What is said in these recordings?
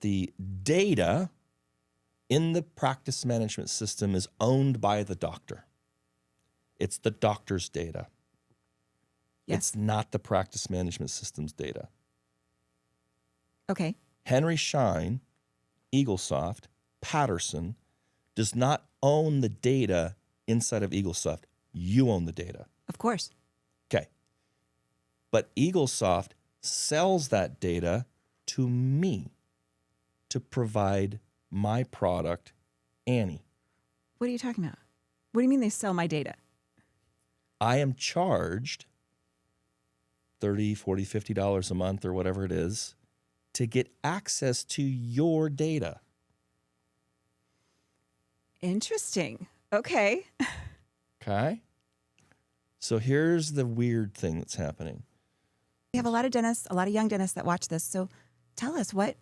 the data in the practice management system is owned by the doctor. It's the doctor's data. Yes. It's not the practice management system's data. Okay. Henry Schein, Eaglesoft, Patterson does not own the data inside of Eaglesoft. You own the data. Of course. Okay. But Eaglesoft sells that data to me to provide my product, Annie. What are you talking about? What do you mean they sell my data? I am charged $30, $40, $50 a month or whatever it is to get access to your data. Interesting. Okay. Okay? So here's the weird thing that's happening. We have a lot of dentists, a lot of young dentists that watch this. So tell us, what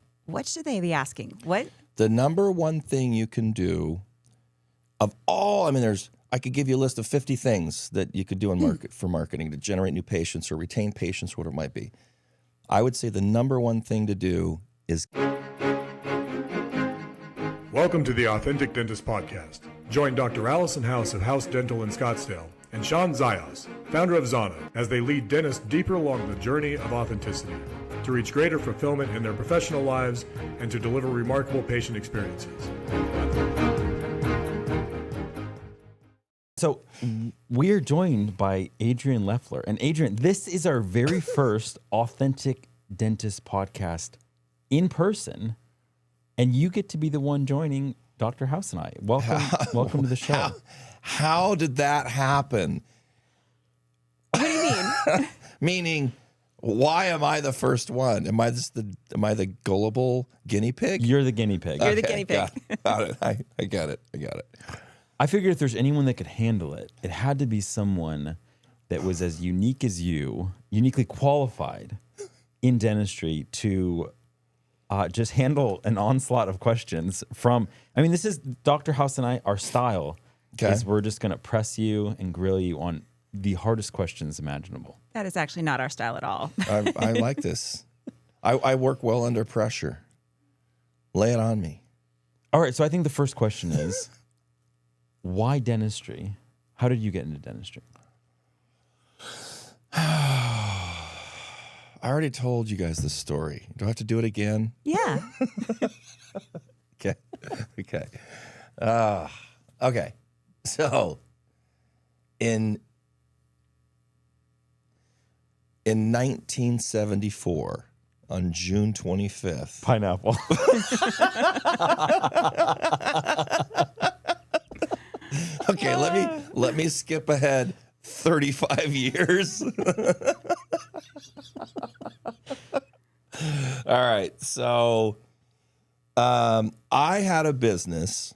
should they be asking? What? The number one thing you can do of all, I could give you a list of 50 things that you could do in for marketing to generate new patients or retain patients, whatever it might be. I would say the number one thing to do is... Welcome to the Authentic Dentist Podcast. Join Dr. Allison House of House Dental in Scottsdale and Shawn Zajas, founder of Zajas, as they lead dentists deeper along the journey of authenticity to reach greater fulfillment in their professional lives and to deliver remarkable patient experiences. So we are joined by Adrian Lefler. And Adrian, this is our very first Authentic Dentist Podcast in person. And you get to be the one joining Dr. House and I. Welcome to the show. How did that happen? What do you mean? Meaning, why am I the first one? Am I the gullible guinea pig? You're the guinea pig. You're the guinea pig. Got it. I got it. I figured if there's anyone that could handle it, it had to be someone that was as unique as you, uniquely qualified in dentistry to just handle an onslaught of questions from, this is Dr. House and I, our style is we're just going to press you and grill you on the hardest questions imaginable. That is actually not our style at all. I like this. I work well under pressure. Lay it on me. All right. So I think the first question is, why dentistry? How did you get into dentistry? I already told you guys this story. Do I have to do it again? Yeah. Okay. Okay. So, in 1974, on June 25th. Pineapple. Okay, let me skip ahead 35 years. All right. So I had a business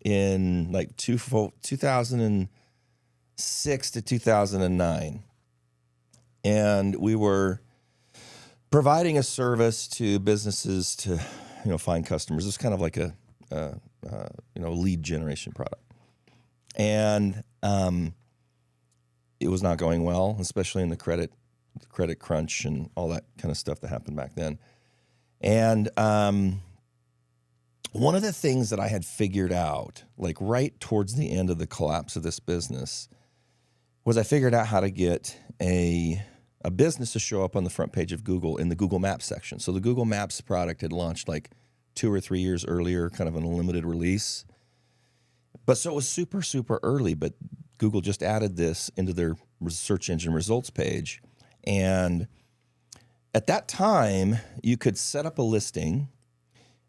in like 2006 to 2009. And we were providing a service to businesses to, find customers. It's kind of like a lead generation product. And it was not going well, especially in the credit crunch and all that kind of stuff that happened back then. And one of the things that I had figured out, like right towards the end of the collapse of this business, was I figured out how to get a business to show up on the front page of Google in the Google Maps section. So the Google Maps product had launched like 2 or 3 years earlier, kind of an limited release. But so it was super, super early, but Google just added this into their search engine results page. And at that time, you could set up a listing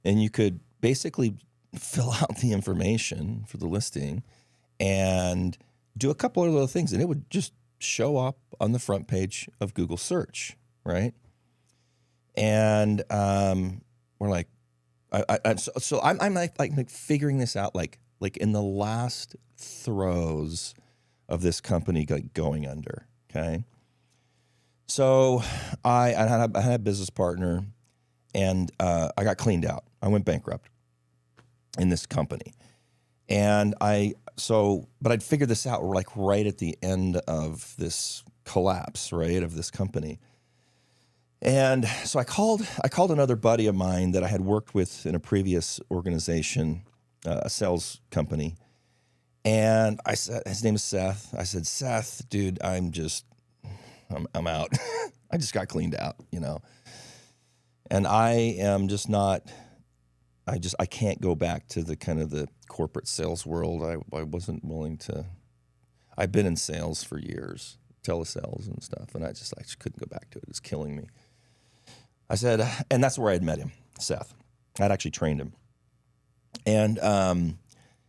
and you could basically fill out the information for the listing and do a couple of little things, and it would just show up on the front page of Google search, right? And we're like, I'm like figuring this out, like in the last throes of this company going under. Okay, so I had a business partner, and I got cleaned out. I went bankrupt in this company, and but I'd figured this out like right at the end of this collapse, right, of this company. And so I called another buddy of mine that I had worked with in a previous organization, a sales company. And I said, his name is Seth. I said, Seth, dude, I'm out. I just got cleaned out, and I am just not, I can't go back to the kind of the corporate sales world. I wasn't willing to. I've been in sales for years, telesales and stuff, and I just couldn't go back to it. It's killing me. I said, and that's where I had met him, Seth. I'd actually trained him. And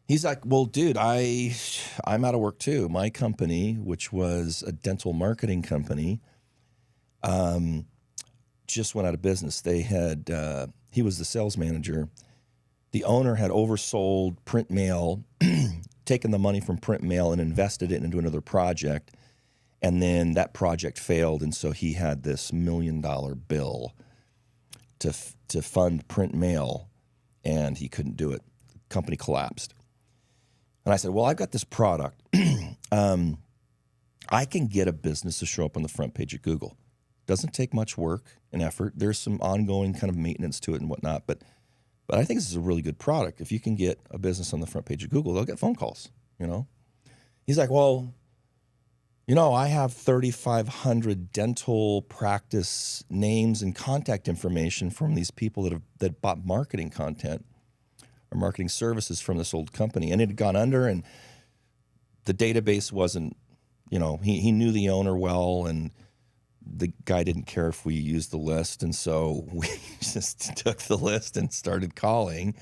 he's like, well, dude, I'm out of work too. My company, which was a dental marketing company, just went out of business. They had, he was the sales manager. The owner had oversold print mail, taken the money from print mail and invested it into another project. And then that project failed. And so he had this $1 million bill to fund print mail, and he couldn't do it. The company collapsed. And I said, well, I've got this product. I can get a business to show up on the front page of Google. Doesn't take much work and effort. There's some ongoing kind of maintenance to it and whatnot, but I think this is a really good product. If you can get a business on the front page of Google, they'll get phone calls, He's like, well, I have 3,500 dental practice names and contact information from these people that bought marketing content or marketing services from this old company. And it had gone under, and the database wasn't, he knew the owner well, and the guy didn't care if we used the list. And so we just took the list and started calling.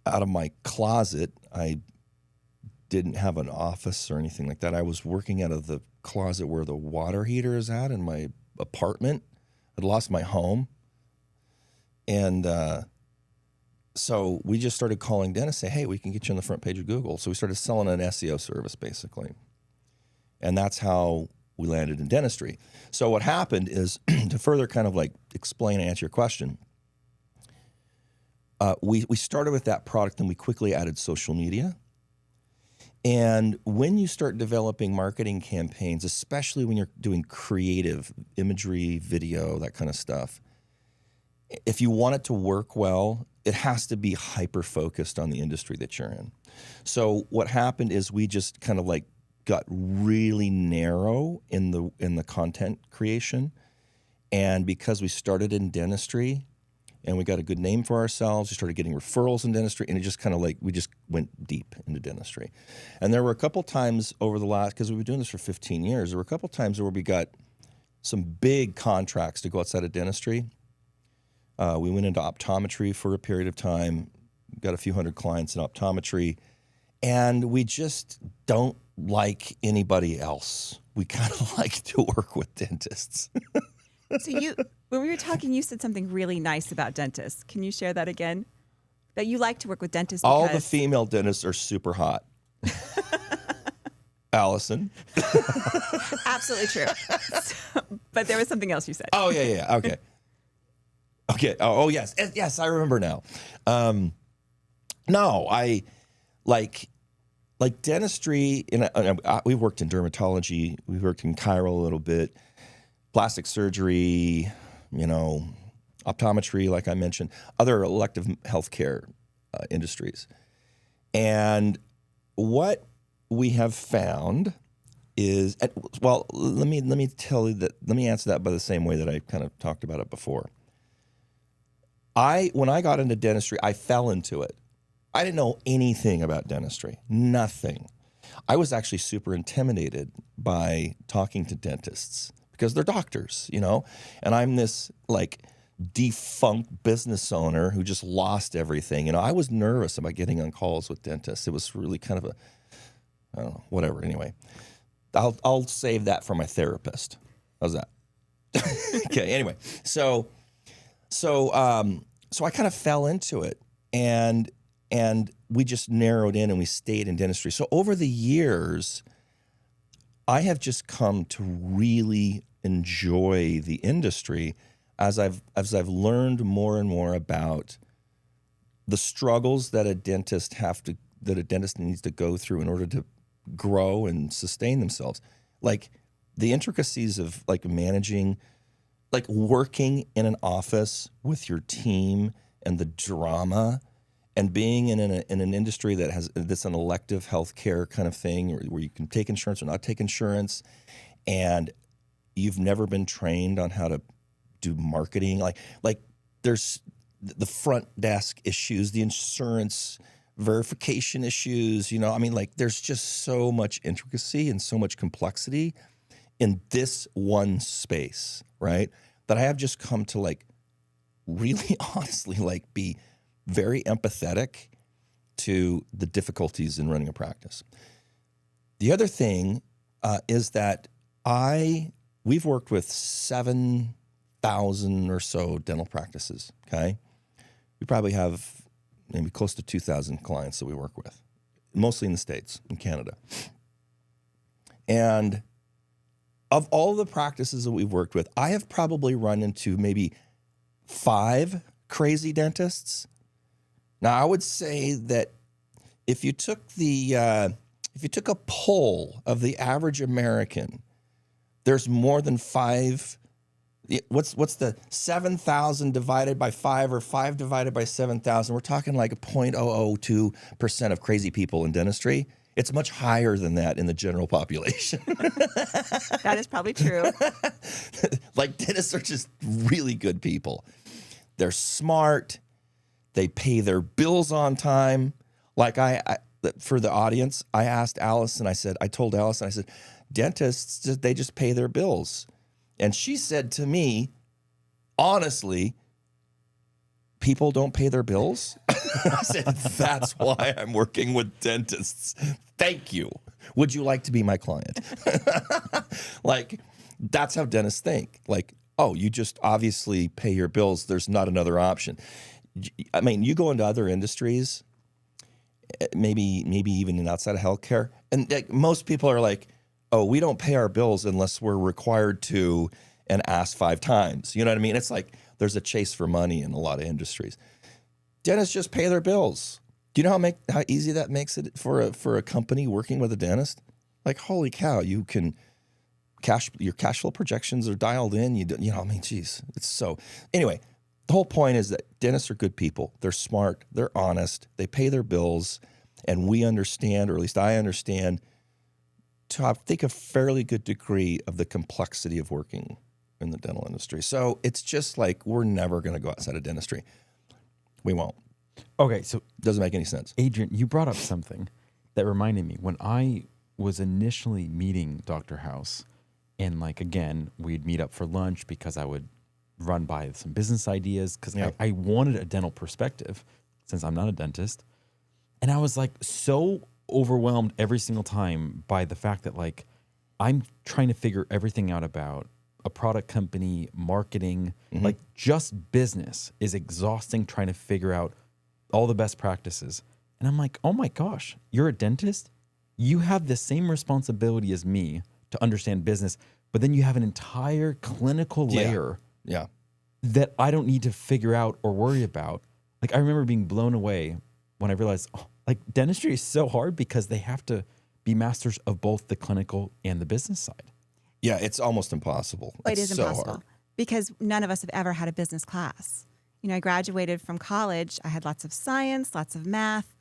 Out of my closet, I didn't have an office or anything like that. I was working out of the closet where the water heater is at in my apartment. I'd lost my home. And so we just started calling dentists, say, hey, we can get you on the front page of Google. So we started selling an SEO service, basically. And that's how we landed in dentistry. So what happened is, to further kind of explain and answer your question, we started with that product, and we quickly added social media. And when you start developing marketing campaigns, especially when you're doing creative imagery, video, that kind of stuff, if you want it to work well, it has to be hyper-focused on the industry that you're in. So what happened is we just kind of got really narrow in the content creation. And because we started in dentistry, and we got a good name for ourselves, we started getting referrals in dentistry, and it just kind of we just went deep into dentistry. And there were a couple times over the last, because we've been doing this for 15 years, there were a couple times where we got some big contracts to go outside of dentistry. We went into optometry for a period of time, got a few hundred clients in optometry, and we just don't like anybody else. We kind of like to work with dentists. So when we were talking, you said something really nice about dentists. Can you share that again? That you like to work with dentists because... All the female dentists are super hot. Allison? Absolutely true. But there was something else you said. Oh, yeah. Okay. Okay. Oh, yes. Yes, I remember now. No, I like dentistry. We've worked in dermatology. We've worked in chiro a little bit. Plastic surgery, optometry, like I mentioned, other elective healthcare industries. And what we have found is, well, let me answer that by the same way that I kind of talked about it before. When I got into dentistry, I fell into it. I didn't know anything about dentistry, nothing. I was actually super intimidated by talking to dentists, because they're doctors, and I'm this defunct business owner who just lost everything. I was nervous about getting on calls with dentists. It was really kind of I don't know, whatever. Anyway, I'll save that for my therapist. How's that? Okay. Anyway, so I kind of fell into it, and we just narrowed in and we stayed in dentistry. So over the years, I have just come to really enjoy the industry as I've learned more and more about the struggles that a dentist needs to go through in order to grow and sustain themselves. The intricacies of managing like working in an office with your team and the drama and being in an industry that has this an elective healthcare kind of thing where you can take insurance or not take insurance, and you've never been trained on how to do marketing, like there's the front desk issues, the insurance verification issues, like there's just so much intricacy and so much complexity in this one space, right? That I have just come to like really honestly like be very empathetic to the difficulties in running a practice. The other thing is that we've worked with 7,000 or so dental practices, okay? We probably have maybe close to 2,000 clients that we work with, mostly in the States, in Canada. And of all the practices that we've worked with, I have probably run into maybe 5 crazy dentists. Now, I would say that if you took a poll of the average American, there's more than 5. What's the 7,000 divided by 5 or 5 divided by 7,000? We're talking like 0.002% of crazy people in dentistry. It's much higher than that in the general population. That is probably true. Like dentists are just really good people. They're smart. They pay their bills on time. Like for the audience, I asked Allison, I told Allison, dentists, they just pay their bills. And she said to me, honestly, people don't pay their bills? I said, that's why I'm working with dentists. Thank you. Would you like to be my client? Like, that's how dentists think. Like, oh, you just obviously pay your bills. There's not another option. I mean, you go into other industries, maybe even outside of healthcare, and like, most people are like, oh, we don't pay our bills unless we're required to and ask 5 times. You know what I mean? It's like there's a chase for money in a lot of industries. Dentists just pay their bills. Do you know how easy that makes it for a company working with a dentist? Like, holy cow, you can your cash flow projections are dialed in. Geez, it's so. Anyway, the whole point is that dentists are good people. They're smart. They're honest. They pay their bills, and we understand, or at least I understand, to I think a fairly good degree of the complexity of working in the dental industry. So it's just like we're never going to go outside of dentistry. We won't. Okay, so doesn't make any sense. Adrian, you brought up something that reminded me when I was initially meeting Dr. House, and like again, we'd meet up for lunch because I would run by some business ideas because I wanted a dental perspective since I'm not a dentist, and I was like so overwhelmed every single time by the fact that like I'm trying to figure everything out about a product company, marketing, like just business is exhausting trying to figure out all the best practices. And I'm like, oh my gosh, you're a dentist? You have the same responsibility as me to understand business, but then you have an entire clinical layer that I don't need to figure out or worry about. Like I remember being blown away when I realized, like dentistry is so hard because they have to be masters of both the clinical and the business side. Yeah, it's almost impossible. It is so impossible hard. because none of us have ever had a business class. I graduated from college. I had lots of science, lots of math,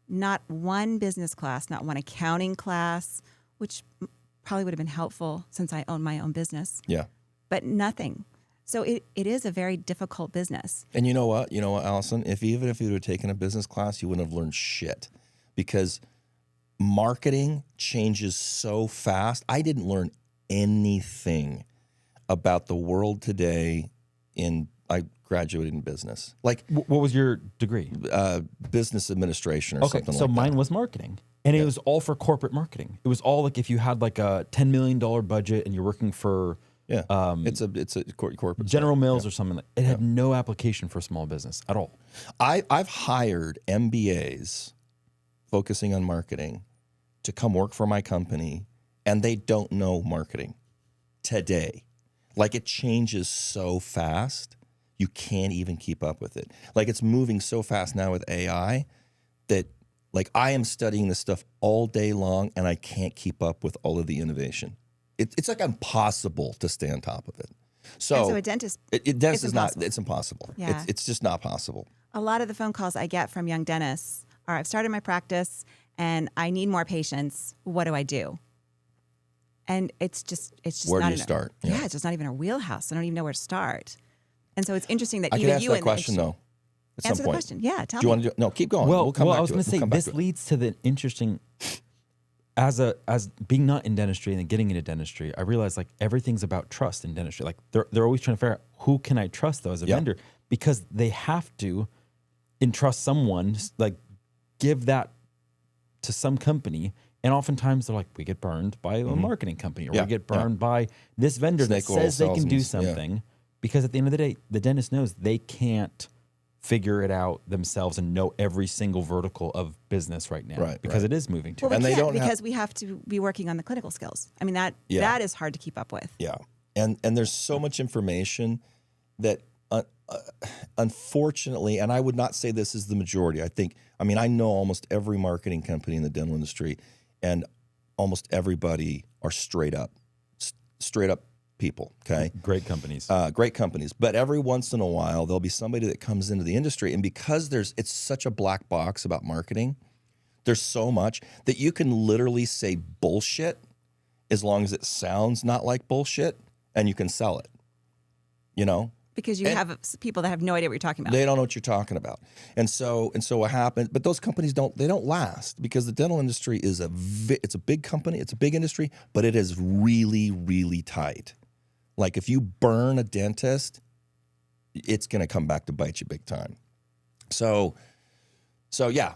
not one business class, not one accounting class, which probably would have been helpful since I own my own business. Yeah. But nothing. So it is a very difficult business. And you know what, Allison? Even if you would have taken a business class, you wouldn't have learned shit because marketing changes so fast. I didn't learn anything about the world today I graduated in business. Like, what was your degree? Business administration or something like that. So mine was marketing. And it was all for corporate marketing. It was all like if you had like a $10 million budget and you're working for it's a corporate General stuff. Mills or something. It had no application for small business at all. I've hired MBAs focusing on marketing to come work for my company, and they don't know marketing today. Like it changes so fast, you can't even keep up with it. Like it's moving so fast now with AI that like I am studying this stuff all day long and I can't keep up with all of the innovation. It's like impossible to stay on top of it. So, And so a dentist, dentist it's is not, impossible. it's impossible. Yeah. It's just not possible. A lot of the phone calls I get from young dentists are, I've started my practice and I need more patients. What do I do? And it's just Where not do you start? Yeah, it's just not even our wheelhouse. I don't even know where to start. And so it's interesting that I even can ask you that and question though. At answer some the point. question. Yeah, tell Do you me. want to do? No, keep going. Well, we'll come back I was to going it. to say We'll come back this to it. leads to the interesting. As being not in dentistry and then getting into dentistry, I realized like everything's about trust in dentistry. Like they're always trying to figure out who can I trust though as a Yep. vendor, because they have to entrust someone, like give that to some company. And oftentimes they're like, we get burned by a marketing company, or Yeah, we get yeah. burned by this vendor Snake that oil says they can do salesmen, yeah. something. Because at the end of the day, the dentist knows they can't figure it out themselves and know every single vertical of business right now, Right, because right. it is moving to. Well, we And they can't don't have- because we have to be working on the clinical skills. I mean, that is hard to keep up with. Yeah, and there's so much information that unfortunately, and I would not say this is the majority. I know almost every marketing company in the dental industry, and almost everybody are straight up people. Okay, Great companies. great companies. But every once in a while, there'll be somebody that comes into the industry, and because it's such a black box about marketing, there's so much that you can literally say bullshit as long as it sounds not like bullshit, and you can sell it. You know, Because you have people that have no idea what you're talking about. they don't know what you're talking about, and so what happens? But those companies don't last, because the dental industry is it's a big company, it's a big industry, but it is really, really tight. Like if you burn a dentist, it's going to come back to bite you big time. So yeah.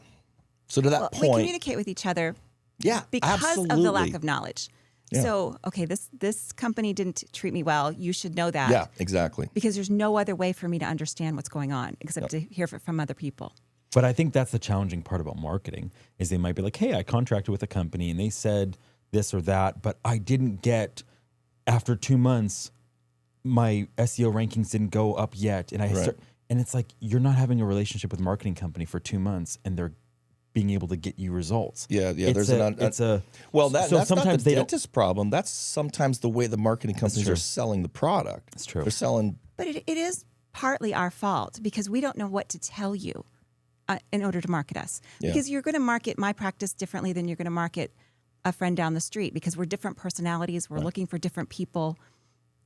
So to that We point, communicate with each other yeah, because absolutely. of the lack of knowledge. Yeah. So, okay, this company didn't treat me well. You should know that. Yeah, exactly. Because there's no other way for me to understand what's going on except to hear it from other people. But I think that's the challenging part about marketing, is they might be like, hey, I contracted with a company and they said this or that, but I didn't get, after 2 months, my SEO rankings didn't go up yet. And and it's like, you're not having a relationship with a marketing company for 2 months and they're being able to get you results. Yeah. That's that's sometimes not the they don't. dentist problem. That's sometimes the way the marketing companies true. are selling the product. That's true. They're selling. But it is partly our fault because we don't know what to tell you in order to market us. Yeah. Because you're going to market my practice differently than you're going to market a friend down the street, because we're different personalities. We're looking for different people.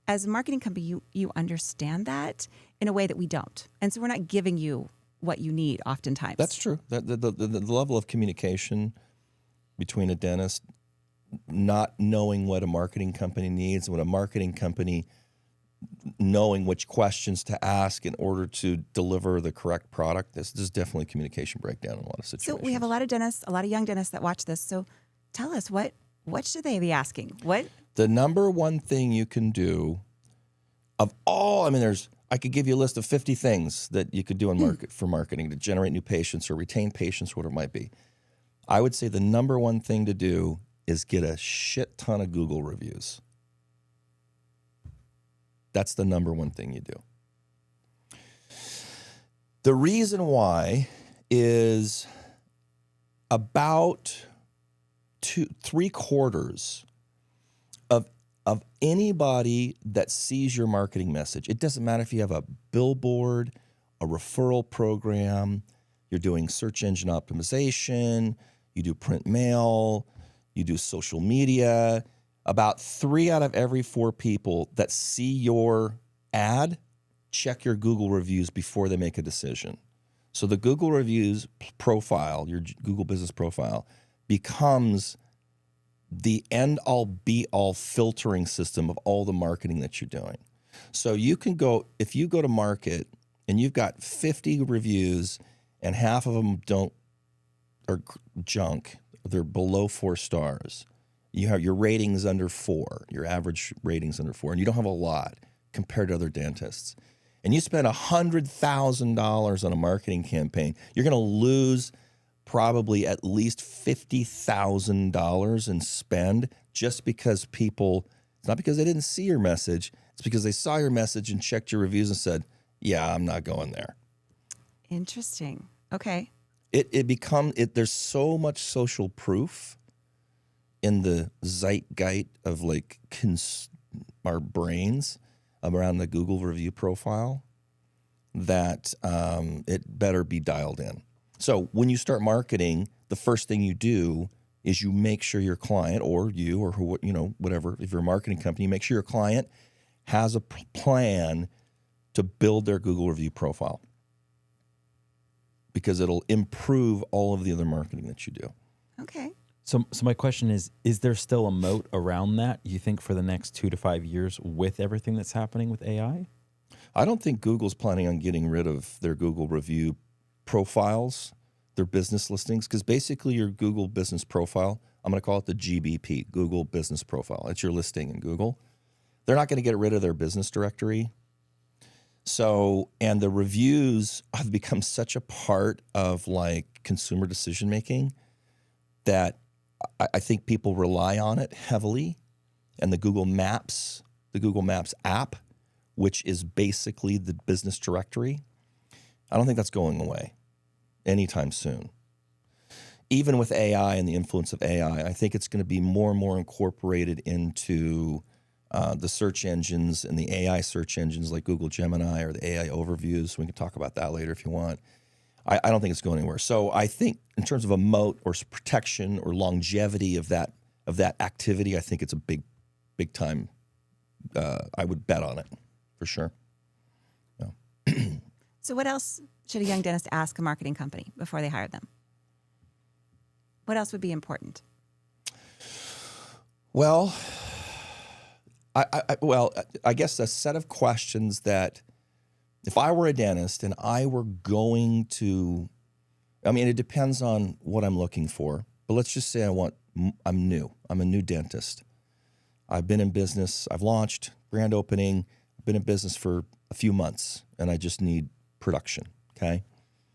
As a marketing company, you understand that in a way that we don't. And so we're not giving you what you need oftentimes. That's true. The level of communication between a dentist not knowing what a marketing company needs, and what a marketing company knowing which questions to ask in order to deliver the correct product, this is definitely a communication breakdown in a lot of So situations. we have a lot of dentists, a lot of young dentists that watch this. So tell us, what should they be asking? What? The number one thing you can do of all, I could give you a list of 50 things that you could do for marketing to generate new patients or retain patients, whatever it might be. I would say the number one thing to do is get a shit ton of Google reviews. That's the number one thing you do. The reason why is about 3/4 of anybody that sees your marketing message. It doesn't matter if you have a billboard, a referral program, you're doing search engine optimization, you do print mail, you do social media. About 3 out of every 4 people that see your ad check your Google reviews before they make a decision. So the Google reviews profile, your Google business profile, becomes the end-all, be-all filtering system of all the marketing that you're doing. So you can go, if you go to market and you've got 50 reviews and half of them are junk, they're below 4 stars. You have your ratings under 4, your average ratings under 4, and you don't have a lot compared to other dentists. And you spend $100,000 on a marketing campaign, you're going to lose probably at least $50,000 in spend just because it's not because they didn't see your message, it's because they saw your message and checked your reviews and said, yeah, I'm not going there. Interesting. Okay. There's so much social proof in the zeitgeist of our brains around the Google review profile, that it better be dialed in. So when you start marketing, the first thing you do is you make sure your client, or you, or who, whatever, if you're a marketing company, make sure your client has a plan to build their Google review profile, because it'll improve all of the other marketing that you do. Okay. So my question is there still a moat around that, you think, for the next 2 to 5 years with everything that's happening with AI? I don't think Google's planning on getting rid of their Google review profiles, their business listings, because basically your Google business profile, I'm going to call it the GBP, Google Business Profile. It's your listing in Google. They're not going to get rid of their business directory. So, and the reviews have become such a part of like consumer decision making that I think people rely on it heavily. And the Google Maps app, which is basically the business directory, I don't think that's going away anytime soon. Even with AI and the influence of AI, I think it's going to be more and more incorporated into the search engines and the AI search engines like Google Gemini or the AI overviews. We can talk about that later if you want. I don't think it's going anywhere. So I think in terms of a moat or protection or longevity of that activity, I think it's a big time. I would bet on it for sure. Yeah. So what else should a young dentist ask a marketing company before they hire them? What else would be important? Well, I guess a set of questions that if I were a dentist and I were going to, it depends on what I'm looking for, but let's just say I'm new. I'm a new dentist. I've been in business. I've launched, grand opening, been in business for a few months, and I just need production, okay?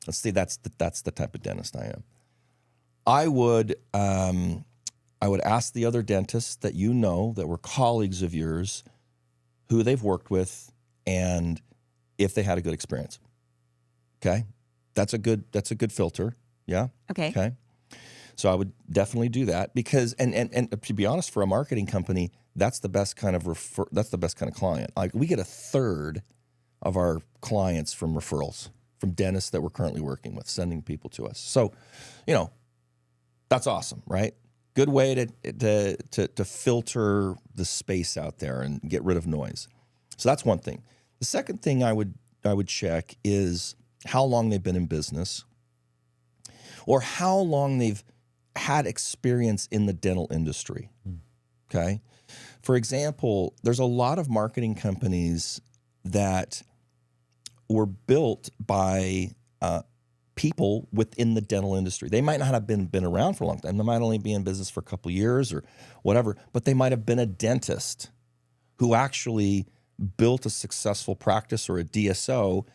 Let's say that's the type of dentist I am. I would ask the other dentists that that were colleagues of yours, who they've worked with, and if they had a good experience. Okay? That's a good filter. Yeah? Okay. So I would definitely do that because and to be honest, for a marketing company, that's the best kind of client. Like we get a third of our clients from referrals, from dentists that we're currently working with, sending people to us. So, that's awesome, right? Good way to filter the space out there and get rid of noise. So that's one thing. The second thing I would check is how long they've been in business, or how long they've had experience in the dental industry. Okay? For example, there's a lot of marketing companies that were built by people within the dental industry. They might not have been around for a long time. They might only be in business for a couple of years or whatever, but they might have been a dentist who actually built a successful practice or a DSO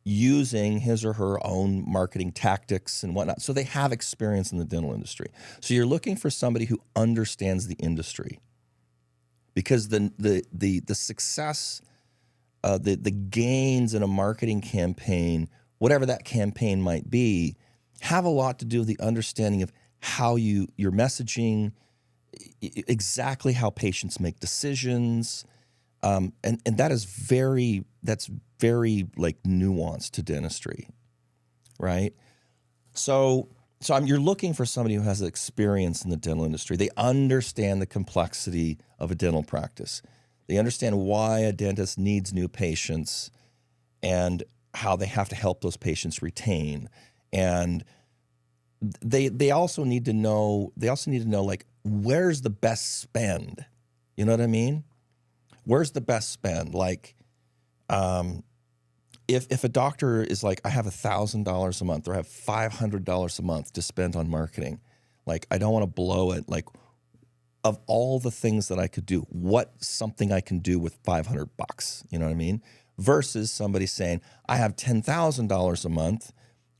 using his or her own marketing tactics and whatnot. So they have experience in the dental industry. So you're looking for somebody who understands the industry, because the success, the gains in a marketing campaign, whatever that campaign might be, have a lot to do with the understanding of how your messaging, exactly how patients make decisions, and that's very like nuanced to dentistry, right? So you're looking for somebody who has experience in the dental industry. They understand the complexity of a dental practice. They understand why a dentist needs new patients and how they have to help those patients retain. And they also need to know like, where's the best spend? You know what I mean? Where's the best spend? Like, if a doctor is like, I have $1,000 a month or I have $500 a month to spend on marketing, like, I don't want to blow it. Like, of all the things that I could do, what's something I can do with $500? You know what I mean? Versus somebody saying, I have $10,000 a month.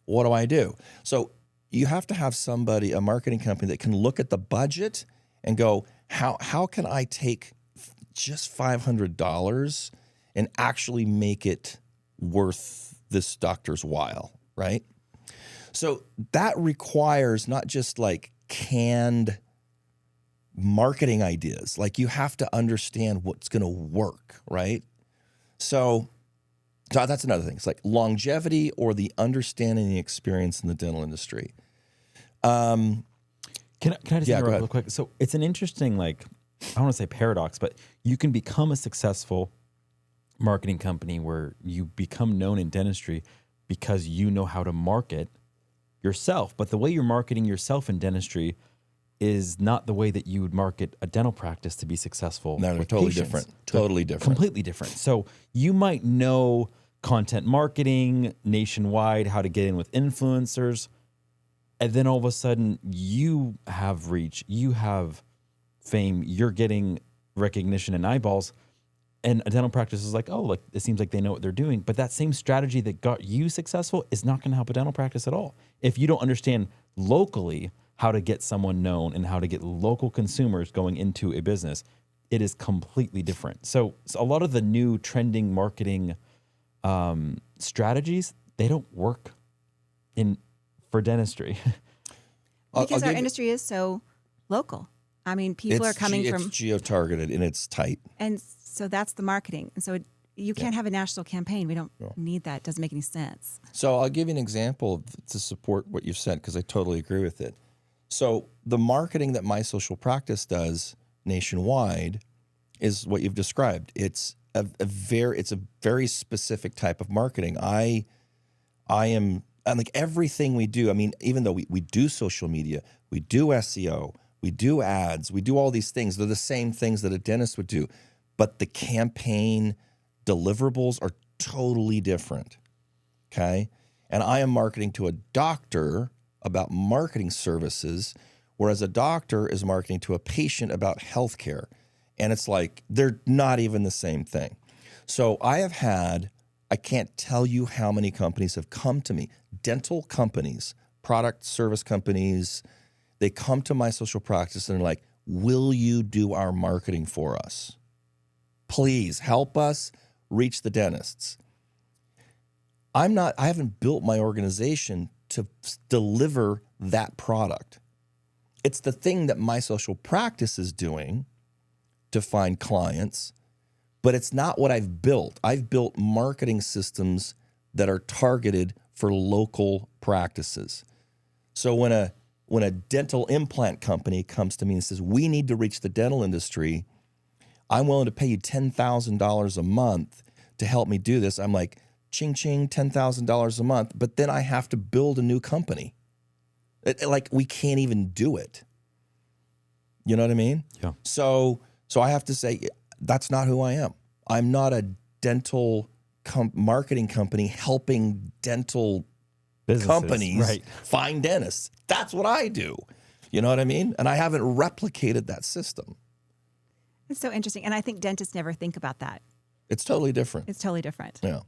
What do I do? So you have to have somebody, a marketing company, that can look at the budget and go, how can I take just $500 and actually make it worth this doctor's while, right? So that requires not just like canned marketing ideas. Like, you have to understand what's going to work, right? So that's another thing. It's like longevity or the understanding and the experience in the dental industry. Can I just Yeah, go interrupt ahead. real quick? So it's an interesting, like, I don't want to say paradox, but you can become a successful marketing company where you become known in dentistry because you know how to market yourself. But the way you're marketing yourself in dentistry is not the way that you would market a dental practice to be successful. No, they're with totally patients. different. Totally different. Completely different. So you might know content marketing nationwide, how to get in with influencers, and then all of a sudden you have reach, you have fame, you're getting recognition and eyeballs, and a dental practice is like, oh, like it seems like they know what they're doing. But that same strategy that got you successful is not going to help a dental practice at all. If you don't understand locally how to get someone known and how to get local consumers going into a business, it is completely different. So a lot of the new trending marketing strategies, they don't work for dentistry. Because our give you- industry is so local. I mean, people are coming it's from, geo-targeted and it's tight. and so that's the marketing. And so you can't have a national campaign. We don't need that. It doesn't make any sense. So I'll give you an example to support what you've said because I totally agree with it. So the marketing that My Social Practice does nationwide is what you've described. It's a very specific type of marketing. I am like everything we do. I mean, even though we do social media, we do SEO, we do ads, we do all these things. They're the same things that a dentist would do, but the campaign deliverables are totally different. Okay. And I am marketing to a doctor about marketing services, whereas a doctor is marketing to a patient about healthcare. And it's like, they're not even the same thing. So I can't tell you how many companies have come to me, dental companies, product service companies. They come to My Social Practice and they're like, will you do our marketing for us? Please help us reach the dentists. I haven't built my organization to deliver that product. It's the thing that My Social Practice is doing to find clients, but it's not what I've built. I've built marketing systems that are targeted for local practices. So when a dental implant company comes to me and says, we need to reach the dental industry, I'm willing to pay you $10,000 a month to help me do this. I'm like, ching, ching, $10,000 a month, but then I have to build a new company. Like we can't even do it. You know what I mean? Yeah. So I have to say, that's not who I am. I'm not a dental marketing company helping dental Businesses, companies right. find dentists. That's what I do. You know what I mean? And I haven't replicated that system. It's so interesting. And I think dentists never think about that. It's totally different. It's totally different. Yeah.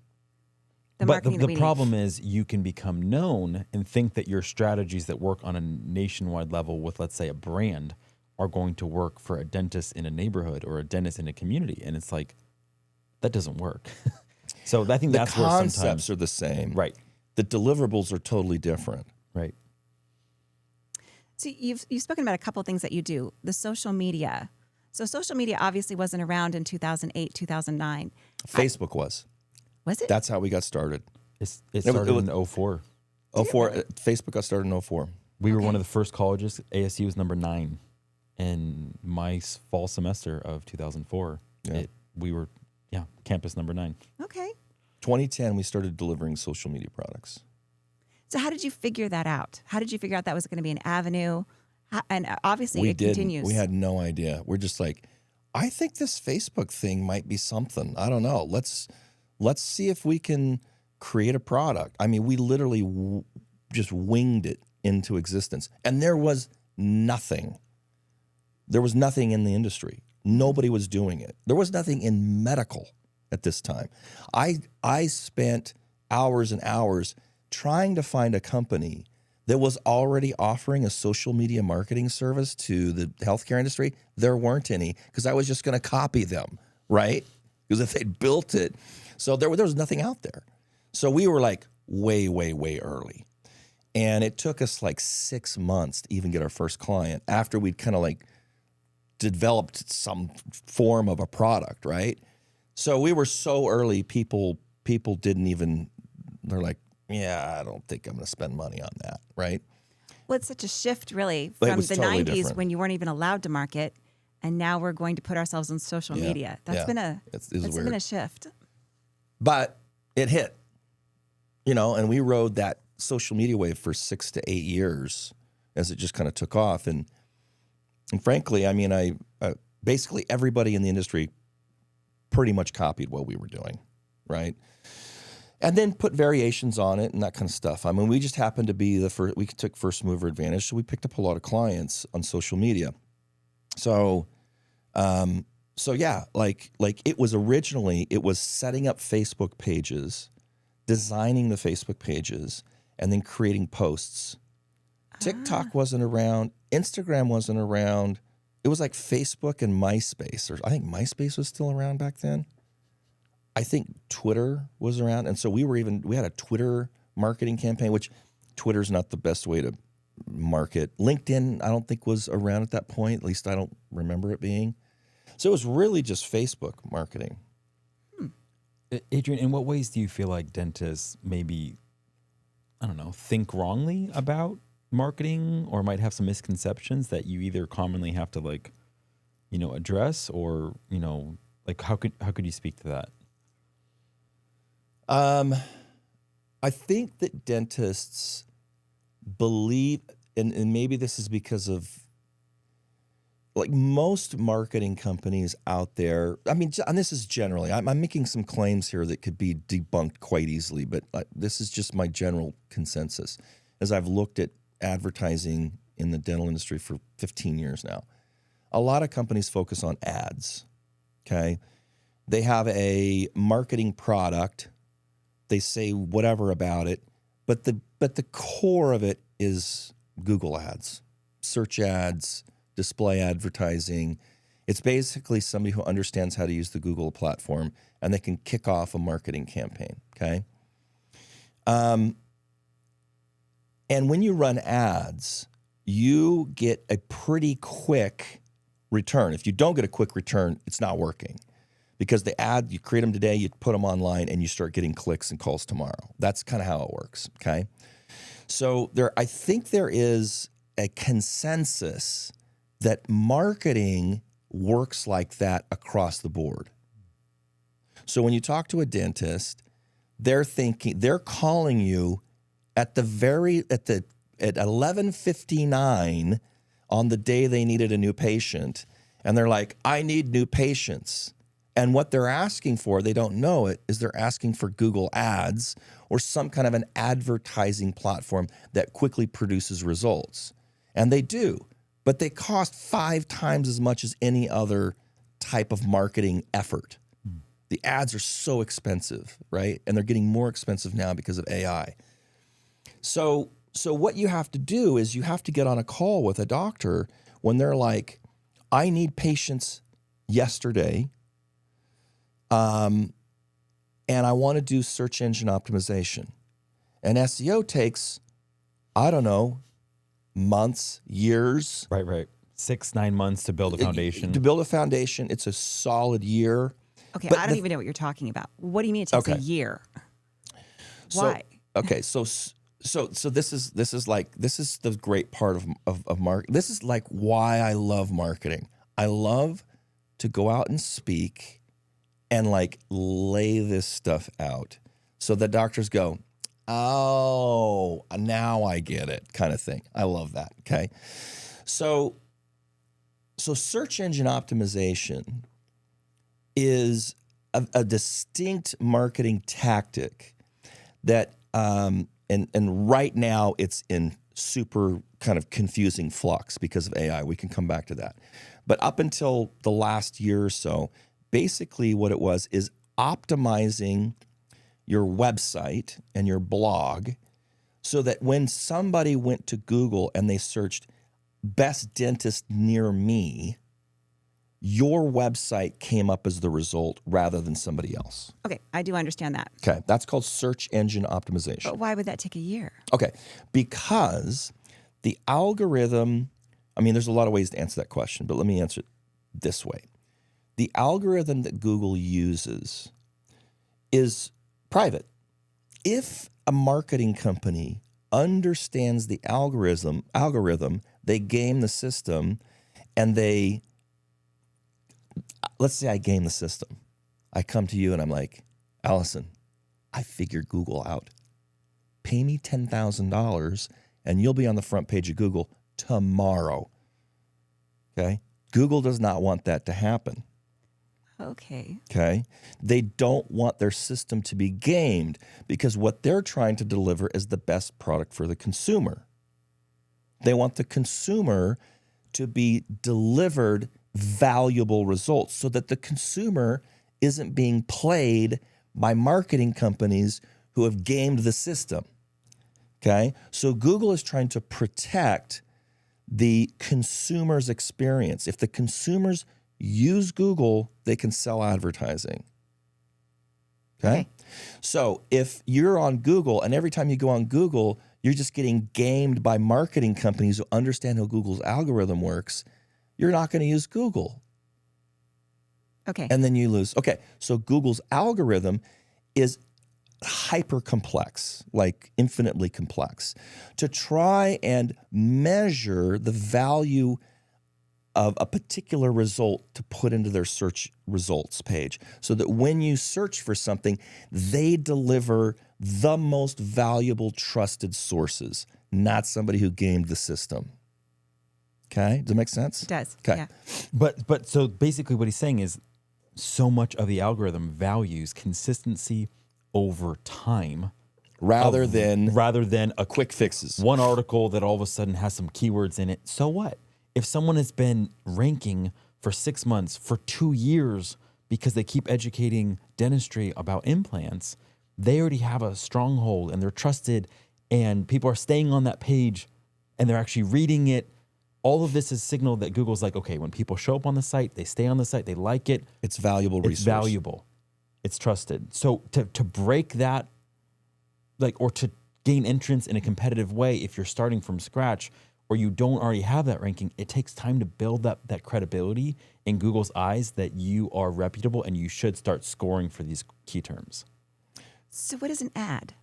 The But marketing that we the need. problem is you can become known and think that your strategies that work on a nationwide level with, let's say, a brand are going to work for a dentist in a neighborhood or a dentist in a community. And it's like, that doesn't work. So I think The that's where concepts sometimes, are the same. right, The deliverables are totally different. right. So you've spoken about a couple of things that you do. The social media. So social media obviously wasn't around in 2008, 2009. Facebook was. Was it? That's how we got started. It started in 04. 04. Facebook got started in 04. We were one of the first colleges. ASU was number 9. And my fall semester of 2004, Yeah. we were, campus number 9. Okay. 2010, we started delivering social media products. So how did you figure that out? How did you figure out that was going to be an avenue? And obviously We it didn't. continues. We had no idea. We're just like, I think this Facebook thing might be something. I don't know. Let's see if we can create a product. I mean, we literally just winged it into existence. And there was nothing. There was nothing in the industry. Nobody was doing it. There was nothing in medical at this time. I spent hours and hours trying to find a company that was already offering a social media marketing service to the healthcare industry. There weren't any because I was just going to copy them, right? Because if they'd built it. So there was nothing out there. So we were like way, way, way early. And it took us like 6 months to even get our first client after we'd kind of like developed some form of a product, right? So we were so early, people didn't even, they're like, yeah, I don't think I'm going to spend money on that, right? Well, it's such a shift, really, But it from was the totally 90s different. when you weren't even allowed to market, and now we're going to put ourselves on social Yeah, media. That's yeah. been a It's that's weird. been a shift. But it hit, and we rode that social media wave for 6 to 8 years as it just kind of took off. And frankly, I mean, I basically everybody in the industry pretty much copied what we were doing, right? And then put variations on it and that kind of stuff. I mean, we just happened to be we took first mover advantage, so we picked up a lot of clients on social media. So, yeah, like it was setting up Facebook pages, designing the Facebook pages, and then creating posts. TikTok wasn't around. Instagram wasn't around. It was like Facebook and MySpace, or I think MySpace was still around back then. I think Twitter was around. And so we had a Twitter marketing campaign, which Twitter's not the best way to market. LinkedIn, I don't think was around at that point. At least I don't remember it being. So it was really just Facebook marketing. Adrian, in what ways do you feel like dentists maybe, I don't know, think wrongly about marketing, or might have some misconceptions that you either commonly have to address, or, how could you speak to that? I think that dentists believe, and maybe this is because of like most marketing companies out there. I mean, and this is generally, I'm making some claims here that could be debunked quite easily, but this is just my general consensus as I've looked at advertising in the dental industry for 15 years now. A lot of companies focus on ads, okay? They have a marketing product. They say whatever about it, but the core of it is Google ads, search ads, display advertising. It's basically somebody who understands how to use the Google platform, and they can kick off a marketing campaign, okay? And when you run ads, you get a pretty quick return. If you don't get a quick return, it's not working. Because the ad, you create them today, you put them online, and you start getting clicks and calls tomorrow. That's kind of how it works, okay? So I think there is a consensus that marketing works like that across the board. So when you talk to a dentist, they're calling you at 11:59 on the day they needed a new patient, and they're like, I need new patients. And what they're asking for, they don't know it, is they're asking for Google Ads or some kind of an advertising platform that quickly produces results. And they do, but they cost 5 times as much as any other type of marketing effort. The ads are so expensive, right? And they're getting more expensive now because of AI. So what you have to do is you have to get on a call with a doctor when they're like, I need patients yesterday, and I want to do search engine optimization. And SEO takes, I don't know, months, years. Right. 6-9 months to build a foundation. To build a foundation, it's a solid year. Okay, But I don't even know what you're talking about. What do you mean it takes a year? Why? So this is the great part of marketing. This is like why I love marketing. I love to go out and speak and like lay this stuff out. So the doctors go, oh, now I get it, kind of thing. I love that. Okay. So search engine optimization is a distinct marketing tactic that, and right now it's in super kind of confusing flux because of AI. We can come back to that. But up until the last year or so, basically what it was is optimizing your website and your blog so that when somebody went to Google and they searched best dentist near me, your website came up as the result rather than somebody else. Okay, I do understand that. Okay, that's called search engine optimization. But why would that take a year? Okay, because the algorithm, I mean, there's a lot of ways to answer that question, but let me answer it this way. the algorithm that Google uses is private. If a marketing company understands the algorithm, they game the system, and let's say I game the system. I come to you and I'm like, Allison, I figured Google out. Pay me $10,000 and you'll be on the front page of Google tomorrow. Okay? Google does not want that to happen. Okay. Okay? They don't want their system to be gamed because what they're trying to deliver is the best product for the consumer. They want the consumer to be delivered valuable results so that the consumer isn't being played by marketing companies who have gamed the system. Okay? So Google is trying to protect the consumer's experience. If the consumers use Google, they can sell advertising. Okay? So if you're on Google and every time you go on Google, you're just getting gamed by marketing companies who understand how Google's algorithm works, you're not going to use Google. Okay. And then you lose. Okay, so Google's algorithm is hyper complex, like infinitely complex, to try and measure the value of a particular result to put into their search results page so that when you search for something, they deliver the most valuable trusted sources, not somebody who gamed the system. Okay, does that make sense? It does. Okay. Yeah. But so basically what he's saying is so much of the algorithm values consistency over time Rather than a quick fixes. one article that all of a sudden has some keywords in it. So what? If someone has been ranking for 6 months, for 2 years, because they keep educating dentistry about implants, they already have a stronghold and they're trusted and people are staying on that page and they're actually reading it. All of this is signal that Google's like, okay, when people show up on the site, they stay on the site, they like it. It's valuable resource. It's valuable. It's trusted. So to break that, or to gain entrance in a competitive way, if you're starting from scratch or you don't already have that ranking, it takes time to build up that credibility in Google's eyes that you are reputable and you should start scoring for these key terms. So what is an ad?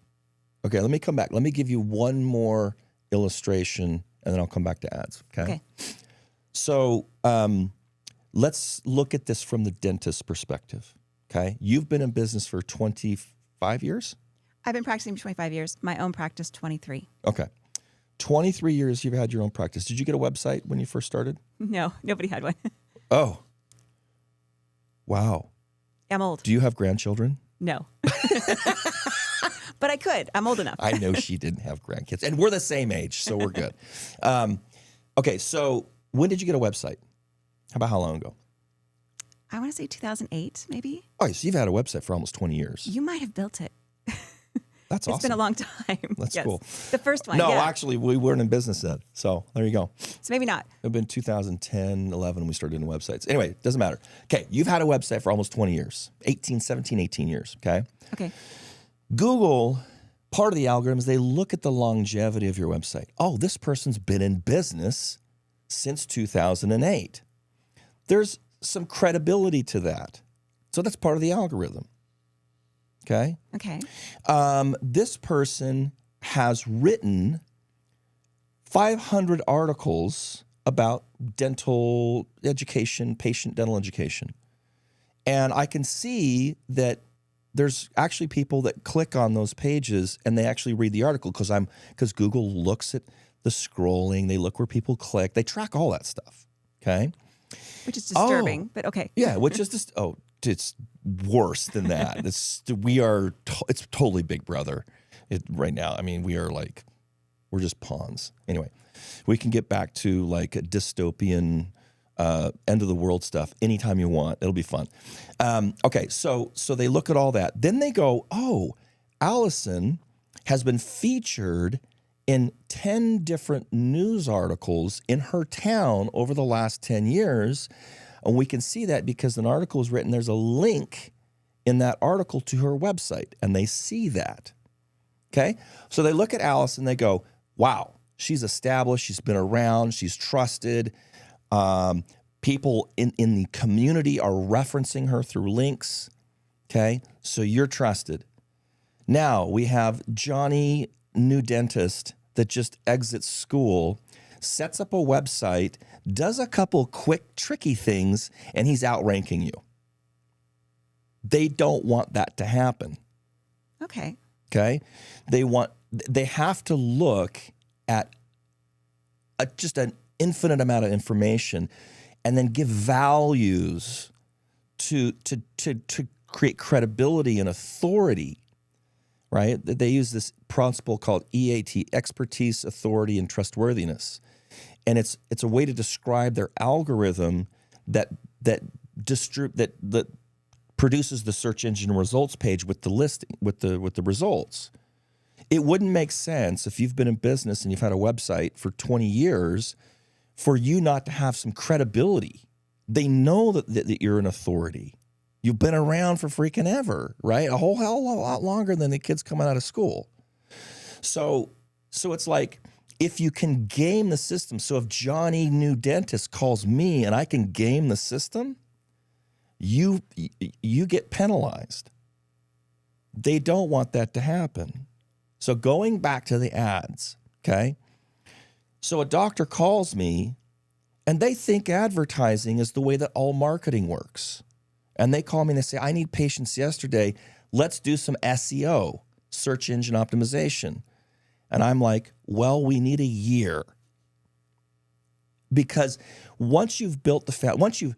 Okay, let me come back. Let me give you one more illustration and then I'll come back to ads. Okay. So let's look at this from the dentist's perspective. Okay. You've been in business for 25 years? I've been practicing for 25 years. My own practice, 23. Okay. 23 years you've had your own practice. Did you get a website when you first started? No, nobody had one. Oh. Wow. I'm old. Do you have grandchildren? No. But I could. I'm old enough. I know she didn't have grandkids. And we're the same age, so we're good. Okay, so when did you get a website? How long ago? I want to say 2008, maybe. Oh, so you've had a website for almost 20 years. You might have built it. That's awesome. It's been a long time. That's Yes. cool. The first one, No, yeah. actually, we weren't in business then. So there you go. So maybe not. It had been 2010, 11, we started doing websites. Anyway, doesn't matter. Okay, you've had a website for almost 20 years, 18 years, okay? Okay. Google, part of the algorithm is they look at the longevity of your website. Oh, this person's been in business since 2008. There's some credibility to that. So that's part of the algorithm. Okay? Okay. This person has written 500 articles about dental education, patient dental education. And I can see that there's actually people that click on those pages and they actually read the article because Google looks at the scrolling, they look where people click, they track all that stuff. Okay? Which is disturbing, but okay. Yeah, which is just it's worse than that. It's totally Big Brother right now. I mean, we're just pawns. Anyway, we can get back to like a dystopian end of the world stuff anytime you want. It'll be fun. Okay, so they look at all that. Then they go, oh, Allison has been featured in 10 different news articles in her town over the last 10 years. And we can see that because an article is written, there's a link in that article to her website, and they see that. Okay? So they look at Allison, they go, wow, she's established, she's been around, she's trusted. People in the community are referencing her through links. Okay, so you're trusted. Now we have Johnny, new dentist that just exits school, sets up a website, does a couple quick, tricky things, and he's outranking you. They don't want that to happen. Okay. Okay, they have to look at just an infinite amount of information, and then give values to create credibility and authority. Right? They use this principle called EAT, expertise, authority, and trustworthiness, and it's a way to describe their algorithm that produces the search engine results page with the listing with the results. It wouldn't make sense if you've been in business and you've had a website for 20 years for you not to have some credibility. They know that you're an authority. You've been around for freaking ever, right? A whole hell of a lot longer than the kids coming out of school. So it's like, if you can game the system, so if Johnny, new dentist, calls me and I can game the system, you get penalized. They don't want that to happen. So going back to the ads, okay? So a doctor calls me and they think advertising is the way that all marketing works. And they call me and they say, I need patients yesterday. Let's do some SEO, search engine optimization. And I'm like, well, we need a year. Because once you've built once you've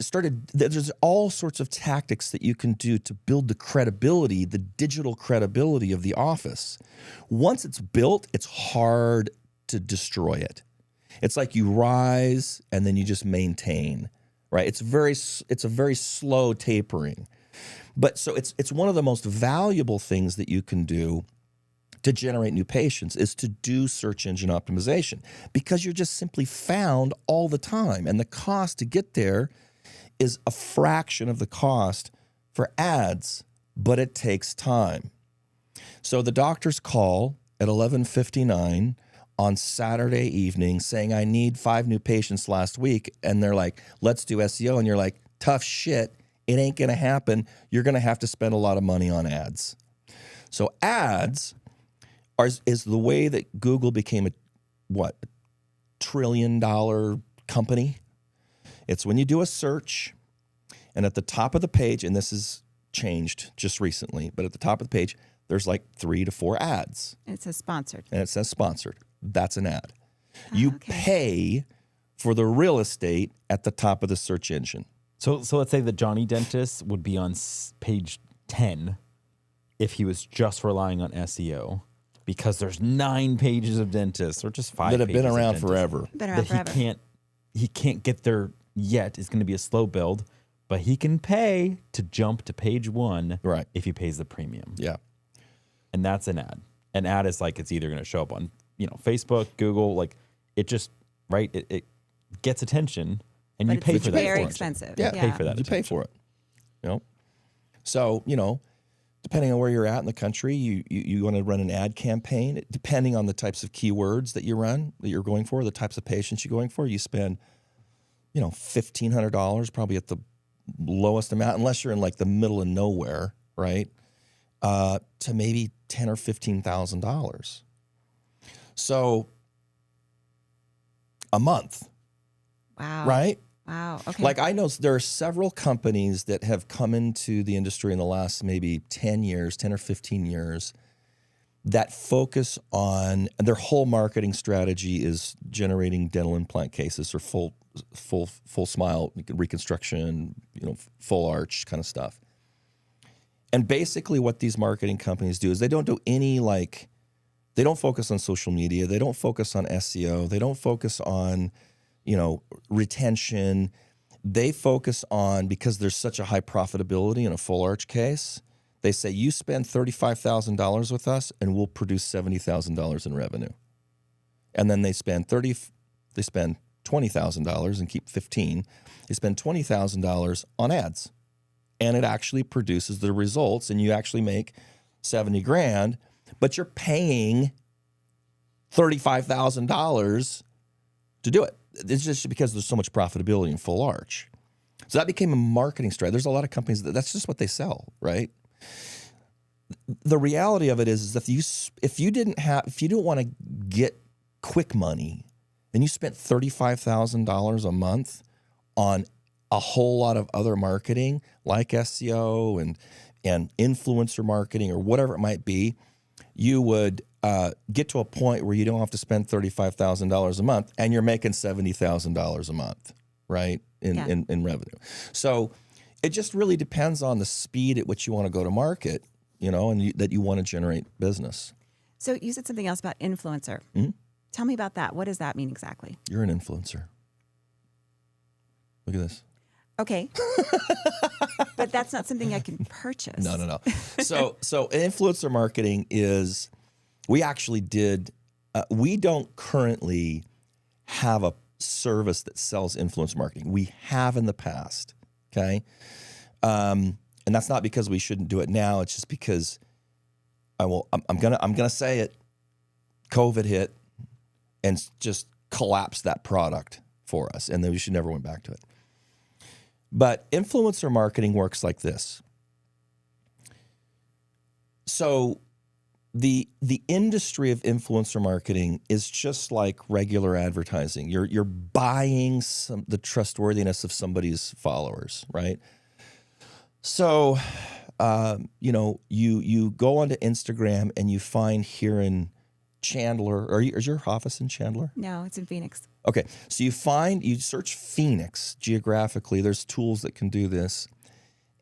started, there's all sorts of tactics that you can do to build the credibility, the digital credibility of the office. Once it's built, it's hard to destroy it. It's like you rise and then you just maintain, right? It's a very slow tapering. But so it's one of the most valuable things that you can do to generate new patients is to do search engine optimization, because you're just simply found all the time. And the cost to get there is a fraction of the cost for ads, but it takes time. So the doctors call at 11:59 on Saturday evening saying, I need 5 new patients last week. And they're like, let's do SEO. And you're like, tough shit. It ain't going to happen. You're going to have to spend a lot of money on ads. So ads is the way that Google became a trillion-dollar company. It's when you do a search, and at the top of the page, and this has changed just recently, but at the top of the page, there's like 3 to 4 ads. And it says sponsored. And it says sponsored. That's an ad. You pay for the real estate at the top of the search engine. So let's say the Johnny Dentist would be on page 10 if he was just relying on SEO, because there's 9 pages of dentists, or just 5 that have pages been around of forever. He can't get there yet. It's going to be a slow build, but he can pay to jump to page 1 right, if he pays the premium. Yeah. And that's an ad. An ad is like, it's either going to show up on, Facebook, Google, like it just, right? It gets attention, and you pay for that. It's very expensive. Yeah, pay for that. You pay for it. So, depending on where you're at in the country, you want to run an ad campaign. Depending on the types of keywords that you're going for, the types of patients you're going for, you spend, $1,500 probably at the lowest amount, unless you're in like the middle of nowhere, right? To maybe $10,000 or $15,000. So a month. Wow. Right? Wow. Okay. Like, I know there are several companies that have come into the industry in the last maybe 10 or 15 years that focus on, their whole marketing strategy is generating dental implant cases, or full smile reconstruction, full arch kind of stuff. And basically what these marketing companies do is they don't do any they don't focus on social media. They don't focus on SEO. They don't focus on, retention. They focus on, because there's such a high profitability in a full arch case, they say, you spend $35,000 with us and we'll produce $70,000 in revenue. And then they spend $20,000 and keep $15,000. They spend $20,000 on ads, and it actually produces the results, and you actually make $70,000, but you're paying $35,000 to do it. it's just because there's so much profitability in full arch. So that became a marketing strategy. There's a lot of companies that's just what they sell, right? The reality of it is if you didn't want to get quick money, then you spent $35,000 a month on a whole lot of other marketing like SEO and influencer marketing or whatever it might be, you would get to a point where you don't have to spend $35,000 a month and you're making $70,000 a month, right, in revenue. So it just really depends on the speed at which you want to go to market, and that you want to generate business. So you said something else about influencer. Mm-hmm. Tell me about that. What does that mean exactly? You're an influencer. Look at this. Okay. But that's not something I can purchase. No. So influencer marketing is, we actually did, we don't currently have a service that sells influencer marketing. We have in the past, okay? And that's not because we shouldn't do it now. It's just because I'm gonna say it. COVID hit and just collapsed that product for us, and then we should never went back to it. But influencer marketing works like this. So the industry of influencer marketing is just like regular advertising. You're buying the trustworthiness of somebody's followers, right? So, you go onto Instagram and you find here in Chandler, is your office in Chandler? No, it's in Phoenix. Okay, so you search Phoenix geographically. There's tools that can do this.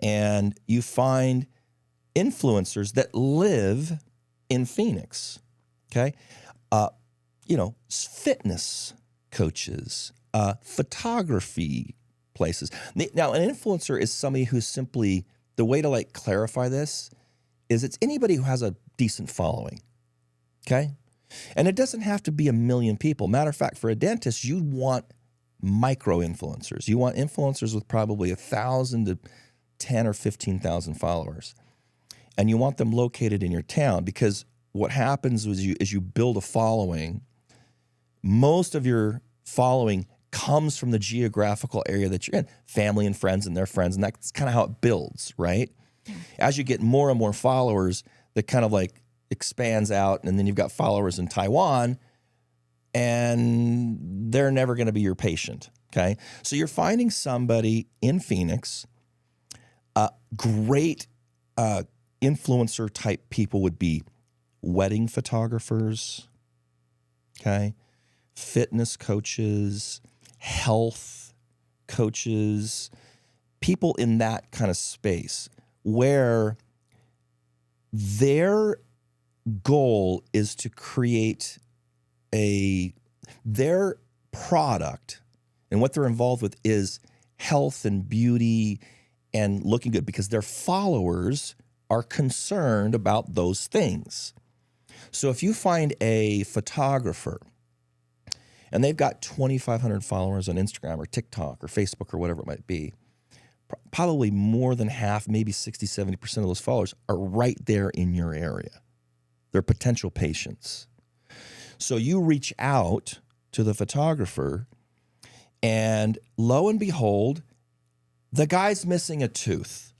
And you find influencers that live in Phoenix, okay? Fitness coaches, photography places. Now, an influencer is somebody who's simply, the way to clarify this is it's anybody who has a decent following, okay? And it doesn't have to be 1 million people. Matter of fact, for a dentist, you want micro influencers. You want influencers with probably 1,000 to 10 or 15,000 followers. And you want them located in your town, because what happens is you build a following. Most of your following comes from the geographical area that you're in, family and friends and their friends, and that's kind of how it builds, right? As you get more and more followers, that kind of expands out, and then you've got followers in Taiwan, and they're never going to be your patient, okay? So you're finding somebody in Phoenix. Great influencer type people would be wedding photographers, okay? Fitness coaches, health coaches, people in that kind of space where their goal is to create their product, and what they're involved with is health and beauty and looking good, because their followers are concerned about those things. So if you find a photographer and they've got 2,500 followers on Instagram or TikTok or Facebook or whatever it might be, probably more than half, maybe 60, 70% of those followers are right there in your area. They're potential patients. So you reach out to the photographer, and lo and behold, the guy's missing a tooth.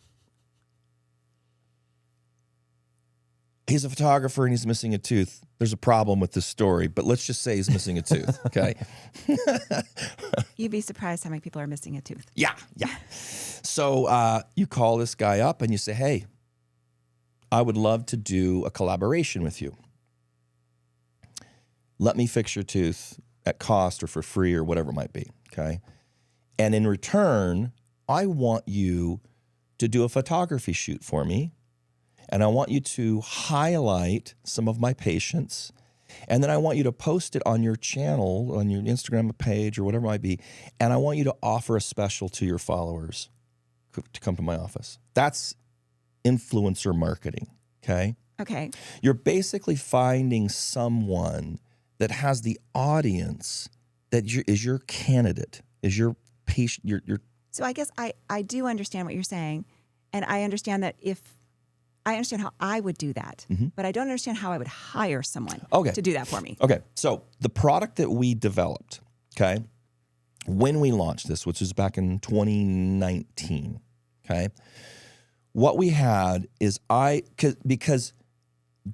He's a photographer and he's missing a tooth. There's a problem with this story, but let's just say he's missing a tooth, okay? You'd be surprised how many people are missing a tooth. Yeah. So you call this guy up and you say, hey, I would love to do a collaboration with you. Let me fix your tooth at cost or for free or whatever it might be, okay? And in return, I want you to do a photography shoot for me, and I want you to highlight some of my patients, and then I want you to post it on your channel, on your Instagram page or whatever it might be, and I want you to offer a special to your followers to come to my office. That's influencer marketing, okay? Okay. You're basically finding someone that has the audience that is your candidate, is your patient, your. So I guess I do understand what you're saying, and I understand that I understand how I would do that, but I don't understand how I would hire someone to do that for me. Okay, so the product that we developed, okay, when we launched this, which was back in 2019, okay, what we had is because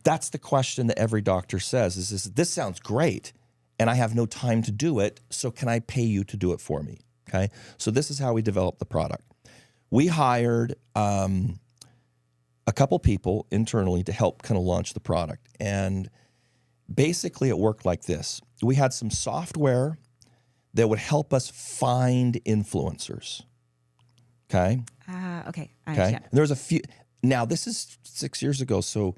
that's the question that every doctor says is this sounds great and I have no time to do it, so can I pay you to do it for me? Okay, so this is how we developed the product. We hired a couple people internally to help kind of launch the product. And basically it worked like this. We had some software that would help us find influencers. Okay? Okay. I Okay. understand. And there was a few. Now, this is 6 years ago, so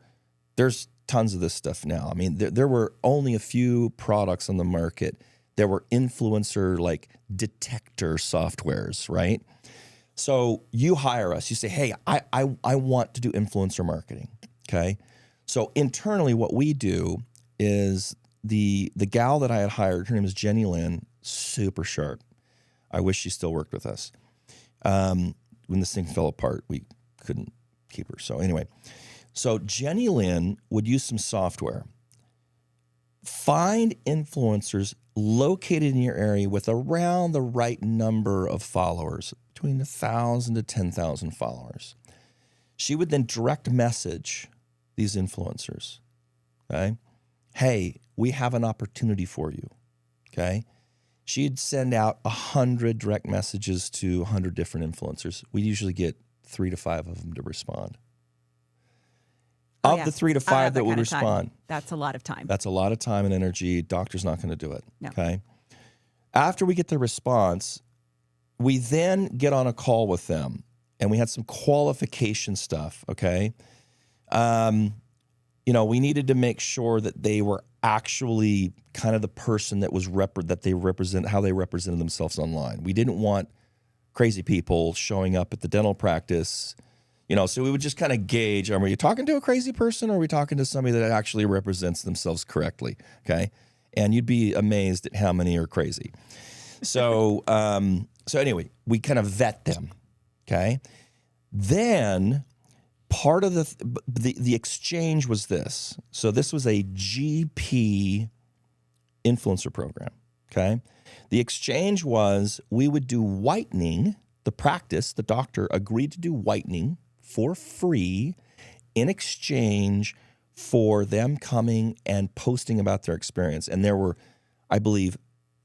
there's tons of this stuff now. I mean, there were only a few products on the market that were influencer like detector softwares, right? So you hire us. You say, hey, I want to do influencer marketing. Okay. So internally, what we do is the gal that I had hired, her name is Jenny Lynn, super sharp. I wish she still worked with us. When this thing fell apart, we couldn't keep her. So anyway, so Jenny Lynn would use some software, find influencers located in your area with around the right number of followers, between 1,000 to 10,000 followers. She would then direct message these influencers, okay? Hey, we have an opportunity for you, okay? She'd send out 100 direct messages to 100 different influencers. We usually get 3 to 5 of them to respond. Oh, Of yeah. the 3 to I don't have 5 that that would kind of time. respond, That's a lot of time. that's a lot of time and energy. Doctor's not going to do it. No. Okay. After we get the response, we then get on a call with them, and we had some qualification stuff. Okay. We needed to make sure that they were actually kind of the person that was that they represent, how they represented themselves online. We didn't want crazy people showing up at the dental practice. So we would just kind of gauge, are we talking to a crazy person or are we talking to somebody that actually represents themselves correctly? Okay. And you'd be amazed at how many are crazy. So, anyway, we kind of vet them. Okay. Then part of the exchange was this. So this was a GP influencer program. Okay. The exchange was we would do whitening. The doctor agreed to do whitening for free in exchange for them coming and posting about their experience. And there were, I believe,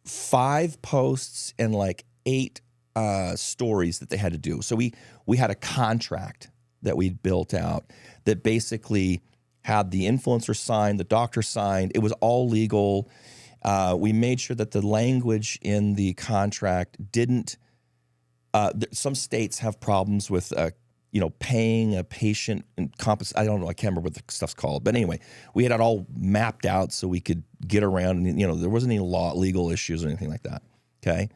5 posts and like 8 stories that they had to do. So we had a contract that we'd built out that basically had the influencer signed, the doctor signed. It was all legal. We made sure that the language in the contract didn't. Some states have problems with paying a patient and I don't know. I can't remember what the stuff's called. But anyway, we had it all mapped out so we could get around. And, there wasn't any legal issues or anything like that. Okay.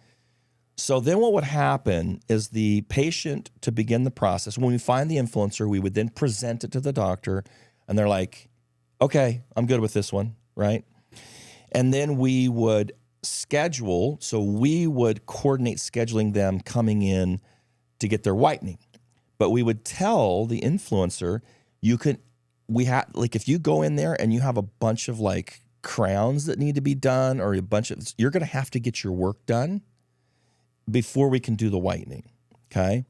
So then what would happen is the patient, to begin the process, when we find the influencer, we would then present it to the doctor. And they're like, okay, I'm good with this one. Right. And then we would schedule. So we would coordinate scheduling them coming in to get their whitening. But we would tell the influencer, if you go in there and you have a bunch of like crowns that need to be done or you're going to have to get your work done before we can do the whitening. Okay.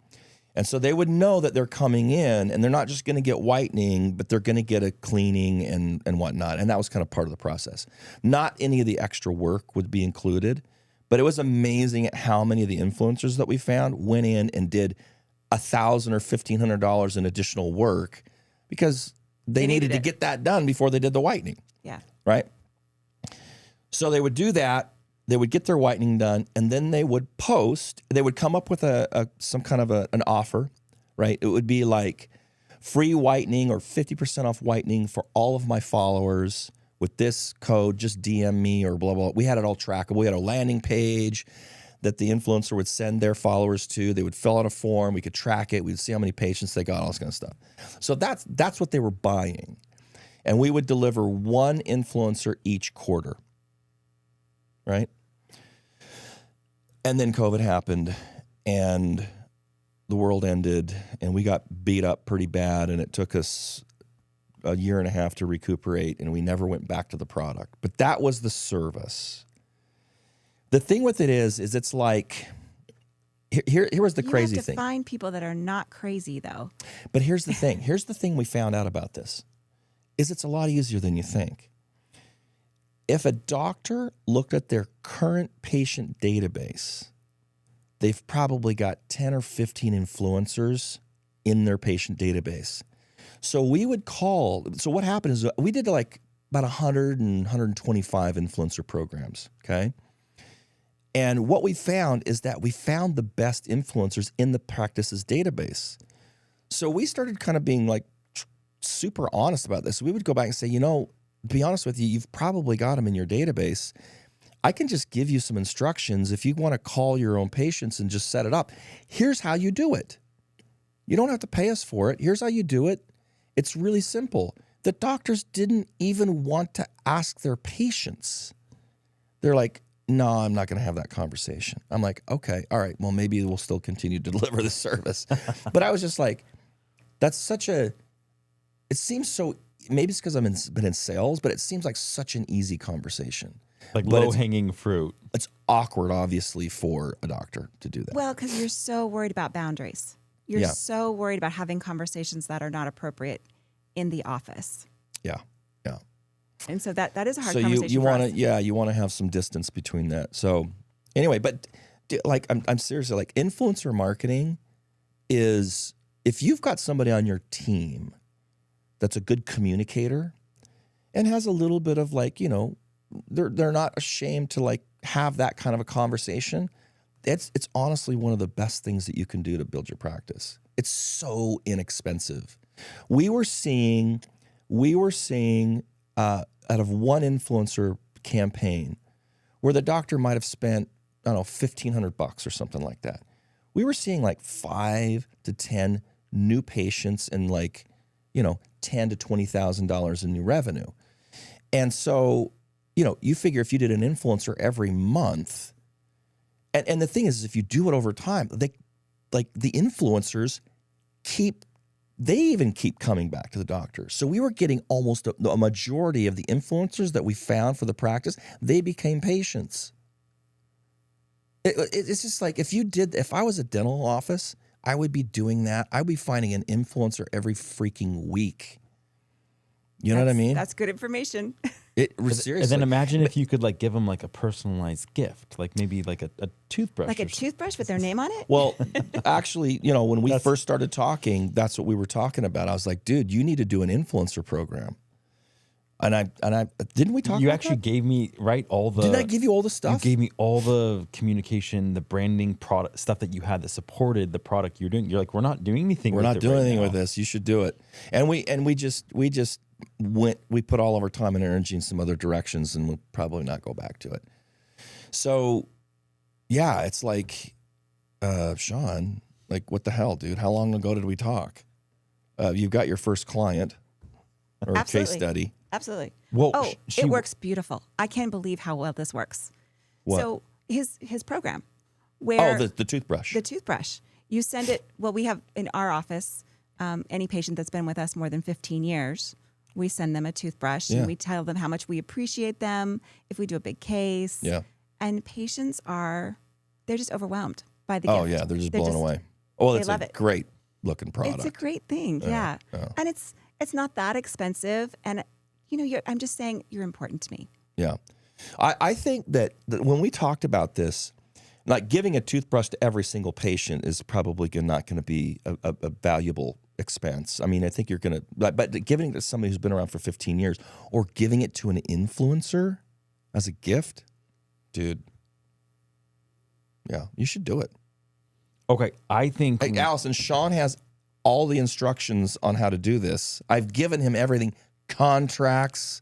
And so they would know that they're coming in and they're not just going to get whitening, but they're going to get a cleaning and whatnot. And that was kind of part of the process. Not any of the extra work would be included, but it was amazing at how many of the influencers that we found went in and did $1,000 or $1,500 in additional work because they needed to get that done before they did the whitening. Yeah. Right. So they would do that. They would get their whitening done, and then they would post. They would come up with some kind of an offer, right? It would be like free whitening or 50% off whitening for all of my followers with this code. Just DM me or blah, blah. We had it all trackable. We had a landing page that the influencer would send their followers to. They would fill out a form. We could track it. We'd see how many patients they got, all this kind of stuff. So that's what they were buying. And we would deliver one influencer each quarter, right? And then COVID happened and the world ended and we got beat up pretty bad, and it took us a year and a half to recuperate, and we never went back to the product. But that was the service. The thing with it is it's like, here was the crazy You have to thing. find people that are not crazy, though. But here's the thing. Here's the thing we found out about this, is it's a lot easier than you think. If a doctor looked at their current patient database, they've probably got 10 or 15 influencers in their patient database. So we would call, so what happened is we did like about 100 and 125 influencer programs, okay? And what we found is that we found the best influencers in the practice's database. So we started kind of being like super honest about this. We would go back and say, to be honest with you, you've probably got them in your database. I can just give you some instructions. If you want to call your own patients and just set it up, here's how you do it. You don't have to pay us for it. Here's how you do it. It's really simple. The doctors didn't even want to ask their patients. They're like, no, I'm not going to have that conversation. I'm like, okay, all right, well, maybe we'll still continue to deliver the service. But I was just like, that's such a, it seems so, maybe it's because I've been in sales, but it seems like such an easy conversation. Like But low-hanging fruit. It's awkward, obviously, for a doctor to do that. Well, because you're so worried about boundaries. You're so worried about having conversations that are not appropriate in the office. Yeah. And so that is a hard So conversation you for want us. to, you want to have some distance between that. So anyway, but like I'm seriously, like, influencer marketing is, if you've got somebody on your team that's a good communicator and has a little bit of like, they're not ashamed to like have that kind of a conversation. It's honestly one of the best things that you can do to build your practice. It's so inexpensive. We were seeing out of one influencer campaign where the doctor might have spent, I don't know, $1,500 or something like that. We were seeing like 5 to 10 new patients and like, $10,000 to $20,000 in new revenue. And so, you figure if you did an influencer every month, and the thing is, if you do it over time, the influencers they even keep coming back to the doctor. So we were getting almost a majority of the influencers that we found for the practice, they became patients. It's just like, if I was a dental office, I would be doing that. I'd be finding an influencer every freaking week. You know what I mean? That's good information. Seriously. And then imagine if you could like give them like a personalized gift, like maybe like a toothbrush. Like a toothbrush with their name on it? Well, actually, when we first started talking, that's what we were talking about. I was like, dude, you need to do an influencer program. And I didn't we talk You about actually that? gave me Didn't I give you all the stuff? You gave me all the communication, the branding, product stuff that you had that supported the product you're doing. You're like, we're not doing anything. We're with not it doing right anything now. with this. You should do it. And we just we put all of our time and energy in some other directions, and we'll probably not go back to it. So, yeah, it's like, Shawn, like, what the hell, dude? How long ago did we talk? You've got your first client or case study. Absolutely. Well, It works beautiful. I can't believe how well this works. What? So his program, where the toothbrush. the toothbrush, you send it. Well, we have in our office, any patient that's been with us more than 15 years, we send them a toothbrush and we tell them how much we appreciate them if we do a big case. Yeah. And patients they're just overwhelmed by the gift. Oh yeah, they're just blown away. Oh, it's love a it. great looking product. It's a great thing, yeah. And it's not that expensive. And I'm just saying you're important to me. Yeah. I think that when we talked about this, like giving a toothbrush to every single patient is probably not going to be a valuable expense. I mean, I think you're going to, but giving it to somebody who's been around for 15 years or giving it to an influencer as a gift, dude, yeah, you should do it. Okay, I think Hey, Allison, Shawn has all the instructions on how to do this. I've given him everything, contracts,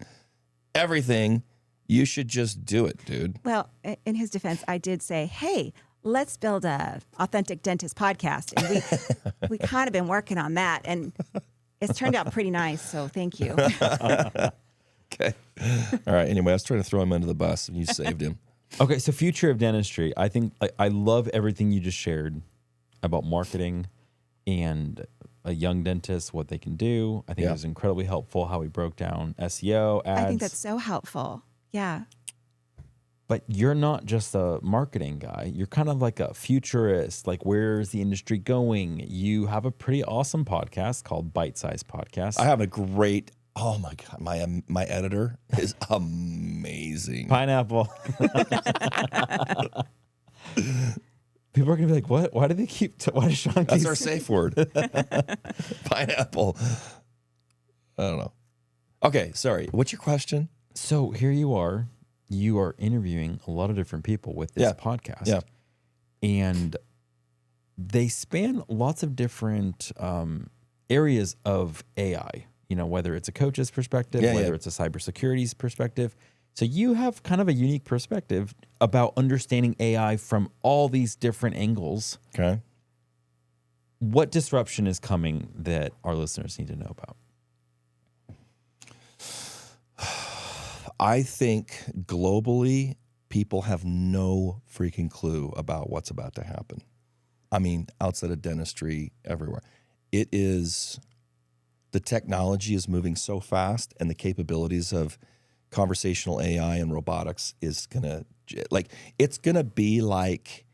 everything. You should just do it, dude. Well, in his defense, I did say, hey, let's build a Authentic Dentist podcast. And we kind of been working on that. And it's turned out pretty nice. So thank you. Okay. All right. Anyway, I was trying to throw him under the bus and you saved him. Okay, so future of dentistry. I think I love everything you just shared about marketing and a young dentist, what they can do. I think it was incredibly helpful how we broke down SEO, ads. I think that's so helpful. Yeah. But you're not just a marketing guy. You're kind of like a futurist. Like, where's the industry going? You have a pretty awesome podcast called Bite Size Podcast. I have a great. Oh my god, my editor is amazing. Pineapple. People are gonna be like, "What? Why do they keep? Why does Shawn keep?" That's our safe word. Pineapple. I don't know. Okay, sorry. What's your question? So here you are. You are interviewing a lot of different people with this podcast. Yeah. And they span lots of different areas of AI, you know, whether it's a coach's perspective, whether it's a cybersecurity's perspective. So you have kind of a unique perspective about understanding AI from all these different angles. Okay. What disruption is coming that our listeners need to know about? I think globally, people have no freaking clue about what's about to happen. I mean, outside of dentistry, everywhere. It is, the technology is moving so fast, and the capabilities of conversational AI and robotics is gonna, like, it's gonna be like,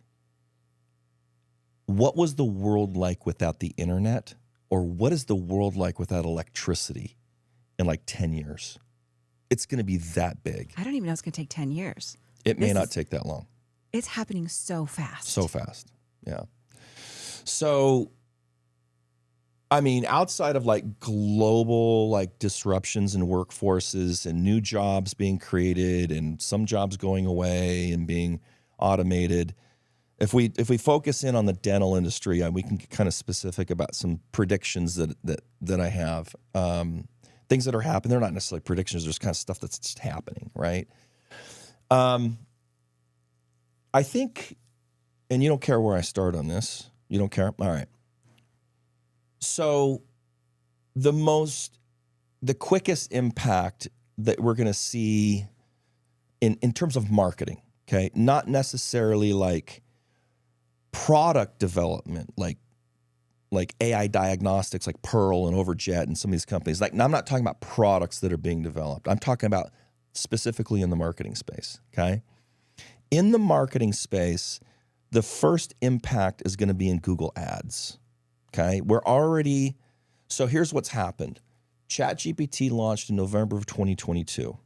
what was the world like without the internet? Or what is the world like without electricity in like 10 years? It's going to be that big. I don't even know it's going to take 10 years. It may not take that long. It's happening so fast. So fast. Yeah. So, I mean, outside of like global like disruptions in workforces and new jobs being created and some jobs going away and being automated, if we focus in on the dental industry, we can get kind of specific about some predictions that I have. Things that are happening, they're not necessarily predictions, there's kind of stuff that's just happening, right? I think, and you don't care where I start on this. You don't care? All right. So the quickest impact that we're going to see in terms of marketing, okay, not necessarily like product development, like AI diagnostics, like Pearl and Overjet and some of these companies. Like, now I'm not talking about products that are being developed. I'm talking about specifically in the marketing space, okay? In the marketing space, the first impact is going to be in Google Ads, okay? So here's what's happened. ChatGPT launched in November of 2022.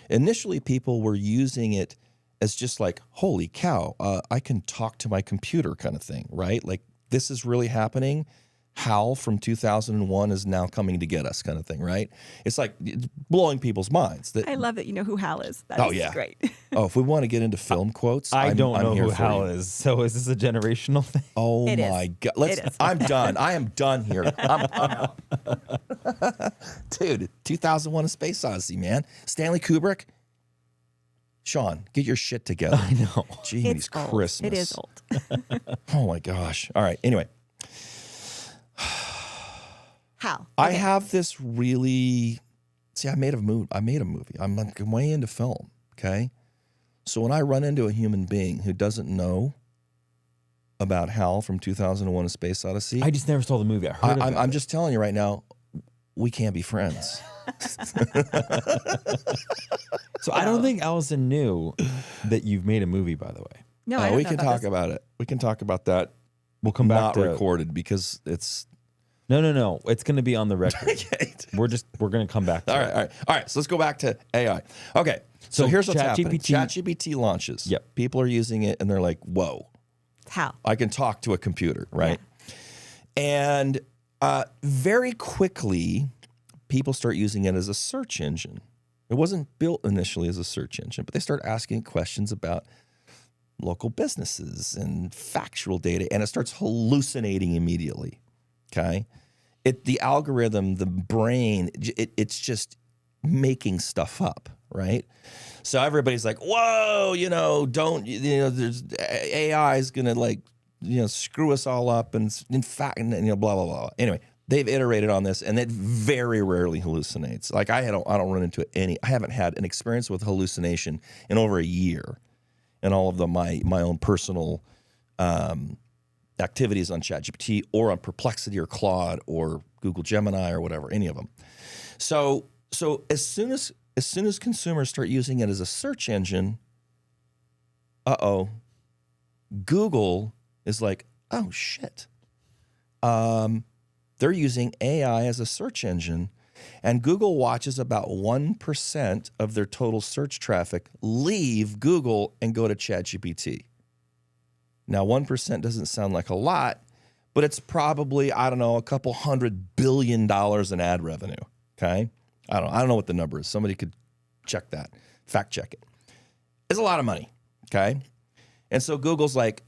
Initially, people were using it as just like, holy cow, I can talk to my computer kind of thing, right? Like, this is really happening. Hal from 2001 is now coming to get us kind of thing, right? It's like it's blowing people's minds. I love that you know who Hal is. That is great. Oh, if we want to get into film quotes, I don't know here who for Hal you. is. So is this a generational thing? Oh It my is. God. I'm done. I am done here. I'm out. Dude, 2001 A Space Odyssey, man. Stanley Kubrick. Shawn, get your shit together. I know. Jeez, It's old. Christmas. It is old. Oh my gosh. All right. Anyway. Hal. I have this really, I made a movie. I'm like way into film. Okay. So when I run into a human being who doesn't know about Hal from 2001 A Space Odyssey, I just never saw the movie. I heard about I'm it. just telling you right now, we can't be friends. So I don't think Allison knew that you've made a movie, by the way. No, I don't We know can about talk this. about it. We can talk about that. We'll come back Not to recorded because it's No. It's going to be on the record. okay. We're going to come back to it. All right. So let's go back to AI. Okay. So here's what's happening. ChatGPT launches. Yep. People are using it and they're like, whoa, Hal. I can talk to a computer, right? And very quickly, people start using it as a search engine. It wasn't built initially as a search engine, but they start asking questions about local businesses and factual data, and it starts hallucinating immediately, okay? The algorithm, the brain, it's just making stuff up, right? So everybody's like, whoa, there's AI is going to screw us all up and in fact, blah, blah, blah. Anyway, they've iterated on this and it very rarely hallucinates. Like I don't run into I haven't had an experience with hallucination in over a year in all of my own personal activities on ChatGPT or on Perplexity or Claude or Google Gemini or whatever, any of them. So as soon as consumers start using it as a search engine, Google is like, oh, shit. They're using AI as a search engine, and Google watches about 1% of their total search traffic leave Google and go to ChatGPT. Now, 1% doesn't sound like a lot, but it's probably, I don't know, a couple $100 billion in ad revenue, okay? I don't know what the number is. Somebody could check that, fact check it. It's a lot of money, okay? And so Google's like,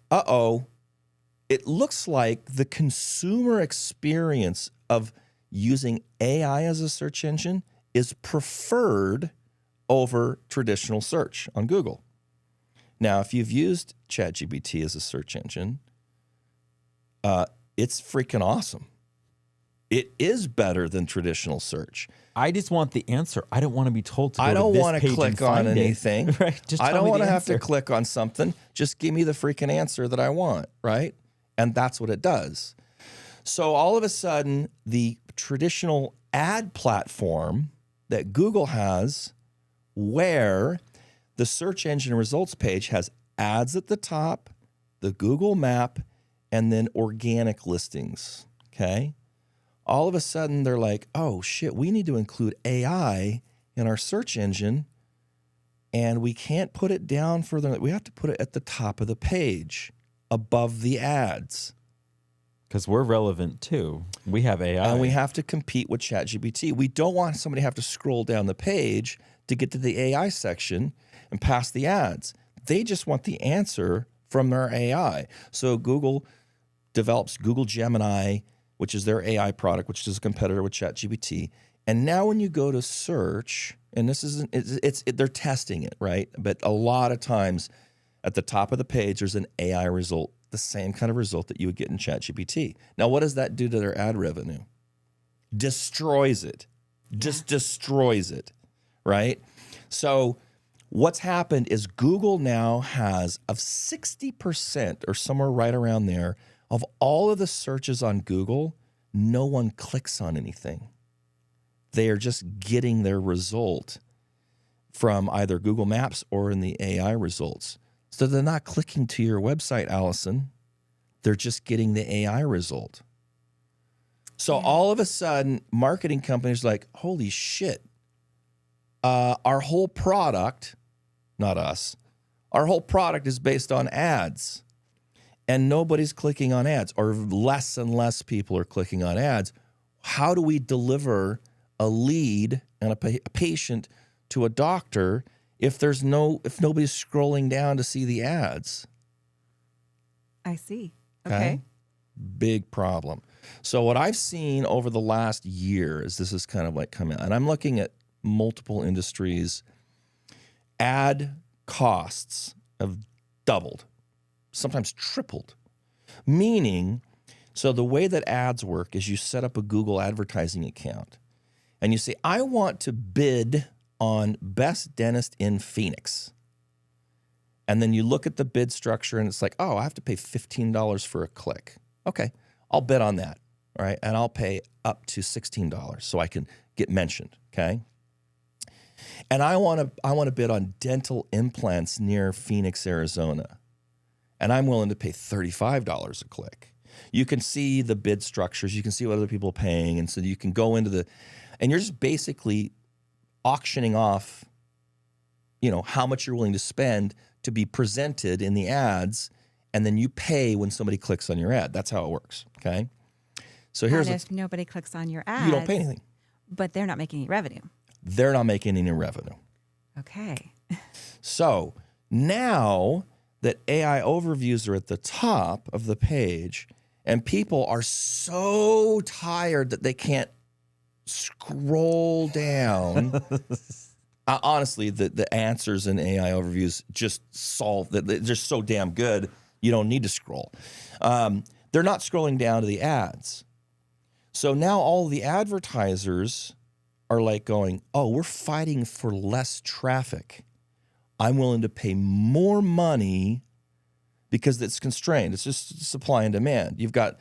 it looks like the consumer experience of using AI as a search engine is preferred over traditional search on Google. Now, if you've used ChatGPT as a search engine, it's freaking awesome. It is better than traditional search. I just want the answer. I don't want to be told to go I don't to this want to page click and find on it. anything. Right? Just I tell don't me want the to have to answer. click on something. Just give me the freaking answer that I want, right? And that's what it does. So all of a sudden, the traditional ad platform that Google has, where the search engine results page has ads at the top, the Google map, and then organic listings, okay? All of a sudden, they're like, oh, shit, we need to include AI in our search engine, and we can't put it down further. We have to put it at the top of the page, above the ads. Because we're relevant too. We have AI. And we have to compete with ChatGPT. We don't want somebody to have to scroll down the page to get to the AI section and pass the ads. They just want the answer from their AI. So Google develops Google Gemini, which is their AI product, which is a competitor with ChatGPT. And now when you go to search, and this isn't, they're testing it, right? But a lot of times at the top of the page, there's an AI result, the same kind of result that you would get in ChatGPT. Now, what does that do to their ad revenue? Destroys it. Just destroys it, right? So what's happened is Google now has of 60% or somewhere right around there of all of the searches on Google, no one clicks on anything. They are just getting their result from either Google Maps or in the AI results. So they're not clicking to your website, Allison. They're just getting the AI result. So all of a sudden, marketing companies are like, holy shit, our whole product, not us, our whole product is based on ads. And nobody's clicking on ads, or less and less people are clicking on ads. How do we deliver a lead and a patient to a doctor if nobody's scrolling down to see the ads? I see. Okay. Big problem. So what I've seen over the last year is this is kind of like coming out, and I'm looking at multiple industries. Ad costs have doubled, sometimes tripled. Meaning, so the way that ads work is you set up a Google advertising account and you say, I want to bid on best dentist in Phoenix. And then you look at the bid structure and it's like, oh, I have to pay $15 for a click. Okay, I'll bid on that, all right? And I'll pay up to $16 so I can get mentioned, okay? And I want to bid on dental implants near Phoenix, Arizona. And I'm willing to pay $35 a click. You can see the bid structures. You can see what other people are paying. And so you can go into and you're just basically auctioning off, how much you're willing to spend to be presented in the ads. And then you pay when somebody clicks on your ad. That's how it works, okay? So here's if nobody clicks on your ad, you don't pay anything. But they're not making any revenue. They're not making any revenue. Okay. So now that AI overviews are at the top of the page and people are so tired that they can't scroll down. Honestly, the answers in AI overviews just solve that. They're just so damn good. You don't need to scroll. They're not scrolling down to the ads. So now all the advertisers are like going, oh, we're fighting for less traffic. I'm willing to pay more money because it's constrained. It's just supply and demand. You've got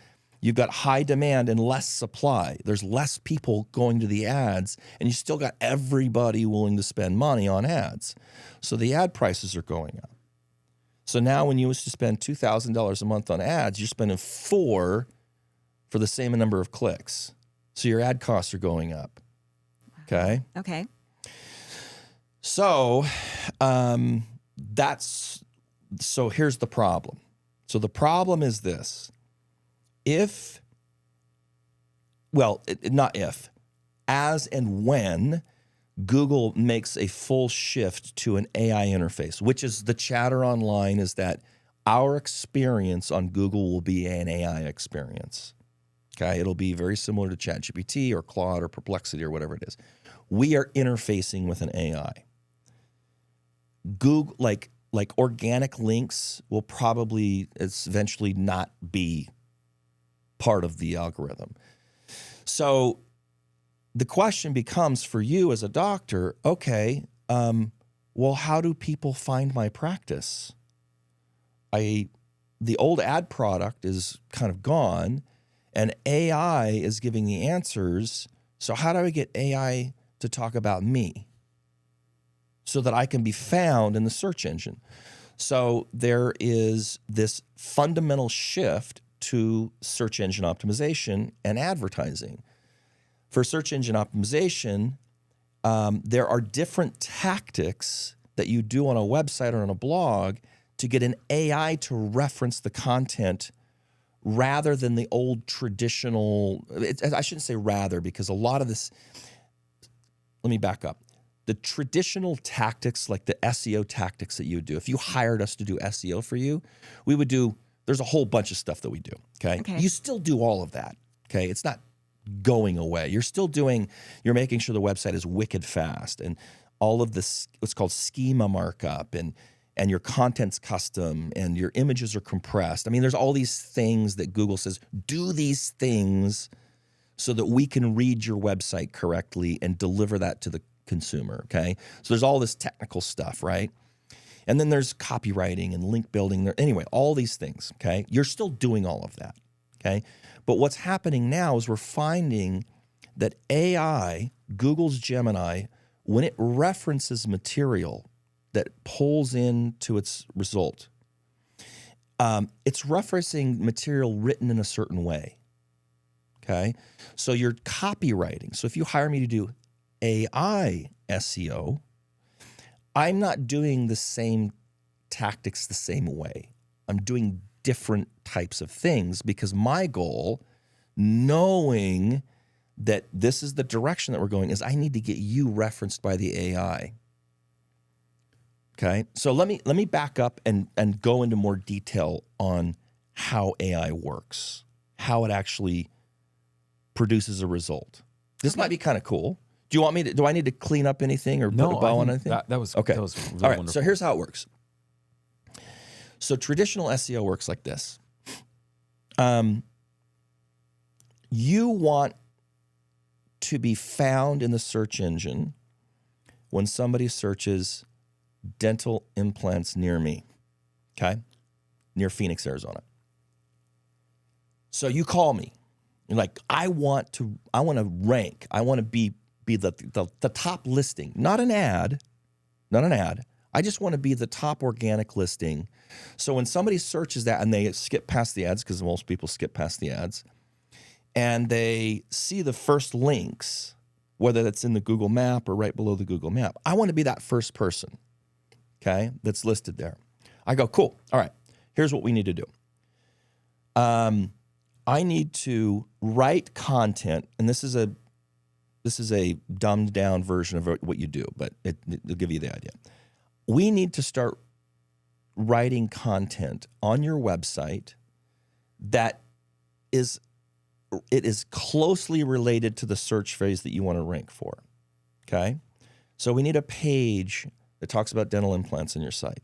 high demand and less supply. There's less people going to the ads, and you still got everybody willing to spend money on ads. So the ad prices are going up. So now when you used to spend $2,000 a month on ads, you're spending $4,000 for the same number of clicks. So your ad costs are going up. Okay. Okay. So so here's the problem. So the problem is this. As and when Google makes a full shift to an AI interface, which is the chatter online is that our experience on Google will be an AI experience. Okay, it'll be very similar to ChatGPT or Claude or Perplexity or whatever it is. We are interfacing with an AI. Google, like organic links will probably eventually not be part of the algorithm. So the question becomes for you as a doctor, okay, well, how do people find my practice? The old ad product is kind of gone, and AI is giving the answers. So how do I get AI to talk about me so that I can be found in the search engine? So there is this fundamental shift to search engine optimization and advertising. For search engine optimization, there are different tactics that you do on a website or on a blog to get an AI to reference the content rather than the old traditional. I shouldn't say rather, because a lot of this, let me back up. The traditional tactics, like the SEO tactics that you would do, if you hired us to do SEO for you, we would do, there's a whole bunch of stuff that we do, okay? You still do all of that, okay? It's not going away. You're making sure the website is wicked fast, and all of this, what's called schema markup, and your content's custom, and your images are compressed. I mean, there's all these things that Google says, do these things so that we can read your website correctly and deliver that to the consumer, okay? So there's all this technical stuff, right? And then there's copywriting and link building. Anyway, all these things, okay? You're still doing all of that, okay? But what's happening now is we're finding that AI, Google's Gemini, when it references material that pulls into its result, it's referencing material written in a certain way, okay? So you're copywriting. So if you hire me to do AI SEO, I'm not doing the same tactics the same way. I'm doing different types of things because my goal, knowing that this is the direction that we're going, is I need to get you referenced by the AI. Okay, so let me back up and go into more detail on how AI works, how it actually produces a result. This might be kind of cool. Do you want me to? Do I need to clean up anything or put a bow on anything? That was okay. That was really all right. wonderful. So here's how it works. So traditional SEO works like this. You want to be found in the search engine when somebody searches dental implants near me, okay? Near Phoenix, Arizona. So you call me. You're like, I want to rank. I want to be the top listing, not an ad. I just want to be the top organic listing. So when somebody searches that and they skip past the ads, because most people skip past the ads, and they see the first links, whether that's in the Google map or right below the Google map, I want to be that first person, okay, that's listed there. I go, cool. All right, here's what we need to do. I need to write content, and this is a dumbed down version of what you do, but it'll give you the idea. We need to start writing content on your website that is closely related to the search phrase that you want to rank for, okay? So we need a page that talks about dental implants on your site.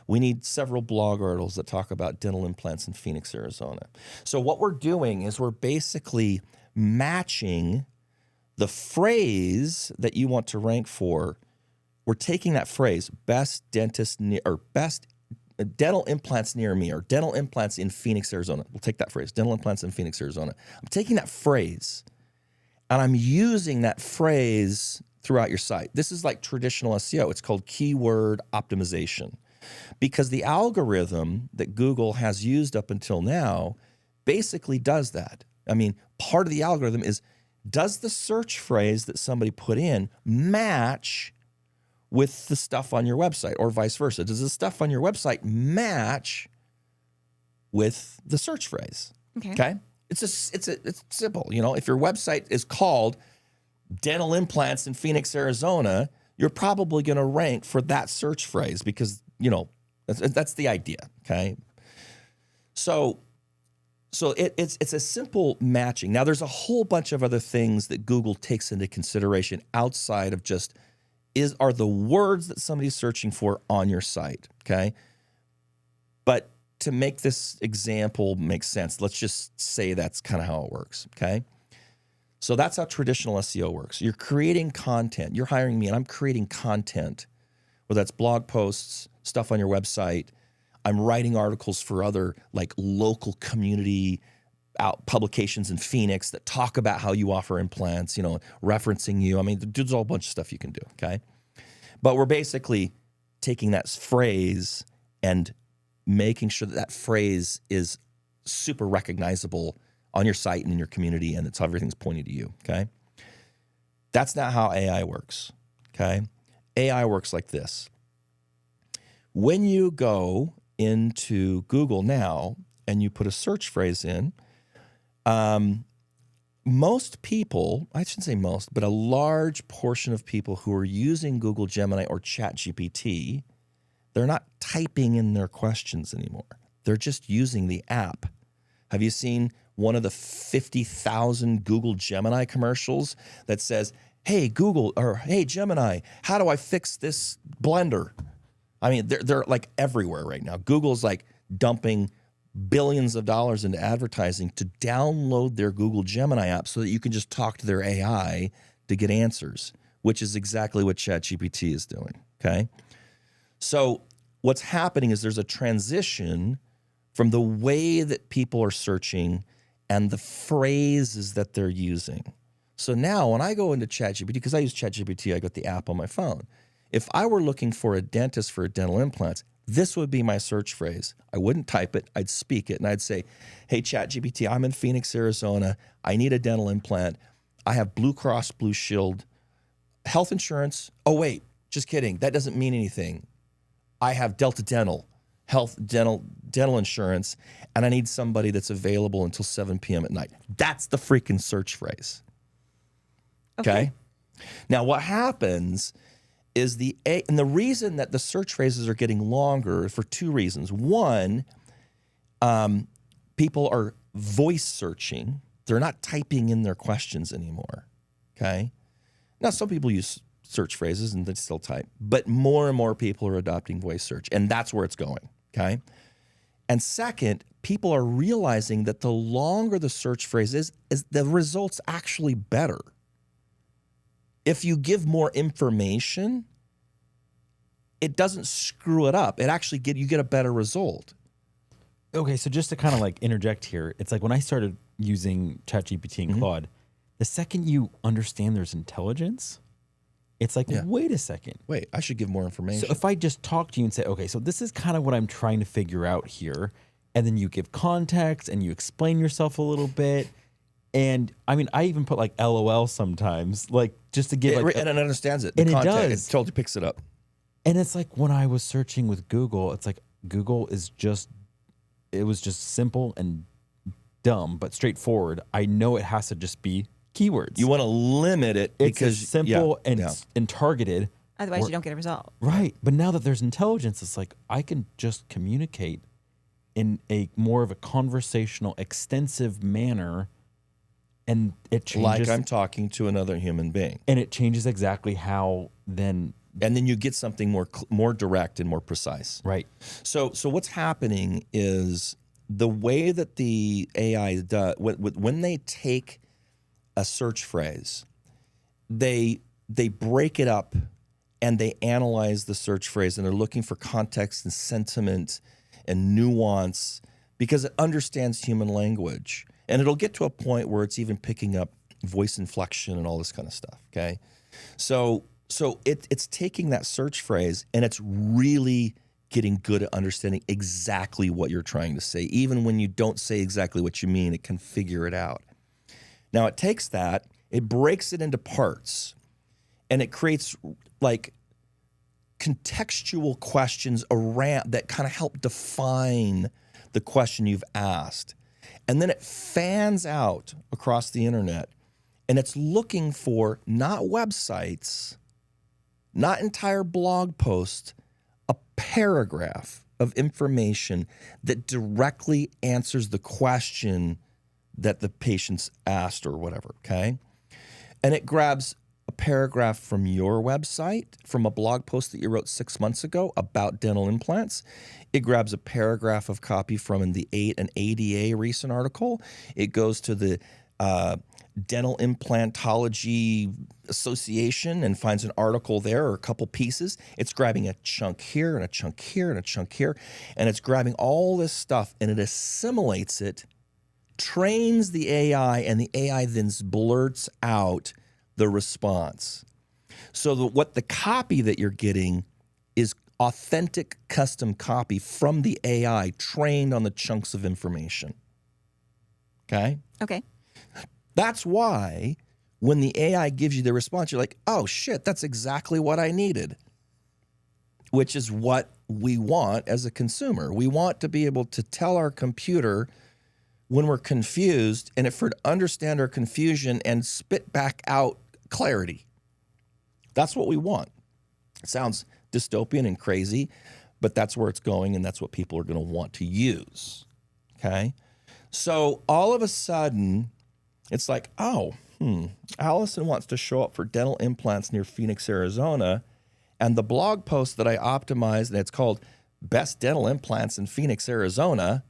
We need several blog articles that talk about dental implants in Phoenix, Arizona. So what we're doing is we're basically matching the phrase that you want to rank for. We're taking that phrase, best dental implants near me, or dental implants in Phoenix, Arizona. We'll take that phrase, dental implants in Phoenix, Arizona. I'm taking that phrase and I'm using that phrase throughout your site. This is like traditional SEO. It's called keyword optimization. Because the algorithm that Google has used up until now basically does that. I mean, part of the algorithm is, does the search phrase that somebody put in match with the stuff on your website, or vice versa? Does the stuff on your website match with the search phrase? Okay? It's simple. You know, if your website is called dental implants in Phoenix, Arizona, you're probably going to rank for that search phrase because, you know, that's the idea. Okay. So it's a simple matching. Now, there's a whole bunch of other things that Google takes into consideration outside of just are the words that somebody's searching for on your site. Okay. But to make this example make sense, let's just say that's kind of how it works. Okay. So that's how traditional SEO works. You're creating content. You're hiring me and I'm creating content, whether that's blog posts, stuff on your website. I'm writing articles for other like local community publications in Phoenix that talk about how you offer implants, you know, referencing you. I mean, there's a whole bunch of stuff you can do, okay? But we're basically taking that phrase and making sure that that phrase is super recognizable on your site and in your community, and it's everything's pointing to you, okay? That's not how AI works, okay? AI works like this. When you go into Google now and you put a search phrase in, most people, I shouldn't say most, but a large portion of people who are using Google Gemini or ChatGPT, they're not typing in their questions anymore. They're just using the app. Have you seen one of the 50,000 Google Gemini commercials that says, hey, Google, or hey, Gemini, how do I fix this blender? I mean, they're like everywhere right now. Google's like dumping billions of dollars into advertising to download their Google Gemini app so that you can just talk to their AI to get answers, which is exactly what ChatGPT is doing, okay? So what's happening is there's a transition from the way that people are searching and the phrases that they're using. So now when I go into ChatGPT, because I use ChatGPT, I got the app on my phone. If I were looking for a dentist for dental implants, this would be my search phrase. I wouldn't type it, I'd speak it, and I'd say, hey, ChatGPT, I'm in Phoenix, Arizona. I need a dental implant. I have Blue Cross Blue Shield health insurance. Oh, wait, just kidding. That doesn't mean anything. I have Delta Dental, dental insurance, and I need somebody that's available until 7 p.m. at night. That's the freaking search phrase. Okay? Now, what happens is and the reason that the search phrases are getting longer for two reasons. One, people are voice searching. They're not typing in their questions anymore, okay? Now, some people use search phrases and they still type, but more and more people are adopting voice search, and that's where it's going, okay? And second, people are realizing that the longer the search phrase is the results actually better. If you give more information, it doesn't screw it up. It actually you get a better result. Okay, so just to kind of like interject here, it's like when I started using ChatGPT and Claude, the second you understand there's intelligence, it's like, wait a second. Wait, I should give more information. So if I just talk to you and say, okay, so this is kind of what I'm trying to figure out here, and then you give context and you explain yourself a little bit. And I mean, I even put like LOL sometimes, like just to give and it understands it. And the it does. It totally picks it up. And it's like when I was searching with Google, it's like Google it was just simple and dumb, but straightforward. I know it has to just be keywords. You want to limit it because it's simple and targeted. Otherwise, you don't get a result. Right. But now that there's intelligence, it's like I can just communicate in a more of a conversational, extensive manner. And it changes. Like I'm talking to another human being. And it changes exactly how then. And then you get something more direct and more precise. Right. So what's happening is the way that the AI does, when they take a search phrase, they break it up and they analyze the search phrase, and they're looking for context and sentiment and nuance because it understands human language. And it'll get to a point where it's even picking up voice inflection and all this kind of stuff, okay? So it's taking that search phrase and it's really getting good at understanding exactly what you're trying to say. Even when you don't say exactly what you mean, it can figure it out. Now it takes that, it breaks it into parts, and it creates like contextual questions around that kind of help define the question you've asked. And then it fans out across the internet, and it's looking for not websites, not entire blog posts, a paragraph of information that directly answers the question that the patient's asked or whatever, okay? And it grabs a paragraph from your website, from a blog post that you wrote 6 months ago about dental implants. It grabs a paragraph of copy from an ADA recent article. It goes to the Dental Implantology Association and finds an article there or a couple pieces. It's grabbing a chunk here and a chunk here and a chunk here, and it's grabbing all this stuff and it assimilates it, trains the AI, and the AI then blurts out the response. So what the copy that you're getting is authentic custom copy from the AI trained on the chunks of information. Okay? Okay. That's why when the AI gives you the response, you're like, oh shit, that's exactly what I needed, which is what we want as a consumer. We want to be able to tell our computer when we're confused and for it to understand our confusion and spit back out clarity. That's what we want. It sounds dystopian and crazy, but that's where it's going, and that's what people are going to want to use. Okay? So all of a sudden, it's like, Allison wants to show up for dental implants near Phoenix, Arizona, and the blog post that I optimized, and it's called Best Dental Implants in Phoenix, Arizona,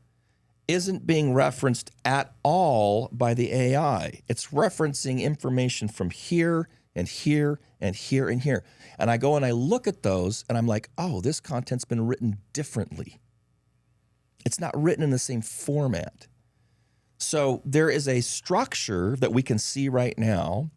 isn't being referenced at all by the AI. It's referencing information from here and here and here and here. And I go and I look at those, and I'm like, oh, this content's been written differently. It's not written in the same format. So there is a structure that we can see right now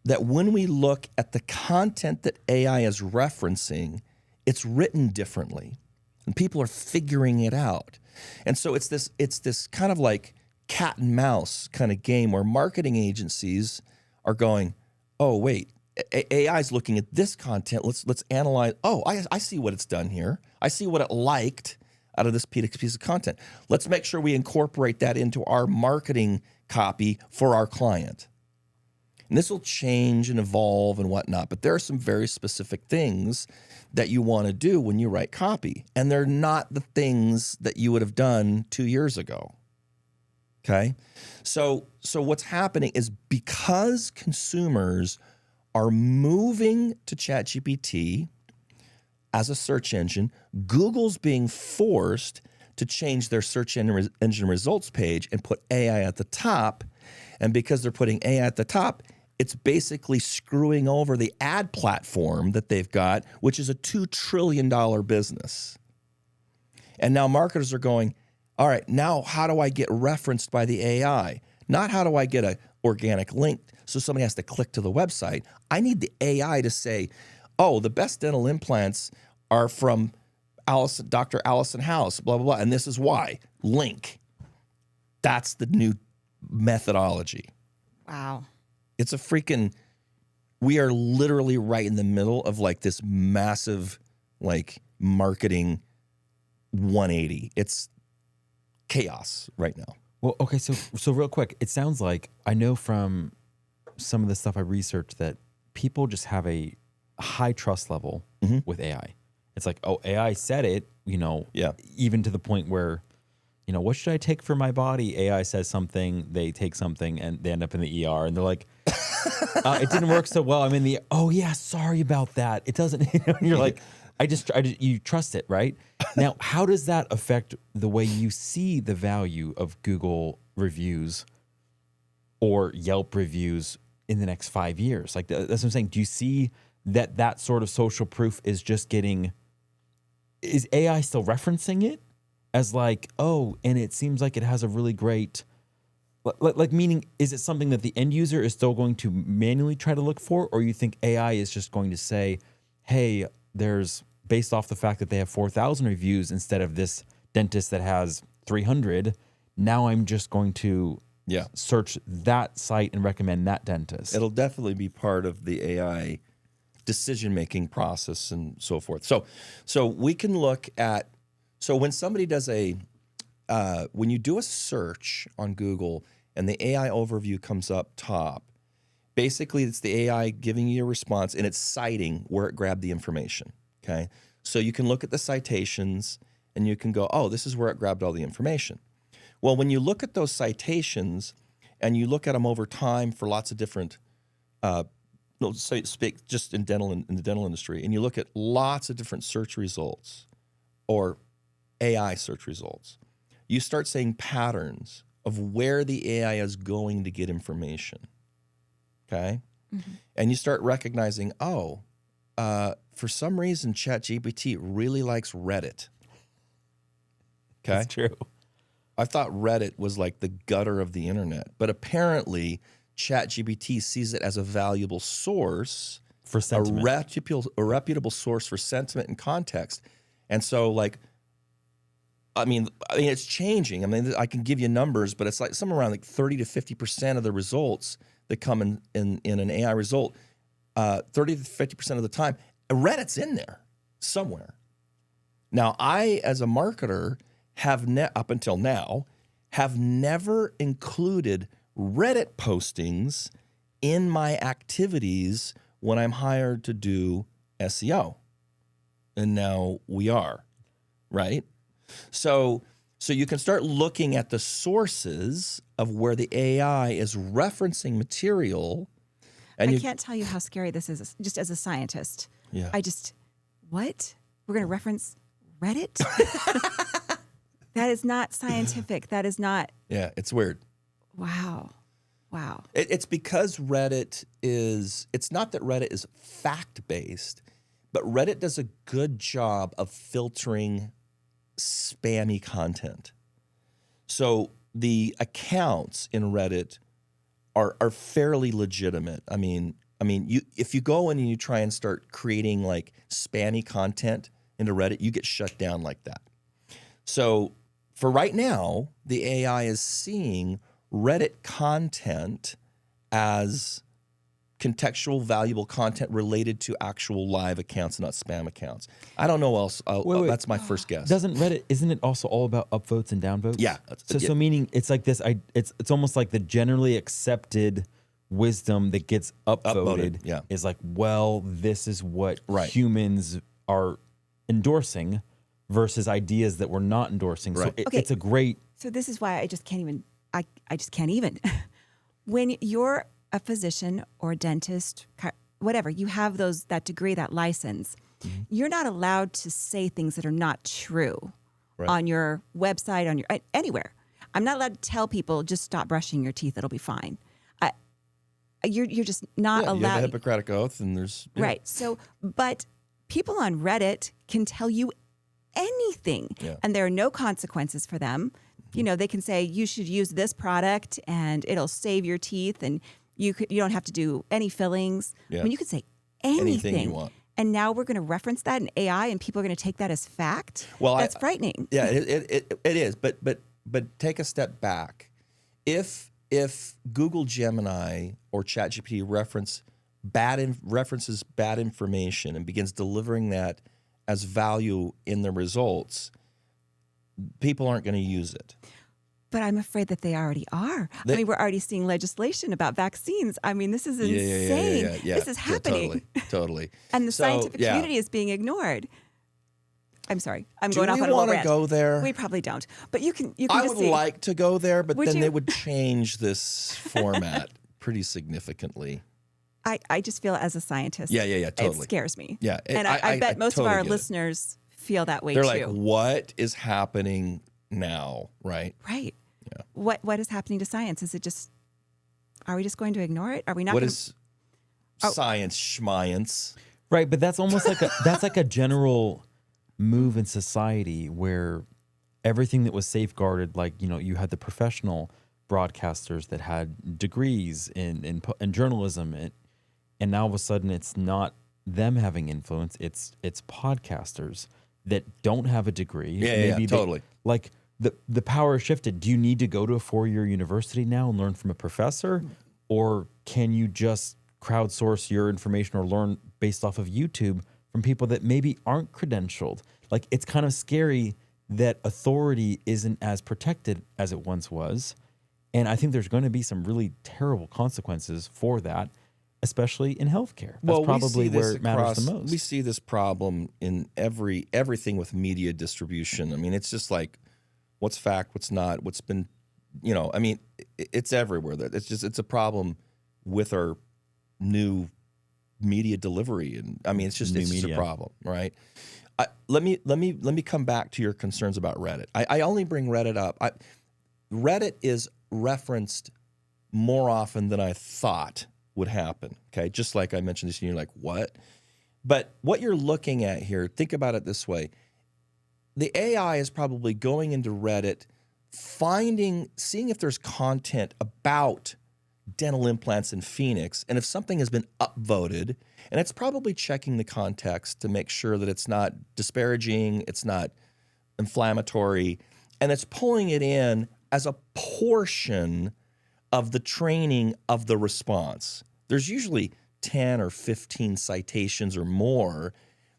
that when we look at the content that AI is referencing, it's written differently, and people are figuring it out. And so it's this kind of like cat and mouse kind of game where marketing agencies are going, oh, wait, AI is looking at this content. Let's analyze. Oh, I see what it's done here. I see what it liked out of this piece of content. Let's make sure we incorporate that into our marketing copy for our client. And this will change and evolve and whatnot, but there are some very specific things that you want to do when you write copy, and they're not the things that you would have done 2 years ago. Okay? So what's happening is because consumers are moving to ChatGPT as a search engine, Google's being forced to change their search engine results page and put AI at the top. And because they're putting AI at the top, it's basically screwing over the ad platform that they've got, which is a $2 trillion business. And now marketers are going, all right, now how do I get referenced by the AI? Not how do I get an organic link so somebody has to click to the website. I need the AI to say, oh, the best dental implants are from Allison, Dr. Allison House, blah, blah, blah. And this is why. Link. That's the new methodology. Wow. It's a freaking, we are literally right in the middle of like this massive like marketing 180. It's chaos right now. Well, okay, so real quick, it sounds like I know from some of the stuff I researched that people just have a high trust level with AI. It's like, oh, AI said it, even to the point where, what should I take for my body? AI says something, they take something, and they end up in the ER, and they're like, it didn't work so well. I'm in the, oh yeah, sorry about that. It doesn't, and you're like, you trust it, right? Now, how does that affect the way you see the value of Google reviews or Yelp reviews in the next 5 years? Like, that's what I'm saying. Do you see that sort of social proof is just is AI still referencing it as like, oh, and it seems like it has a really great, like meaning, is it something that the end user is still going to manually try to look for? Or you think AI is just going to say, hey, there's based off the fact that they have 4,000 reviews instead of this dentist that has 300. Now I'm just going to search that site and recommend that dentist. It'll definitely be part of the AI decision-making process and so forth. So we can look at, so when somebody does when you do a search on Google and the AI overview comes up top, basically it's the AI giving you a response and it's citing where it grabbed the information, okay? So you can look at the citations and you can go, oh, this is where it grabbed all the information. Well, when you look at those citations and you look at them over time for lots of different, just in the dental industry, and you look at lots of different search results or AI search results, you start seeing patterns of where the AI is going to get information, okay? Mm-hmm. And you start recognizing, for some reason, ChatGPT really likes Reddit. Okay? That's true. I thought Reddit was like the gutter of the internet, but apparently ChatGPT sees it as a valuable source for sentiment, a reputable source for sentiment and context. And so, like, I mean, it's changing. I mean, I can give you numbers, but it's like somewhere around like 30 to 50% of the results that come in an AI result, 30 to 50% of the time, Reddit's in there somewhere. Now, I, as a marketer, up until now, have never included Reddit postings in my activities when I'm hired to do SEO. And now we are, right? So you can start looking at the sources of where the AI is referencing material. And I can't tell you how scary this is, just as a scientist. Yeah. What? We're going to reference Reddit? That is not scientific. That is not. Yeah, it's weird. Wow. It's because it's not that Reddit is fact-based, but Reddit does a good job of filtering spammy content. So the accounts in Reddit are fairly legitimate. I mean, if you go in and you try and start creating like spammy content into Reddit, you get shut down like that. So for right now, the AI is seeing Reddit content as contextual, valuable content related to actual live accounts, not spam accounts. I don't know else. Wait. That's my first guess. Isn't it also all about upvotes and downvotes? Yeah. So meaning it's like this. It's almost like the generally accepted wisdom that gets upvoted. Yeah. Is like, well, this is what Right. humans are endorsing versus ideas that we're not endorsing. Right. So it's a great. So this is why I just can't even. I just can't even. When you're a physician or a dentist, whatever, you have that degree, that license, mm-hmm. You're not allowed to say things that are not true on your website, on your anywhere. I'm not allowed to tell people just stop brushing your teeth; it'll be fine. You're just not allowed. You have a Hippocratic oath, and there's right. So, but people on Reddit can tell you anything, and there are no consequences for them. You know, they can say you should use this product and it'll save your teeth, and you don't have to do any fillings. Yeah. I mean, you could say anything you want. And now we're going to reference that in AI, and people are going to take that as fact. Well, that's frightening. Yeah, it is. But take a step back. If Google Gemini or ChatGPT references bad information and begins delivering that as value in the results, people aren't going to use it. But I'm afraid that they already are. I mean, we're already seeing legislation about vaccines. I mean, this is insane. Yeah. This is happening. Totally. And the scientific community is being ignored. I'm sorry. I'm going off on a Do we little want to rant. go there? We probably don't. But you can I just would see. like to go there, but then you? they would change this format pretty significantly. I just feel as a scientist. Yeah, totally. It scares me. Yeah. And I bet most totally of our get it. listeners feel that way They're too. like, what is happening now? Right. Right. Yeah. What is happening to science? Is it just, are we just going to ignore it? Are we not What going is science, schmience? Right, but that's almost like a general move in society where everything that was safeguarded, like, you know, you had the professional broadcasters that had degrees in journalism, and now all of a sudden it's not them having influence. It's podcasters that don't have a degree. Yeah, totally. Like the power shifted. Do you need to go to a 4-year university now and learn from a professor? Or can you just crowdsource your information or learn based off of YouTube from people that maybe aren't credentialed? Like, it's kind of scary that authority isn't as protected as it once was. And I think there's going to be some really terrible consequences for that, especially in healthcare. That's probably where it matters the most. We see this problem in everything with media distribution. I mean, it's just like, what's fact, what's not, what's been, I mean, it's everywhere. It's a problem with our new media delivery. And I mean, it's just a problem, right? Let me come back to your concerns about Reddit. I only bring Reddit up. Reddit is referenced more often than I thought would happen. Okay, just like I mentioned this, and you're like, what? But what you're looking at here, think about it this way: the AI is probably going into Reddit, seeing if there's content about dental implants in Phoenix, and if something has been upvoted, and it's probably checking the context to make sure that it's not disparaging, it's not inflammatory, and it's pulling it in as a portion of the training of the response. There's usually 10 or 15 citations or more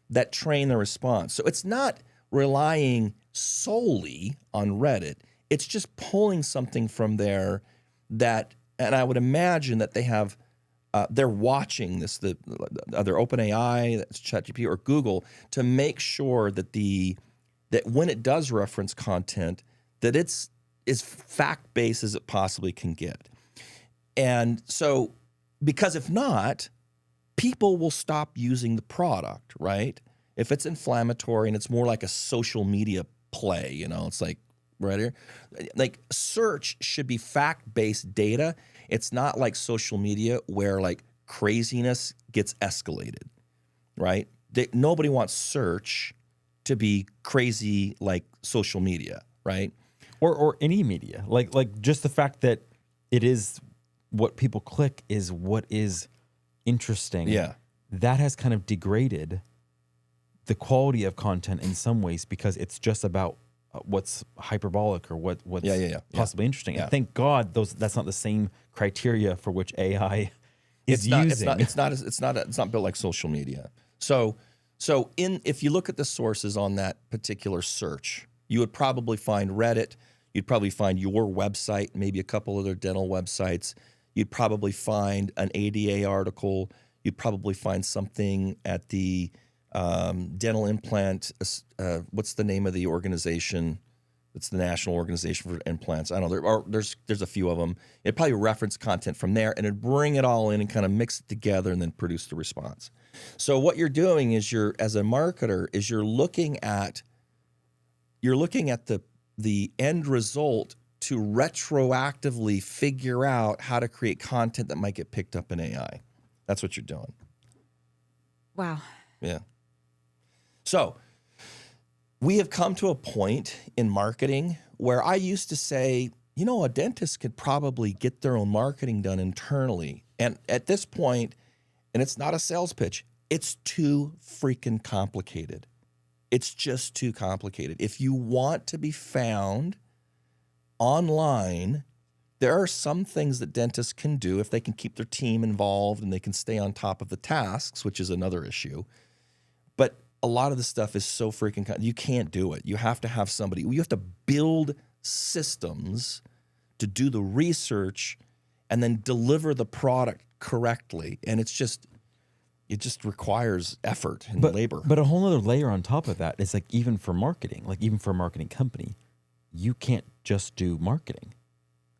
that train the response. So it's not relying solely on Reddit. It's just pulling something from there that, and I would imagine that they have, they're watching this, either OpenAI, that's ChatGPT, or Google, to make sure that that when it does reference content, that it's as fact-based as it possibly can get. And so, because if not, people will stop using the product, right? If it's inflammatory and it's more like a social media play, it's like right here. Like, search should be fact-based data. It's not like social media where like craziness gets escalated, right? Nobody wants search to be crazy like social media, right? Or any media. Like just the fact that it is what people click is what is interesting. Yeah. That has kind of degraded the quality of content in some ways because it's just about what's hyperbolic or what's possibly interesting. Yeah. And thank God that's not the same criteria for which AI is using. It's not built like social media. So if you look at the sources on that particular search, you would probably find Reddit. You'd probably find your website, maybe a couple other dental websites. You'd probably find an ADA article. You'd probably find something at the dental implant. What's the name of the organization? It's the National Organization for Implants. I don't know. There's a few of them. It'd probably reference content from there, and it'd bring it all in and kind of mix it together and then produce the response. So what you're doing is as a marketer, you're looking at the end result to retroactively figure out how to create content that might get picked up in AI. That's what you're doing. Wow. Yeah. So we have come to a point in marketing where I used to say, a dentist could probably get their own marketing done internally. And at this point, and it's not a sales pitch, it's too freaking complicated. It's just too complicated. If you want to be found online, there are some things that dentists can do if they can keep their team involved and they can stay on top of the tasks, which is another issue. But a lot of the stuff is so freaking you can't do it. You have to have somebody. You have to build systems to do the research and then deliver the product correctly. And it just requires effort and labor. But a whole other layer on top of that is like even for marketing, like even for a marketing company, you can't just do marketing.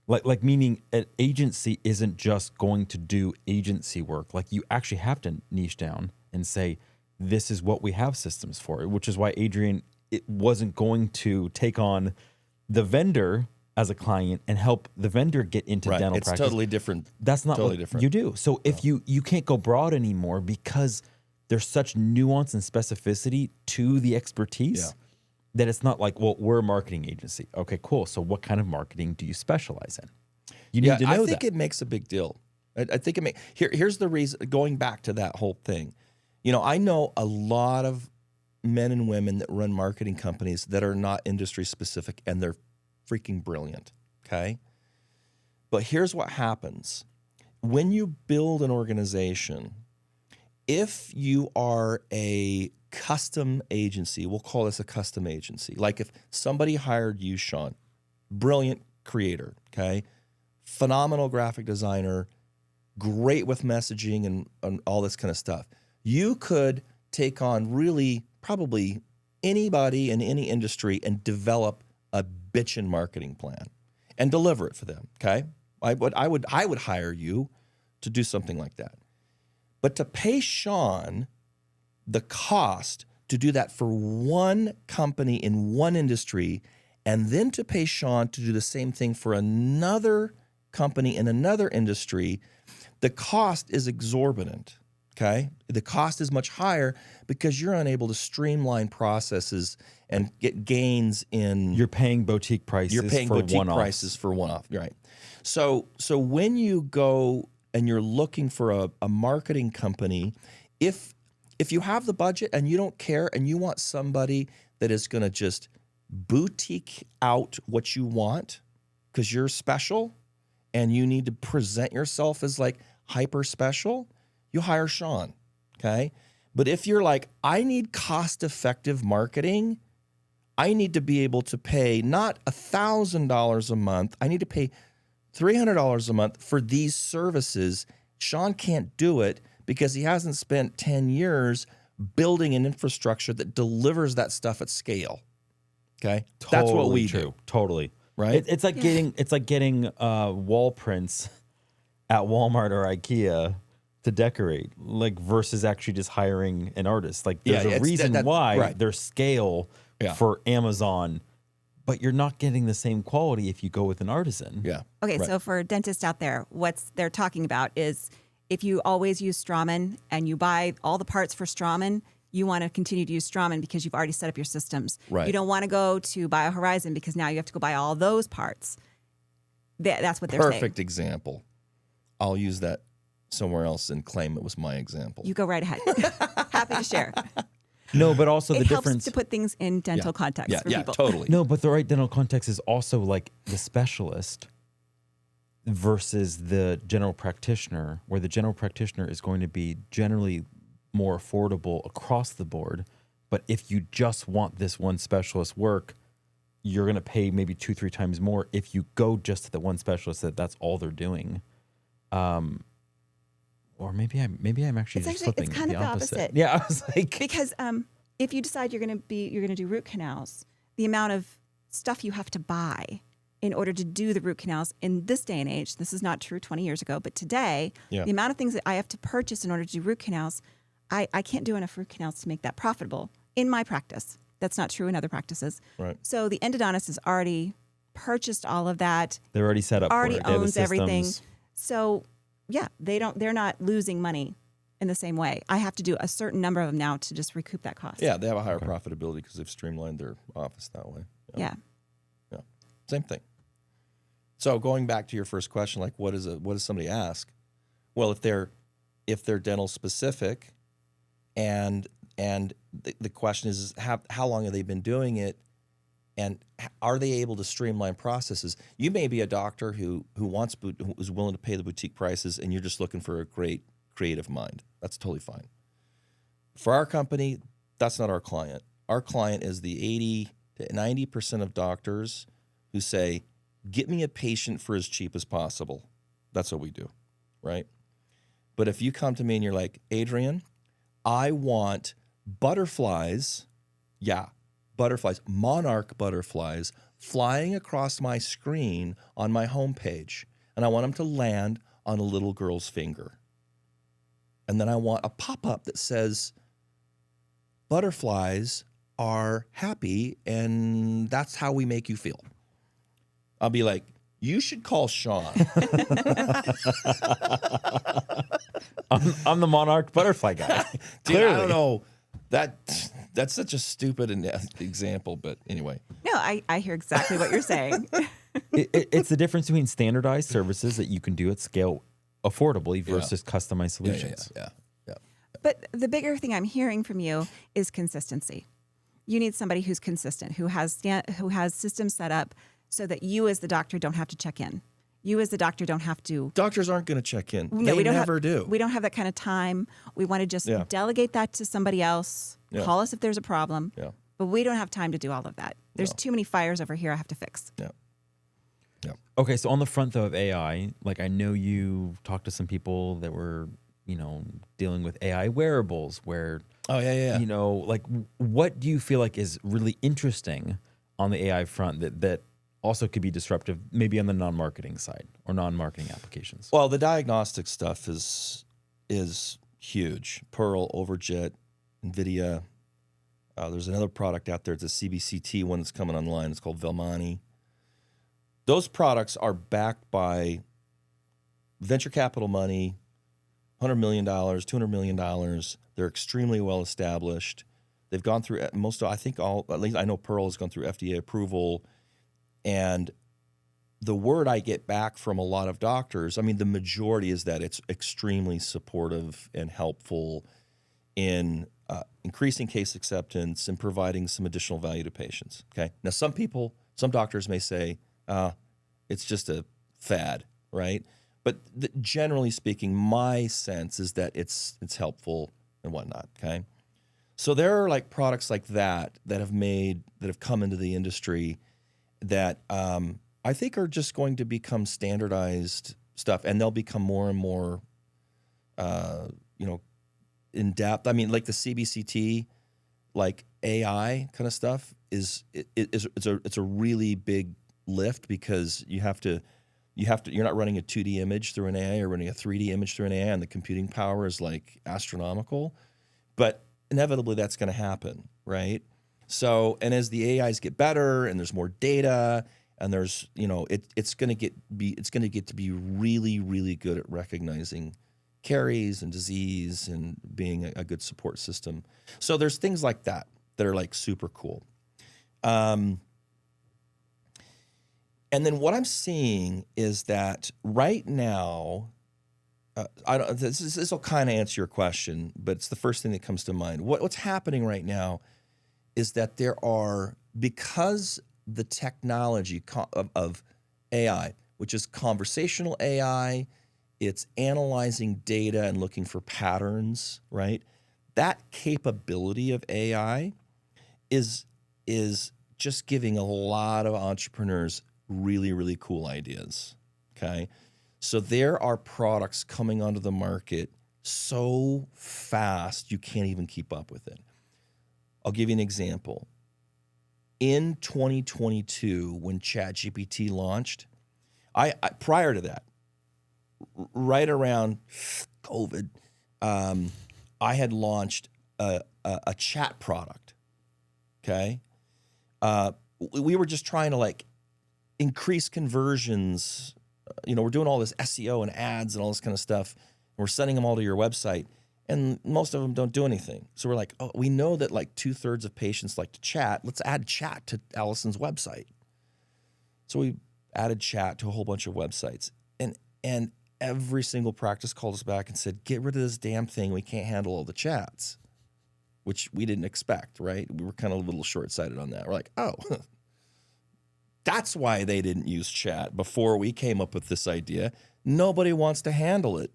Like meaning an agency isn't just going to do agency work. Like you actually have to niche down and say, this is what we have systems for, which is why Adrian wasn't going to take on the vendor as a client and help the vendor get into dental practice. It's totally different. That's not totally what different. you do. So if you can't go broad anymore because there's such nuance and specificity to the expertise that it's not like, well, we're a marketing agency. Okay, cool. So what kind of marketing do you specialize in? You need to know that. I think it makes a big deal. I think here's the reason, going back to that whole thing. I know a lot of men and women that run marketing companies that are not industry specific, and they're freaking brilliant, okay? But here's what happens. When you build an organization, if you are a custom agency, we'll call this a custom agency. Like if somebody hired you, Shawn, brilliant creator, okay? Phenomenal graphic designer, great with messaging and all this kind of stuff. You could take on really probably anybody in any industry and develop a bitchin' marketing plan and deliver it for them, okay? I would hire you to do something like that. But to pay Shawn the cost to do that for one company in one industry, and then to pay Shawn to do the same thing for another company in another industry, the cost is exorbitant, okay? The cost is much higher because you're unable to streamline processes and get gains in... You're paying boutique prices You're paying for boutique one-offs. prices for one-off, right? So when you go and you're looking for a marketing company, if you have the budget and you don't care and you want somebody that is going to just boutique out what you want because you're special and you need to present yourself as like hyper special, you hire Shawn, okay? But if you're like, I need cost-effective marketing, I need to be able to pay not $1,000 a month, I need to pay $300 a month for these services. Shawn can't do it because he hasn't spent 10 years building an infrastructure that delivers that stuff at scale. Okay, that's what we do. Totally, right? It's like getting wall prints at Walmart or IKEA to decorate, like versus actually just hiring an artist. Like there's a reason why there's scale for Amazon, but you're not getting the same quality if you go with an artisan. Yeah. Okay, so for dentists out there, what they're talking about is if you always use Straumann and you buy all the parts for Straumann, you want to continue to use Straumann because you've already set up your systems. Right. You don't want to go to BioHorizon because now you have to go buy all those parts. That's what they're saying. Perfect example. I'll use that somewhere else and claim it was my example. You go right ahead. Happy to share. No, but also the It helps difference to put things in dental context for people. Totally. No, but the right dental context is also like the specialist versus the general practitioner, where the general practitioner is going to be generally more affordable across the board. But if you just want this one specialist work, you're going to pay maybe 2-3 times more if you go just to the one specialist that's all they're doing. Or maybe I'm actually just flipping it's kind the of the opposite. opposite. Yeah, I was like, because if you decide you're going to do root canals, the amount of stuff you have to buy in order to do the root canals in this day and age, this is not true 20 years ago, but today, the amount of things that I have to purchase in order to do root canals, I can't do enough root canals to make that profitable in my practice. That's not true in other practices. Right. So the endodontist has already purchased all of that. they're already set up Already for it. They have the owns everything. systems. So yeah, they're not losing money in the same way. I have to do a certain number of them now to just recoup that cost. Yeah, they have a higher profitability because they've streamlined their office that way. Yeah. Same thing. So going back to your first question, like what does somebody ask? Well, if they're dental specific, and the question is how long have they been doing it, and are they able to streamline processes? You may be a doctor who is willing to pay the boutique prices, and you're just looking for a great creative mind. That's totally fine. For our company, that's not our client. Our client is the 80 to 90% of doctors who say, get me a patient for as cheap as possible. That's what we do, right? But if you come to me and you're like, Adrian, I want butterflies, monarch butterflies flying across my screen on my homepage, and I want them to land on a little girl's finger. And then I want a pop-up that says, butterflies are happy, and that's how we make you feel. I'll be like, you should call Shawn. I'm the monarch butterfly guy. Dude, I don't know. That's such a stupid example, but anyway. No, I hear exactly what you're saying. It's the difference between standardized services that you can do at scale affordably versus customized solutions. Yeah. But the bigger thing I'm hearing from you is consistency. You need somebody who's consistent, who has systems set up so that you as the doctor don't have to check in. You as the doctor don't have to. Doctors aren't going to check in. No, They never do. We don't have that kind of time. We want to just delegate that to somebody else. Yeah. Call us if there's a problem. Yeah. But we don't have time to do all of that. There's too many fires over here I have to fix. Yeah. Yeah. Okay, so on the front though of AI, like I know you talked to some people that were, dealing with AI wearables where like what do you feel like is really interesting on the AI front that also could be disruptive, maybe on the non-marketing side or non-marketing applications? Well, the diagnostic stuff is huge. Pearl, Overjet, NVIDIA. There's another product out there. It's a CBCT one that's coming online. It's called Velmani. Those products are backed by venture capital money, $100 million, $200 million. They're extremely well established. They've gone through at least I know Pearl has gone through FDA approval. And the word I get back from a lot of doctors, I mean, the majority is that it's extremely supportive and helpful in increasing case acceptance and providing some additional value to patients. Okay. Now, some doctors may say, it's just a fad, right? But generally speaking, my sense is that it's helpful and whatnot. Okay. So there are like products like that have come into the industry that I think are just going to become standardized stuff, and they'll become more and more, in depth. I mean, like the CBCT, like AI kind of stuff it's a really big lift because you're not running a 2D image through an AI or running a 3D image through an AI, and the computing power is like astronomical, but inevitably that's going to happen, right? So, and as the AIs get better and there's more data and there's, it's going to get to be really, really good at recognizing caries and disease and being a good support system. So there's things like that are like super cool. And then what I'm seeing is that right now, this will kind of answer your question, but it's the first thing that comes to mind. What's happening right now is that because the technology of AI, which is conversational AI, it's analyzing data and looking for patterns, right? That capability of AI is just giving a lot of entrepreneurs really, really cool ideas, okay? So there are products coming onto the market so fast you can't even keep up with it. I'll give you an example. In 2022, when ChatGPT launched, I prior to that, right around COVID, I had launched a chat product. Okay, we were just trying to like increase conversions. We're doing all this SEO and ads and all this kind of stuff. And we're sending them all to your website. And most of them don't do anything. So we're like, we know that like 2/3 of patients like to chat. Let's add chat to Allison's website. So we added chat to a whole bunch of websites. And every single practice called us back and said, get rid of this damn thing. We can't handle all the chats, which we didn't expect, right? We were kind of a little short-sighted on that. We're like, oh, that's why they didn't use chat before we came up with this idea. Nobody wants to handle it.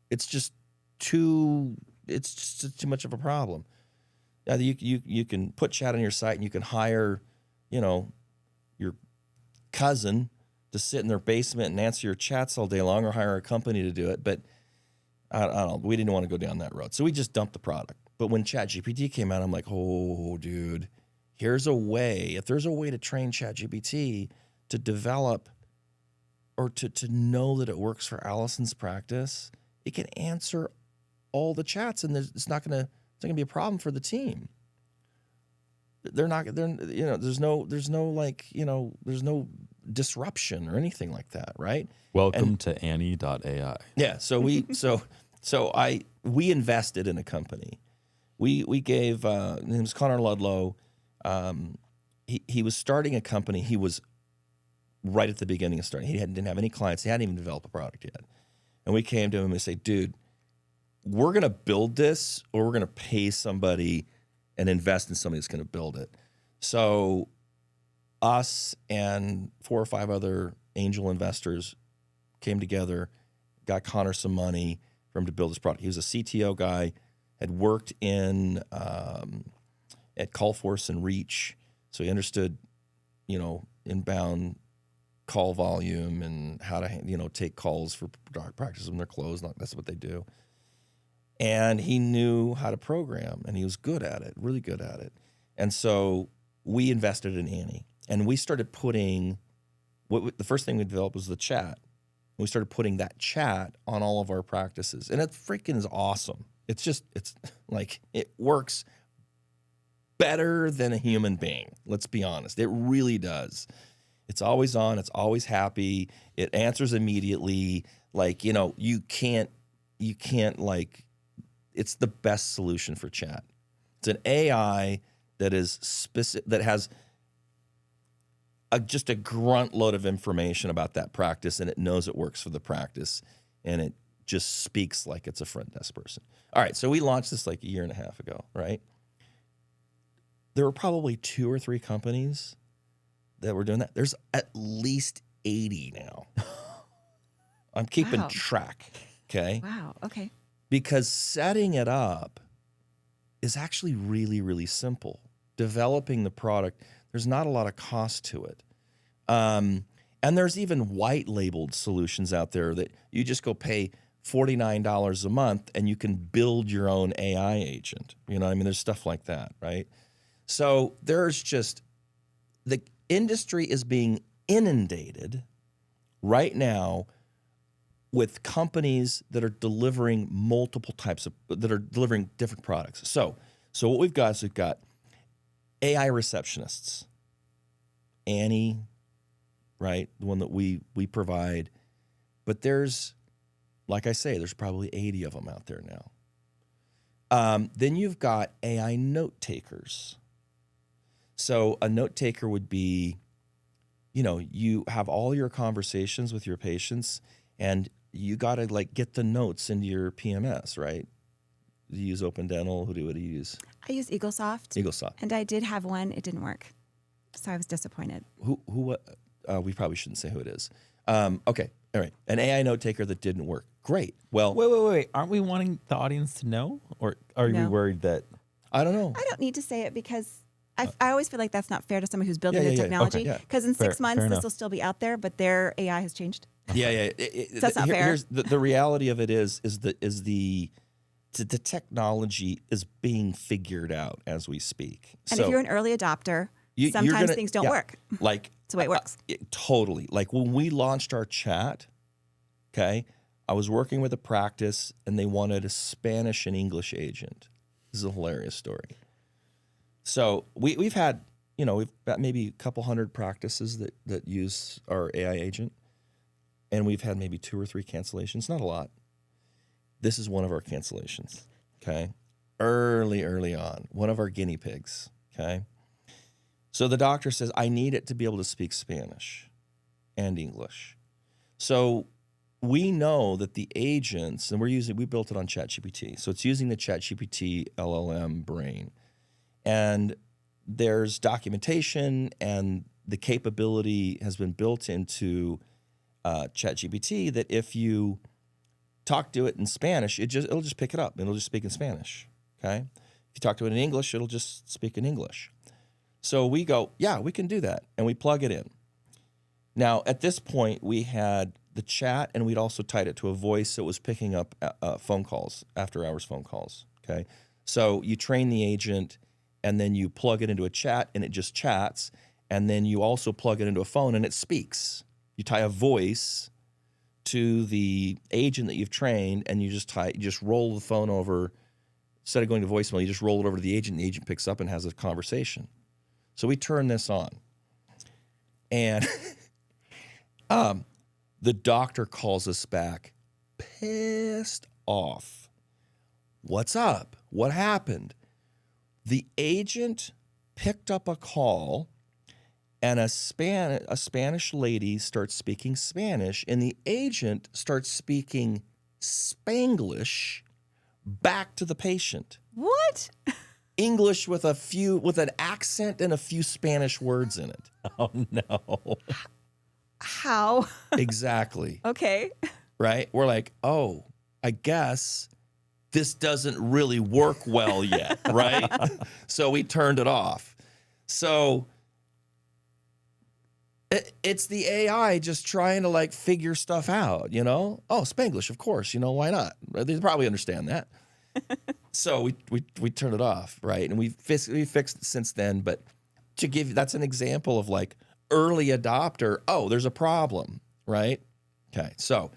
It's just too much of a problem. Now you can put chat on your site and you can hire, your cousin to sit in their basement and answer your chats all day long, or hire a company to do it. But I don't know. We didn't want to go down that road, so we just dumped the product. But when ChatGPT came out, I'm like, oh, dude, here's a way. If there's a way to train ChatGPT to develop or to know that it works for Allison's practice, it can answer all the chats, and it's not gonna be a problem for the team. There's no disruption or anything like that, right? Welcome to Annie.ai. Yeah. So we invested in a company. We gave his name was Connor Ludlow. He was starting a company. He was right at the beginning of starting. He didn't have any clients. He hadn't even developed a product yet. And we came to him and said, dude, we're going to build this or we're going to pay somebody and invest in somebody that's going to build it. So us and 4 or 5 other angel investors came together, got Connor some money for him to build this product. He was a CTO guy, had worked in at Callforce and Reach, so he understood, inbound call volume and how to, take calls for dark practices when they're closed. That's what they do. And he knew how to program, and he was good at it, really good at it. And so we invested in Annie, and we started putting the first thing we developed was the chat. We started putting that chat on all of our practices, and it freaking is awesome. It's like it works better than a human being. Let's be honest. It really does. It's always on. It's always happy. It answers immediately. Like, you can't it's the best solution for chat. It's an AI that is specific, that has just a grunt load of information about that practice, and it knows it works for the practice, and it just speaks like it's a front desk person. All right, so we launched this like a year and a half ago, right? There were probably 2 or 3 companies that were doing that. There's at least 80 now. I'm keeping track, okay? Wow, okay. Because setting it up is actually really, really simple. Developing the product, there's not a lot of cost to it. And there's even white labeled solutions out there that you just go pay $49 a month and you can build your own AI agent. There's stuff like that, right? So there's just, the industry is being inundated right now with companies that are delivering that are delivering different products. So what we've got is we've got AI receptionists, Annie, right? The one that we provide. But there's, like I say, there's probably 80 of them out there now. Then you've got AI note takers. So a note taker would be, you have all your conversations with your patients, and you got to get the notes into your PMS, right? Do you use Open Dental? What do you use? I use EagleSoft. And I did have one. It didn't work. So I was disappointed. We probably shouldn't say who it is. Okay. All right. An AI note taker that didn't work. Great. Well, wait. Aren't we wanting the audience to know? Or are we worried that? I don't know. I don't need to say it because I always feel like that's not fair to someone who's building the technology. Because in 6 months, this will still be out there, but their AI has changed. Yeah. So that's not fair. Here's the reality of it is the technology is being figured out as we speak. And if you're an early adopter, sometimes things don't work. Like it's the way it works. Totally. Like when we launched our chat, okay, I was working with a practice and they wanted a Spanish and English agent. This is a hilarious story. So we've had, we've got maybe a couple hundred practices that use our AI agent, and we've had maybe 2 or 3 cancellations. Not a lot. This is one of our cancellations, okay? Early on, one of our guinea pigs, okay? So the doctor says, I need it to be able to speak Spanish and English. So we know that the agents, and we built it on ChatGPT. So it's using the ChatGPT LLM brain. And there's documentation, and the capability has been built into ChatGPT that if you talk to it in Spanish, it'll just pick it up. It'll just speak in Spanish, okay? If you talk to it in English, it'll just speak in English. So we go, yeah, we can do that, and we plug it in. Now, at this point, we had the chat, and we'd also tied it to a voice, so it was picking up phone calls, after-hours phone calls, okay? So you train the agent, and then you plug it into a chat, and it just chats, and then you also plug it into a phone, and it speaks. You tie a voice to the agent that you've trained, and you just roll the phone over. Instead of going to voicemail, you just roll it over to the agent, and the agent picks up and has a conversation. So we turn this on, and the doctor calls us back, pissed off. What's up? What happened? The agent picked up a call, and a Spanish lady starts speaking Spanish, and the agent starts speaking Spanglish back to the patient. What? English with an accent and a few Spanish words in it. Oh no. How? Exactly. Okay. Right? We're like, oh, I guess this doesn't really work well yet, right? So we turned it off. So it's the AI just trying to like figure stuff out, you know? Oh, Spanglish, of course. You know, why not? They probably understand that. So we turned it off, right? And we fixed it since then. But to give, that's an example of like early adopter. Oh, there's a problem, right? Okay, so.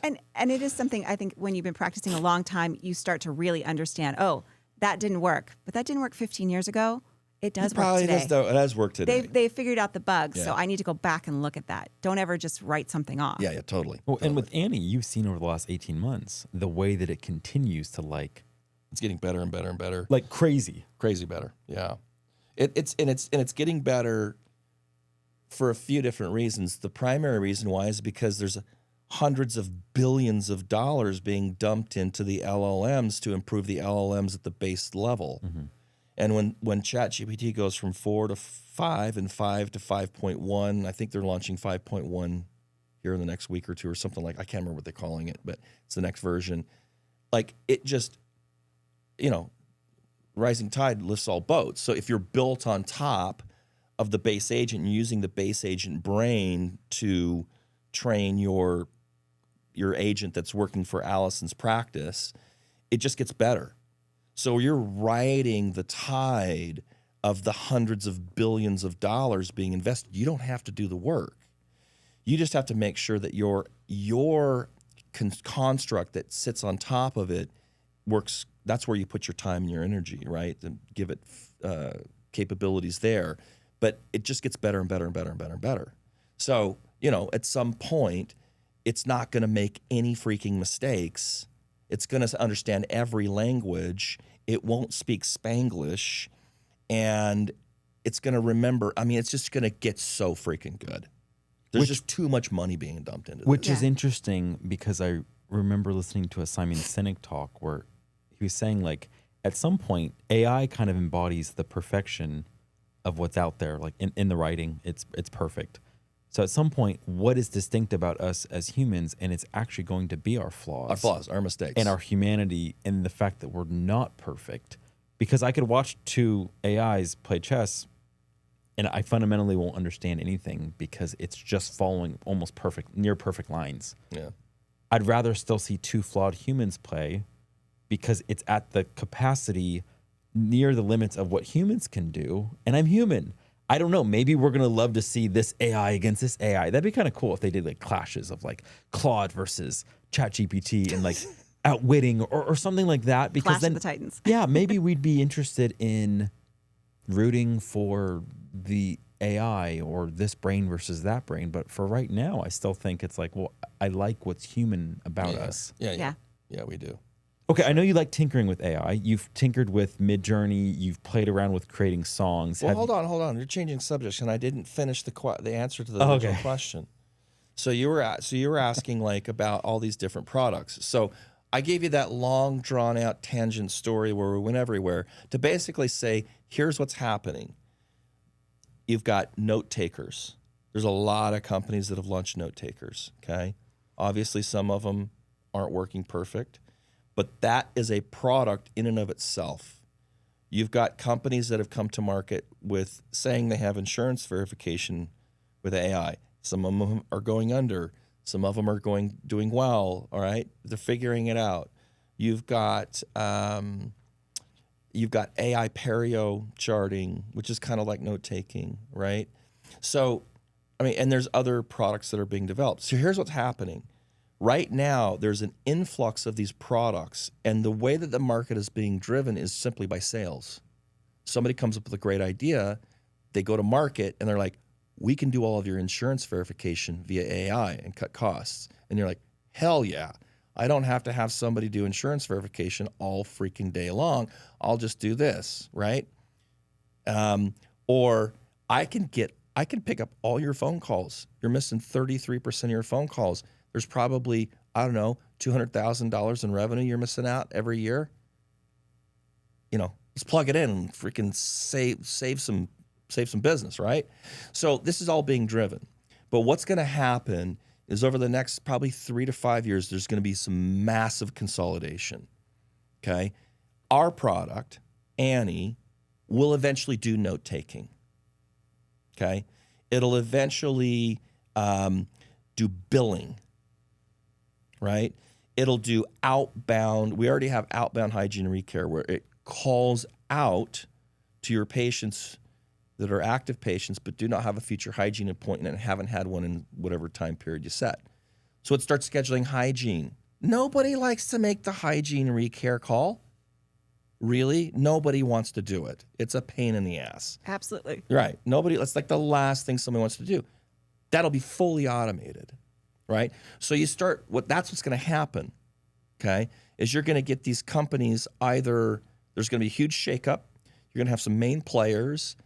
And it is something I think when you've been practicing a long time, you start to really understand, oh, that didn't work. But that didn't work 15 years ago. It does work today. It does work today. They figured out the bugs, Yeah. so I need to go back and look at that. Don't ever just write something off. Yeah, totally. Well, totally. and with Annie, you've seen over the last 18 months the way that it continues to like It's getting better and better and better. like crazy. Crazy better. Yeah. It's getting better for a few different reasons. The primary reason why is because there's hundreds of billions of dollars being dumped into the LLMs to improve the LLMs at the base level. Mm-hmm. And when ChatGPT goes from 4 to 5 and 5 to 5.1, I think they're launching 5.1 here in the next week or two or something like, I can't remember what they're calling it, but it's the next version. Like it just, you know, rising tide lifts all boats. So if you're built on top of the base agent, you're using the base agent brain to train your agent that's working for Allison's practice, it just gets better. So you're riding the tide of the hundreds of billions of dollars being invested. You don't have to do the work. You just have to make sure that your construct that sits on top of it works. That's where you put your time and your energy, right? And give it capabilities there. But it just gets better and better and better and better and better. So, you know, at some point, it's not going to make any freaking mistakes. It's going to understand every language. It won't speak Spanglish. And it's going to remember. I mean, it's just going to get so freaking good. There's just too much money being dumped into Which this. is interesting because I remember listening to a Simon Sinek talk where he was saying like at some point AI kind of embodies the perfection of what's out there. Like in the writing, it's perfect. So at some point, what is distinct about us as humans, and it's actually going to be our flaws. Our mistakes. And our humanity, and the fact that we're not perfect. Because I could watch two AIs play chess, and I fundamentally won't understand anything because it's just following almost near perfect lines. Yeah. I'd rather still see two flawed humans play because it's at the capacity near the limits of what humans can do, and I'm human. I don't know. Maybe we're going to love to see this AI against this AI. That'd be kind of cool if they did like clashes of like Claude versus ChatGPT and like outwitting or something like that. Because Clash then of the Titans. yeah, maybe we'd be interested in rooting for the AI or this brain versus that brain. But for right now, I still think it's like, well, I like what's human about us. Yeah, we do. Okay, I know you like tinkering with AI. You've tinkered with Midjourney. You've played around with creating songs. Well, hold on. You're changing subjects, and I didn't finish the answer to the original question. So you were asking like about all these different products. So I gave you that long, drawn out tangent story where we went everywhere to basically say, here's what's happening. You've got note takers. There's a lot of companies that have launched note takers. Okay, obviously some of them aren't working perfect. But that is a product in and of itself. You've got companies that have come to market with saying they have insurance verification with AI. Some of them are going under. Some of them are doing well. All right, they're figuring it out. You've got AI perio charting, which is kind of like note taking, right? So, I mean, and there's other products that are being developed. So here's what's happening. Right now, there's an influx of these products, and the way that the market is being driven is simply by sales. Somebody comes up with a great idea, they go to market, and they're like, we can do all of your insurance verification via AI and cut costs. And you're like, hell yeah. I don't have to have somebody do insurance verification all freaking day long. I'll just do this, right? Or I can pick up all your phone calls. You're missing 33% of your phone calls. There's probably I don't know, $200,000 in revenue you're missing out every year. Let's plug it in and freaking save some business, right? So this is all being driven. But what's going to happen is over the next probably 3 to 5 years, there's going to be some massive consolidation. Okay, our product, Annie, will eventually do note taking. Okay, it'll eventually do billing. Right, it'll do outbound. We already have outbound hygiene and recare where it calls out to your patients that are active patients but do not have a future hygiene appointment and haven't had one in whatever time period you set. So it starts scheduling hygiene. Nobody likes to make the hygiene recare call. Really? Nobody wants to do it. It's a pain in the ass. Absolutely. Right. It's like the last thing somebody wants to do. That'll be fully automated. Right? So that's what's going to happen. Okay? Is you're going to get these companies either there's going to be a huge shakeup. You're going to have some main players,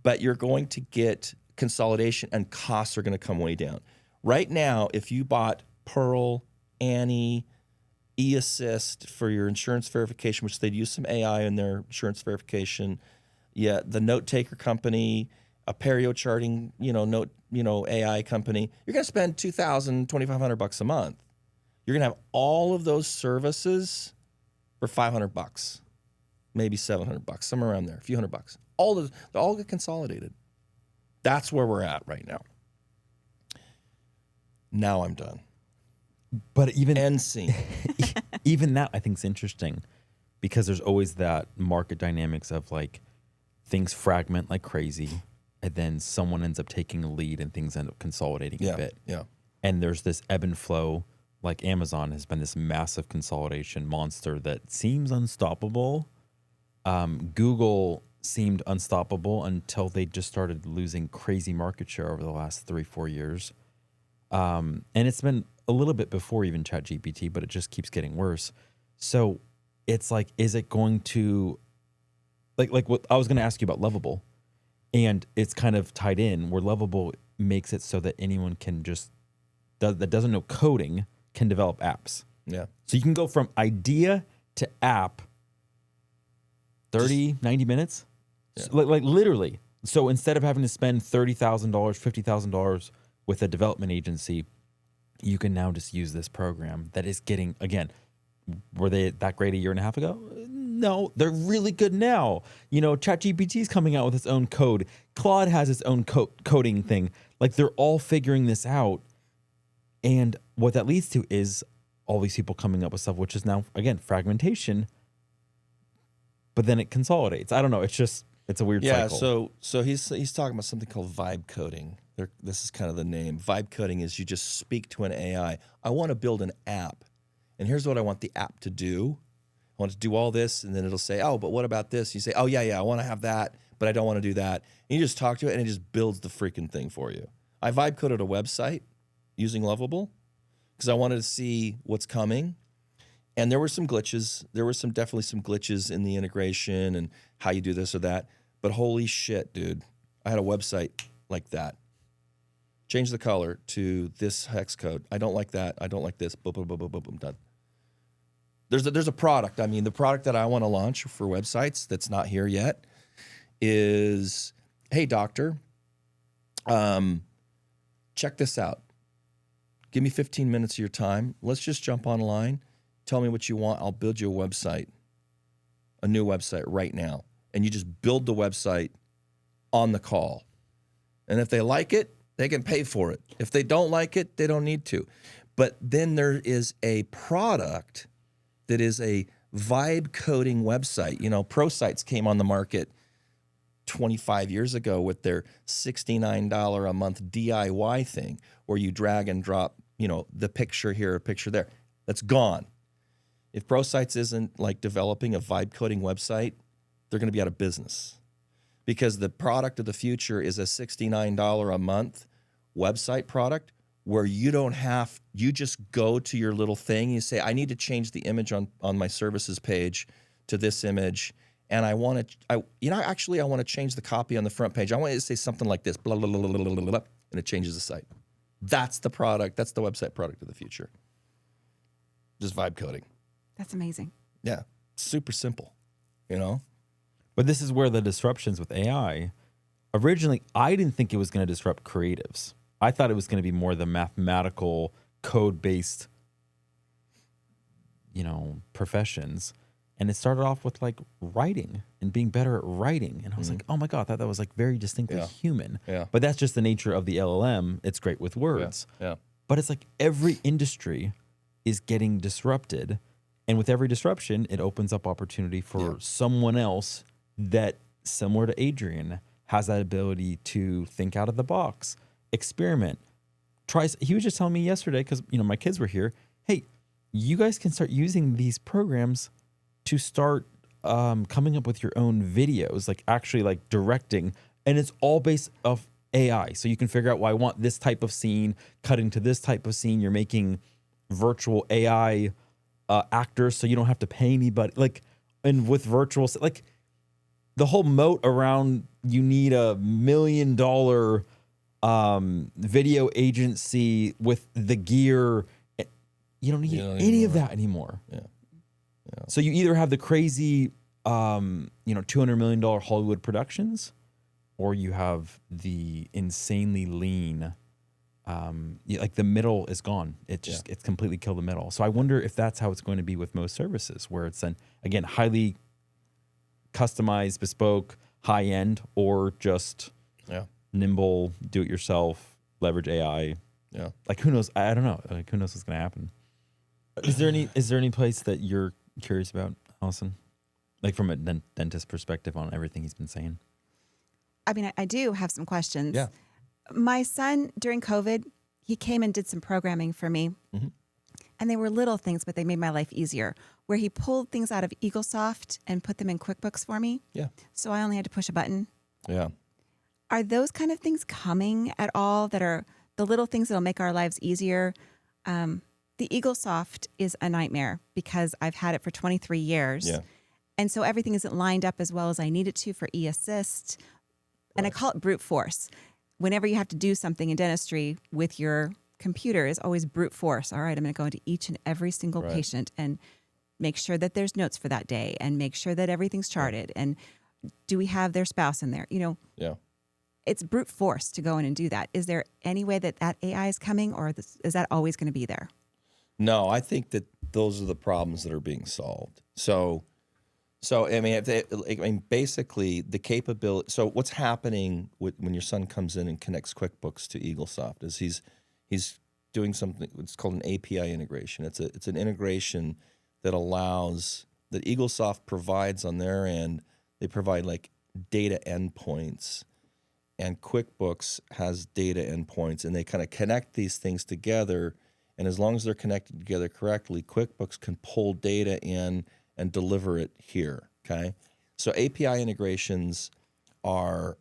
but you're going to get consolidation and costs are going to come way down. Right now, if you bought Pearl, Annie, eAssist for your insurance verification, which they'd use some AI in their insurance verification, the note taker company, a perio charting, AI company, you're going to spend $2,000, $2,500 a month. You're going to have all of those services for $500. Maybe $700, somewhere around there, a few $100. They all get consolidated. That's where we're at right now. Now I'm done. But even End scene. even that I think is interesting because there's always that market dynamics of like things fragment like crazy, and then someone ends up taking a lead and things end up consolidating a bit. Yeah. And there's this ebb and flow. Like Amazon has been this massive consolidation monster that seems unstoppable. Google seemed unstoppable until they just started losing crazy market share over the last 3-4 years. And it's been a little bit before even ChatGPT, but it just keeps getting worse. So it's like, is it going to, like what I was going to ask you about Lovable, and it's kind of tied in where Lovable makes it so that anyone can that doesn't know coding can develop apps. Yeah. So you can go from idea to app 90 minutes. Yeah. So, like literally. So instead of having to spend $30,000, $50,000 with a development agency, you can now just use this program that is getting, again, were they that great a year and a half ago? No, they're really good now. ChatGPT is coming out with its own code. Claude has its own coding thing. Like they're all figuring this out. And what that leads to is all these people coming up with stuff, which is now, again, fragmentation, but then it consolidates. I don't know. It's a weird cycle. So he's talking about something called vibe coding. This is kind of the name. Vibe coding is you just speak to an AI. I want to build an app, and here's what I want the app to do. I want to do all this, and then it'll say, oh, but what about this? You say, oh, yeah, I want to have that, but I don't want to do that. And you just talk to it, and it just builds the freaking thing for you. I vibe coded a website using Lovable because I wanted to see what's coming. And there were some glitches. There were definitely some glitches in the integration and how you do this or that. But holy shit, dude. I had a website like that. Change the color to this hex code. I don't like that. I don't like this. Boom, boom, boom, boom, boom, boom, done. There's a product. I mean, the product that I want to launch for websites that's not here yet is, hey, doctor, check this out. Give me 15 minutes of your time. Let's just jump online. Tell me what you want. I'll build you a website, a new website right now. And you just build the website on the call. And if they like it, they can pay for it. If they don't like it, they don't need to. But then there is a product that is a vibe coding website. ProSites came on the market 25 years ago with their $69 a month DIY thing where you drag and drop, the picture here, a picture there. That's gone. If ProSites isn't like developing a vibe coding website, they're going to be out of business because the product of the future is a $69 a month website product where you just go to your little thing and you say, I need to change the image on my services page to this image. And I want to change the copy on the front page. I want it to say something like this, blah, blah, blah, blah, blah, blah, and it changes the site. That's the product. That's the website product of the future. just vibe coding. That's amazing. Yeah, super simple, you know? But this is where the disruptions with AI, originally, I didn't think it was going to disrupt creatives. I thought it was going to be more the mathematical, code-based, professions. And it started off with like writing and being better at writing. And I was like, oh my God, I thought that was like very distinctly human. Yeah. But that's just the nature of the LLM. It's great with words. Yeah. But it's like every industry is getting disrupted. And with every disruption, it opens up opportunity for someone else that, similar to Adrian, has that ability to think out of the box, experiment. He was just telling me yesterday, because my kids were here, hey, you guys can start using these programs to start coming up with your own videos, like actually like directing, and it's all based off AI. So you can figure out, well, I want this type of scene, cutting to this type of scene. You're making virtual AI actors, so you don't have to pay anybody. Like, and with virtual, like the whole moat around, you need $1 million video agency with the gear. You don't need any of that anymore. Yeah. So you either have the crazy, $200 million Hollywood productions, or you have the insanely lean, like the middle is gone. It's completely killed the middle. So I wonder if that's how it's going to be with most services, where it's then, again, highly customized, bespoke, high end, or just nimble, do it yourself, leverage AI. Yeah. Like, who knows? I don't know. Like, who knows what's going to happen? Is there any place that you're curious about, Allison? Like from a dentist perspective on everything he's been saying? I mean, I do have some questions. Yeah. My son, during COVID, he came and did some programming for me. Mm-hmm. And they were little things, but they made my life easier, where he pulled things out of EagleSoft and put them in QuickBooks for me. Yeah. So I only had to push a button. Yeah. Are those kind of things coming at all, that are the little things that'll make our lives easier? The EagleSoft is a nightmare because I've had it for 23 years. Yeah. And so everything isn't lined up as well as I need it to for e-assist. And I call it brute force. Whenever you have to do something in dentistry with your computer, is always brute force. All right, I'm going to go into each and every single patient and make sure that there's notes for that day and make sure that everything's charted. And do we have their spouse in there? Yeah. It's brute force to go in and do that. Is there any way that AI is coming, or is that always going to be there? No, I think that those are the problems that are being solved. So I mean, basically the capability. So what's happening when your son comes in and connects QuickBooks to EagleSoft is he's doing something. It's called an API integration. It's an integration that EagleSoft provides on their end. They provide like data endpoints, and QuickBooks has data endpoints, and they kind of connect these things together. And as long as they're connected together correctly, QuickBooks can pull data in and deliver it here. Okay, so API integrations are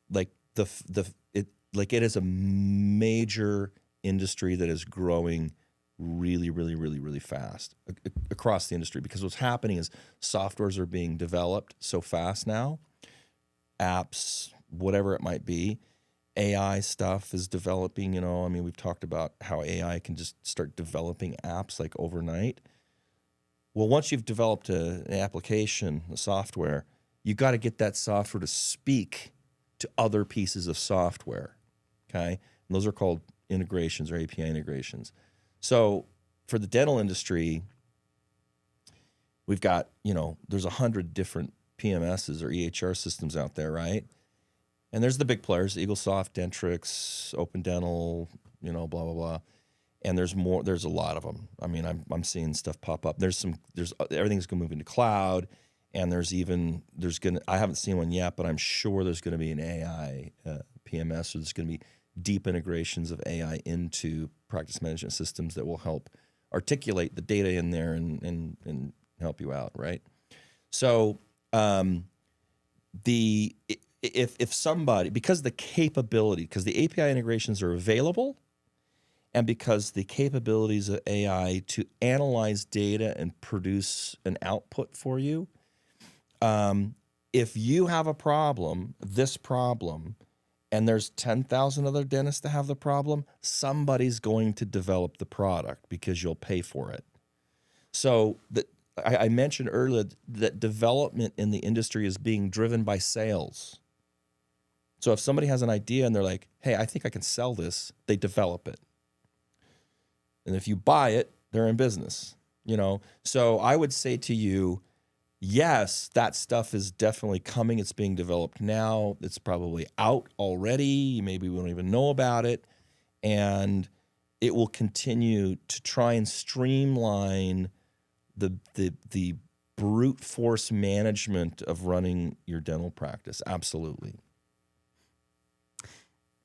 like it is a major industry that is growing really, really, really, really fast across the industry, because what's happening is softwares are being developed so fast now, apps, whatever it might be. AI stuff is developing, I mean, we've talked about how AI can just start developing apps like overnight. Well, once you've developed an application, a software, you got to get that software to speak to other pieces of software, okay? And those are called integrations or API integrations. So for the dental industry, we've got, there's 100 different PMSs or EHR systems out there, right? And there's the big players, EagleSoft, Dentrix, Open Dental, blah, blah, blah. And there's a lot of them. I mean, I'm seeing stuff pop up. Everything's going to move into cloud. And I haven't seen one yet, but I'm sure there's going to be an AI PMS, so there's going to be deep integrations of AI into practice management systems that will help articulate the data in there and help you out, right? So if somebody, because the API integrations are available, and because the capabilities of AI to analyze data and produce an output for you, if you have a problem, and there's 10,000 other dentists that have the problem, somebody's going to develop the product because you'll pay for it. So I mentioned earlier that development in the industry is being driven by sales. So if somebody has an idea and they're like, hey, I think I can sell this, they develop it. And if you buy it, they're in business, you know? So I would say to you, yes, that stuff is definitely coming. It's being developed now. It's probably out already. Maybe we don't even know about it. And it will continue to try and streamline the brute force management of running your dental practice. Absolutely.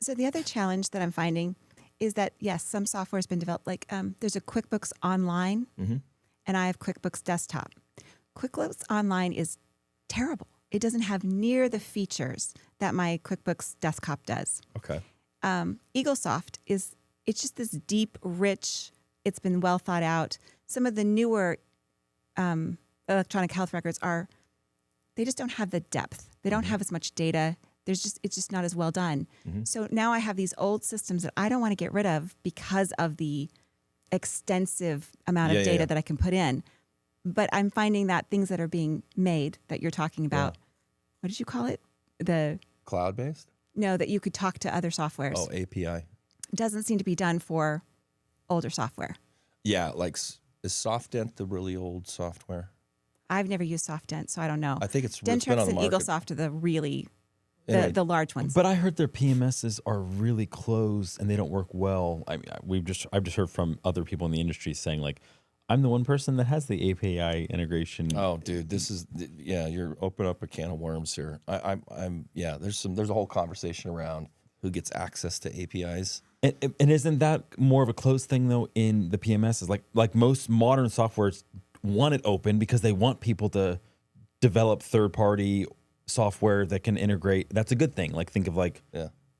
So the other challenge that I'm finding is that, yes, some software has been developed. Like there's a QuickBooks Online, and I have QuickBooks Desktop. QuickBooks Online is terrible. It doesn't have near the features that my QuickBooks Desktop does. Okay. EagleSoft it's just this deep, rich, it's been well thought out. Some of the newer electronic health records they just don't have the depth. They don't have as much data. It's just not as well done. So now I have these old systems that I don't want to get rid of because of the extensive amount of data that I can put in. But I'm finding that things that are being made that you're talking about, what did you call it? The cloud-based? No, that you could talk to other softwares. Oh, API. Doesn't seem to be done for older software. Yeah, like is SoftDent the really old software? I've never used SoftDent, so I don't know. I think it's been on Dentrix the and market. EagleSoft are the really Anyway. the large ones. But I heard their PMSs are really closed and they don't work well. I mean, I've just heard from other people in the industry saying like, I'm the one person that has the API integration. Oh, dude, this is you're opening up a can of worms here. There's a whole conversation around who gets access to APIs. And isn't that more of a closed thing though in the PMSs? Like most modern softwares want it open because they want people to develop third-party software that can integrate. That's a good thing. Like think of like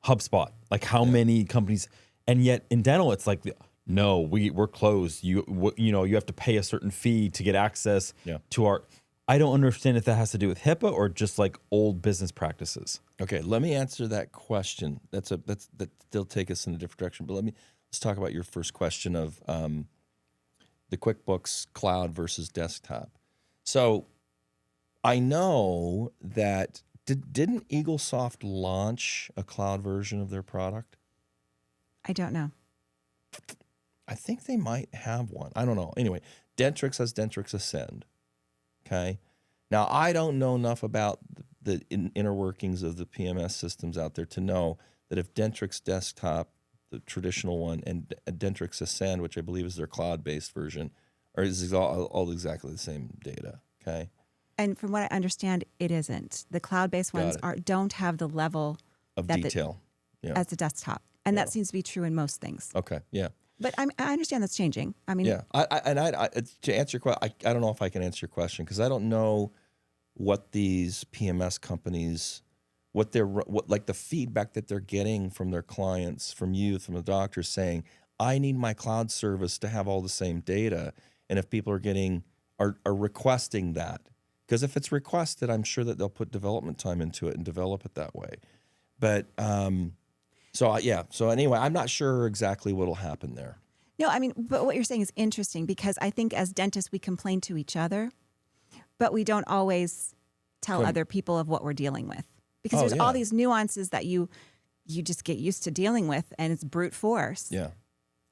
HubSpot. Like how many companies, and yet in dental it's like no, we're closed. You have to pay a certain fee to get access to our. I don't understand if that has to do with HIPAA or just like old business practices. Okay, let me answer that question. That still take us in a different direction. But let's talk about your first question of the QuickBooks Cloud versus desktop. So I know that didn't EagleSoft launch a cloud version of their product? I don't know. I think they might have one. I don't know. Anyway, Dentrix has Dentrix Ascend. Okay. Now, I don't know enough about the inner workings of the PMS systems out there to know that if Dentrix Desktop, the traditional one, and Dentrix Ascend, which I believe is their cloud-based version, is all exactly the same data. Okay. And from what I understand, it isn't. The cloud-based ones don't have the level of detail as the desktop. And that seems to be true in most things. Okay. Yeah. But I understand that's changing. I mean, I to answer your question, I don't know if I can answer your question because I don't know what these PMS companies, what like the feedback that they're getting from their clients, from you, from the doctors saying, I need my cloud service to have all the same data, and if people are requesting that, because if it's requested, I'm sure that they'll put development time into it and develop it that way, but. So anyway, I'm not sure exactly what'll happen there. No, I mean, but what you're saying is interesting because I think as dentists we complain to each other, but we don't always tell other people of what we're dealing with because there's all these nuances that you just get used to dealing with, and it's brute force. Yeah,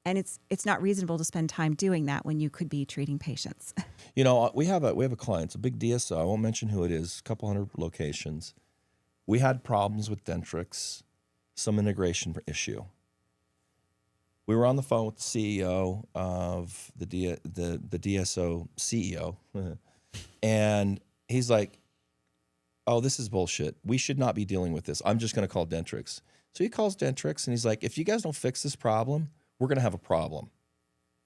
and it's not reasonable to spend time doing that when you could be treating patients. You know, we have a client, it's a big DSO. I won't mention who it is. A couple hundred locations. We had problems with Dentrix. Some integration issue. We were on the phone with the CEO of the DSO CEO, and he's like, "Oh, this is bullshit. We should not be dealing with this. I'm just going to call Dentrix." So he calls Dentrix, and he's like, "If you guys don't fix this problem, we're going to have a problem."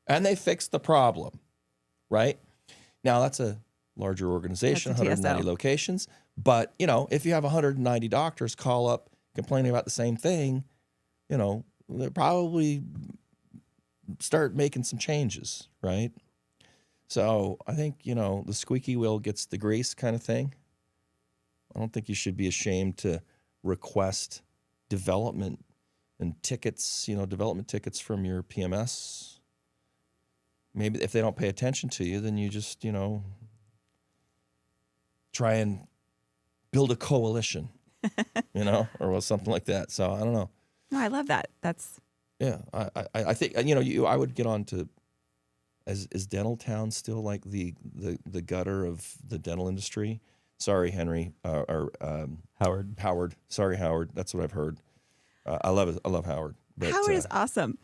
And they fixed the problem, right? Now that's a larger organization, 190 locations, but if you have 190 doctors call up complaining about the same thing, they'll probably start making some changes, right? So I think, the squeaky wheel gets the grease kind of thing. I don't think you should be ashamed to request development and tickets, development tickets from your PMS maybe if they don't pay attention to you, then you just, try and build a coalition, or something like that. So I don't know. No, I love that. That's Yeah, I think I would get on to. Is Dental Town still like the gutter of the dental industry? Sorry, Henry or Howard. Sorry, Howard. That's what I've heard. I love Howard. But, Howard is awesome.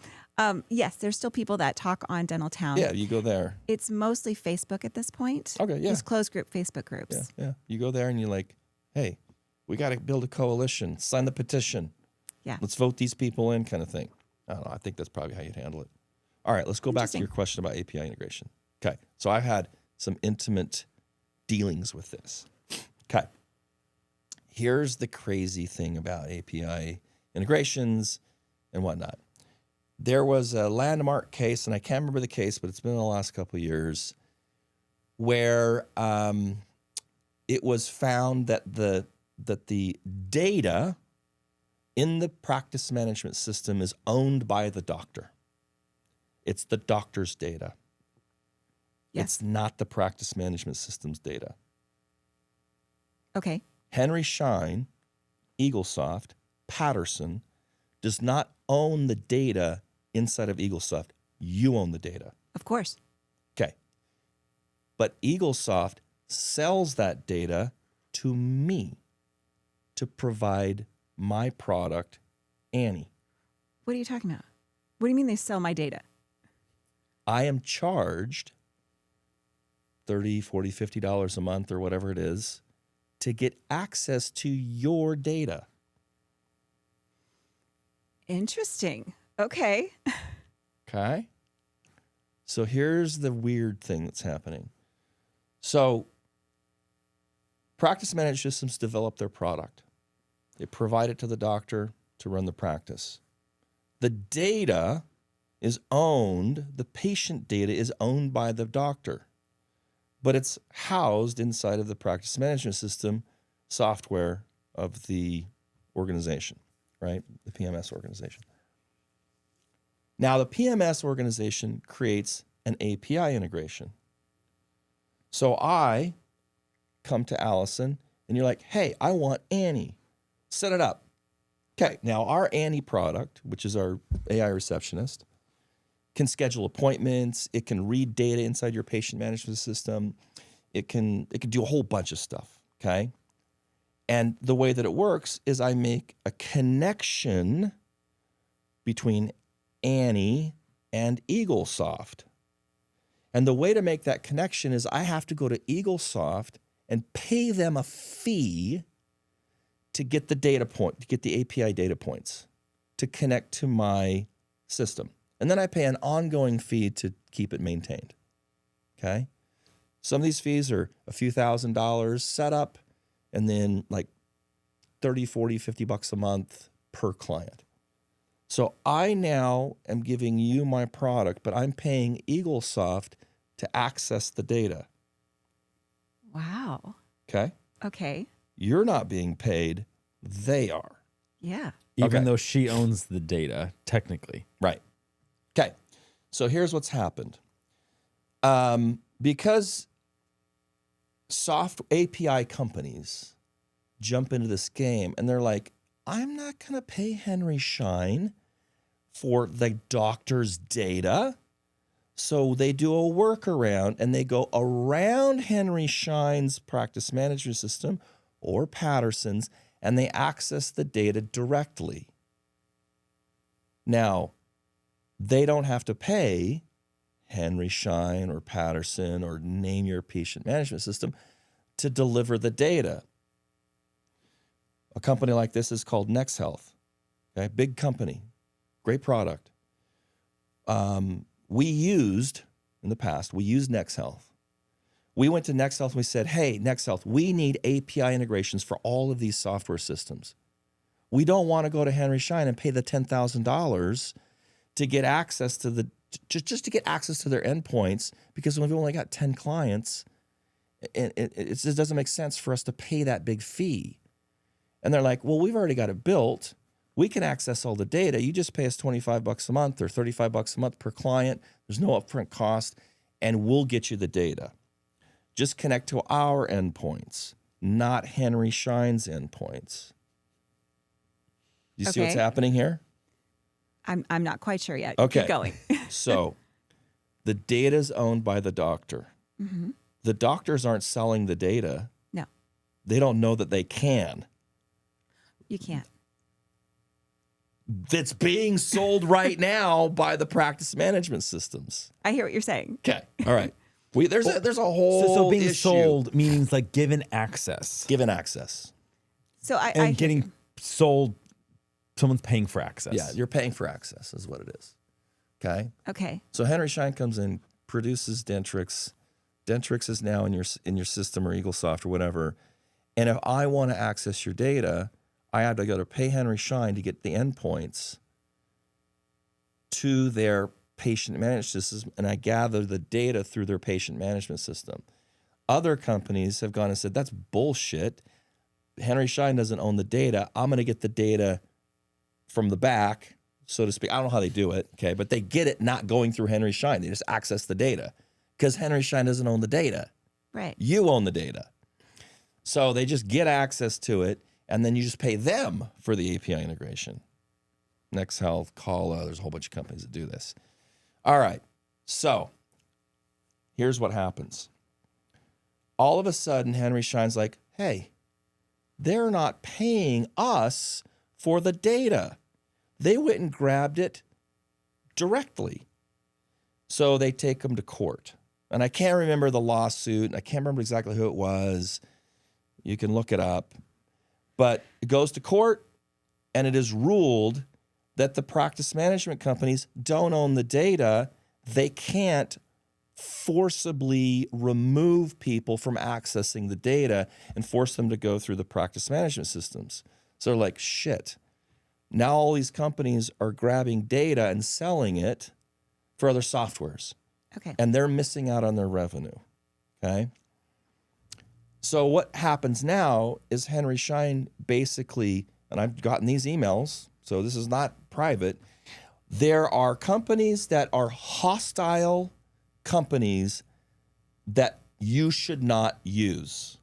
Yes, there's still people that talk on Dental Town. Yeah, you go there. It's mostly Facebook at this point. Okay, yeah. Just closed group Facebook groups. Yeah. You go there and you're like, hey, we got to build a coalition. Sign the petition. Yeah. Let's vote these people in, kind of thing. I don't know. I think that's probably how you'd handle it. All right, let's go back to your question about API integration. Okay, so I've had some intimate dealings with this. Okay, here's the crazy thing about API integrations and whatnot. There was a landmark case, and I can't remember the case, but it's been in the last couple of years, where it was found that the data in the practice management system is owned by the doctor. It's the doctor's data. Yes. It's not the practice management system's data. Okay. Henry Schein, Eaglesoft, Patterson does not own the data inside of Eaglesoft. You own the data. Of course. Okay. But Eaglesoft sells that data to me to provide my product, Annie. What are you talking about? What do you mean they sell my data? I am charged $30, $40, $50 a month or whatever it is to get access to your data. Interesting. Okay. Okay. So here's the weird thing that's happening. So practice management systems develop their product. They provide it to the doctor to run the practice. The data is owned, the patient data is owned by the doctor, but it's housed inside of the practice management system software of the organization, right? The PMS organization. Now, the PMS organization creates an API integration. So I come to Allison and you're like, hey, I want Annie. Set it up. Okay, now our Annie product, which is our AI receptionist, can schedule appointments. It can read data inside your patient management system. It can do a whole bunch of stuff, okay? And the way that it works is I make a connection between Annie and Eaglesoft. And the way to make that connection is I have to go to Eaglesoft and pay them a fee to get the data point, to get the API data points, to connect to my system. And then I pay an ongoing fee to keep it maintained, okay? Some of these fees are a few $1,000s set up and then like 30, 40, 50 bucks a month per client. So I now am giving you my product, but I'm paying Eaglesoft to access the data. Wow. Okay? Okay. You're not being paid. They are. Yeah. Even Okay. though she owns the data, technically. Right. Okay. So here's what's happened. Because soft API companies jump into this game and they're like, I'm not going to pay Henry Schein for the doctor's data. So they do a workaround and they go around Henry Schein's practice management system or Patterson's and they access the data directly. Now, they don't have to pay Henry Schein or Patterson or name your patient management system to deliver the data. A company like this is called NextHealth. Okay, big company, great product. We used NextHealth. We went to NextHealth and we said, hey, NextHealth, we need API integrations for all of these software systems. We don't want to go to Henry Schein and pay the $10,000 to get access to just to get access to their endpoints because we've only got 10 clients. And it just doesn't make sense for us to pay that big fee. And they're like, well, we've already got it built. We can access all the data. You just pay us $25 a month or $35 a month per client. There's no upfront cost, and we'll get you the data. Just connect to our endpoints, not Henry Schein's endpoints. You see what's Okay. happening here? I'm not quite sure yet. Okay. Keep going. So the data is owned by the doctor. Mm-hmm. The doctors aren't selling the data. No, They don't know that they can. you can't. That's being sold right now by the practice management systems. I hear what you're saying. Okay. All right. There's a whole So being issue. sold means like given access Given access. So I and hear getting you. sold. Someone's paying for access. Yeah, you're paying for access is what it is. Okay. Okay. So Henry Schein comes in, produces Dentrix. Dentrix is now in your system or EagleSoft or whatever. And if I want to access your data, I have to go to pay Henry Schein to get the endpoints to their patient management system, and I gather the data through their patient management system. Other companies have gone and said, that's bullshit. Henry Schein doesn't own the data. I'm going to get the data from the back, so to speak. I don't know how they do it, okay, but they get it not going through Henry Schein. They just access the data because Henry Schein doesn't own the data. Right. You own the data. So they just get access to it, and then you just pay them for the API integration. NextHealth, Kala, there's a whole bunch of companies that do this. All right, so here's what happens. All of a sudden, Henry Schein's like, hey, they're not paying us for the data. They went and grabbed it directly. So they take them to court. And I can't remember the lawsuit, and I can't remember exactly who it was. You can look it up. But it goes to court, and it is ruled that the practice management companies don't own the data. They can't forcibly remove people from accessing the data and force them to go through the practice management systems. So they're like, shit. Now all these companies are grabbing data and selling it for other softwares. Okay. And they're missing out on their revenue. Okay. So what happens now is Henry Schein basically, and I've gotten these emails, so this is not private. There are companies that are hostile companies that you should not use.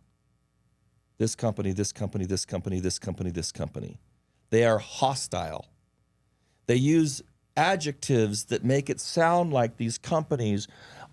This company, this company, this company, this company, this company. They are hostile. They use adjectives that make it sound like these companies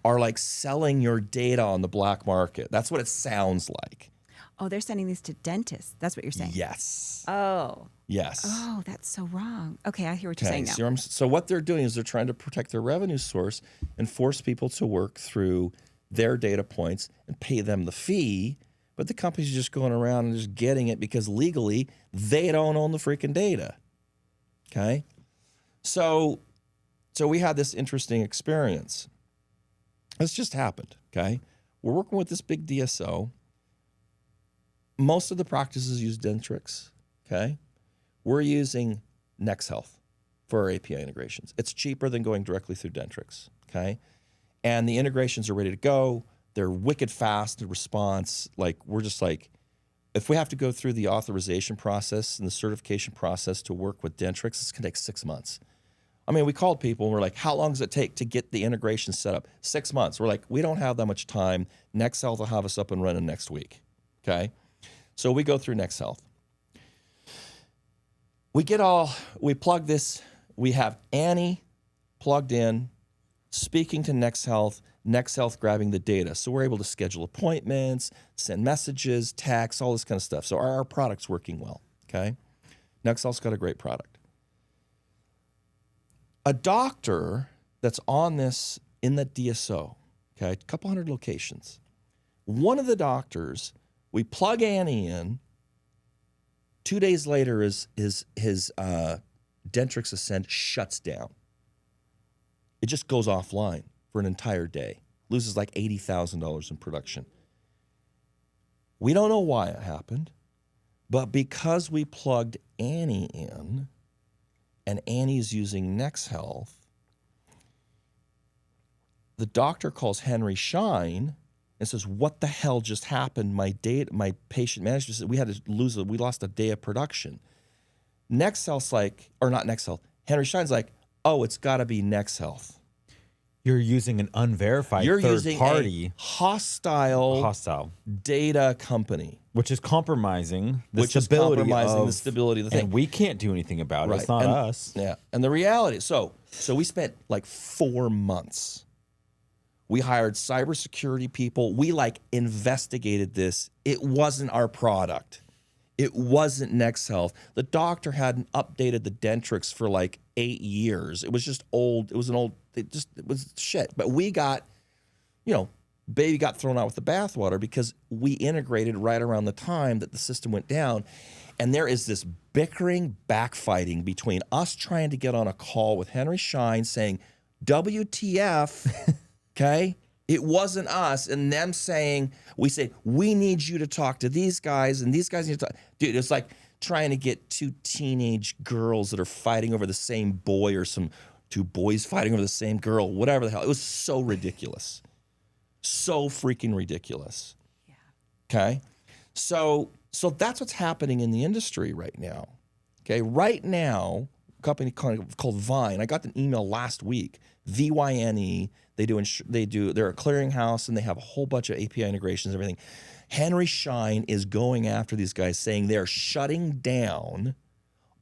are like selling your data on the black market. That's what it sounds like. Oh, they're sending these to dentists. That's what you're saying. Yes. Oh. Yes. Oh, that's so wrong. Okay, I hear what you're Okay. saying now. So what they're doing is they're trying to protect their revenue source and force people to work through their data points and pay them the fee. But the company's just going around and just getting it because legally they don't own the freaking data. Okay. So we had this interesting experience. This just happened. Okay. We're working with this big DSO. Most of the practices use Dentrix. Okay. We're using NextHealth for our API integrations. It's cheaper than going directly through Dentrix. Okay. And the integrations are ready to go. They're wicked fast in response. Like, we're just like, if we have to go through the authorization process and the certification process to work with Dentrix, it's going to take 6 months. I mean, we called people and we're like, how long does it take to get the integration set up? 6 months. We're like, we don't have that much time. NextHealth will have us up and running next week. Okay. So we go through NextHealth. We plug this. We have Annie plugged in, speaking to NextHealth, NextHealth grabbing the data. So we're able to schedule appointments, send messages, texts, all this kind of stuff. So our product's working well. Okay. NextHealth's got a great product. A doctor that's on this in the DSO, okay, a couple hundred locations. One of the doctors, we plug Annie in. 2 days later, his Dentrix Ascend shuts down. It just goes offline for an entire day. Loses like $80,000 in production. We don't know why it happened, but because we plugged Annie in, and Annie's using NextHealth, the doctor calls Henry Schein and says, what the hell just happened? My patient management, we lost a day of production. Next Health's like, or not Next Health, Henry Schein's like, oh, it's got to be Next Health. You're using an unverified You're third using party, a hostile data company, which is compromising the which is stability compromising of the stability of the thing. And we can't do anything about it. It's not us. Yeah. And the reality, so we spent like 4 months. We hired cybersecurity people. We like investigated this. It wasn't our product. It wasn't Next Health. The doctor hadn't updated the Dentrix for like 8 years. It was just old. It was shit. But we got, baby got thrown out with the bathwater because we integrated right around the time that the system went down. And there is this bickering, backfighting between us trying to get on a call with Henry Schein saying, WTF, okay? It wasn't us, and them saying, we say, we need you to talk to these guys, and these guys need to talk. Dude, it's like trying to get 2 teenage girls that are fighting over the same boy or some 2 boys fighting over the same girl, whatever the hell. It was so ridiculous. So freaking ridiculous. Yeah. Okay? So that's what's happening in the industry right now. Okay? Right now, a company called Vine, I got an email last week, VYNE. They're a clearinghouse and they have a whole bunch of API integrations and everything. Henry Schein is going after these guys saying they're shutting down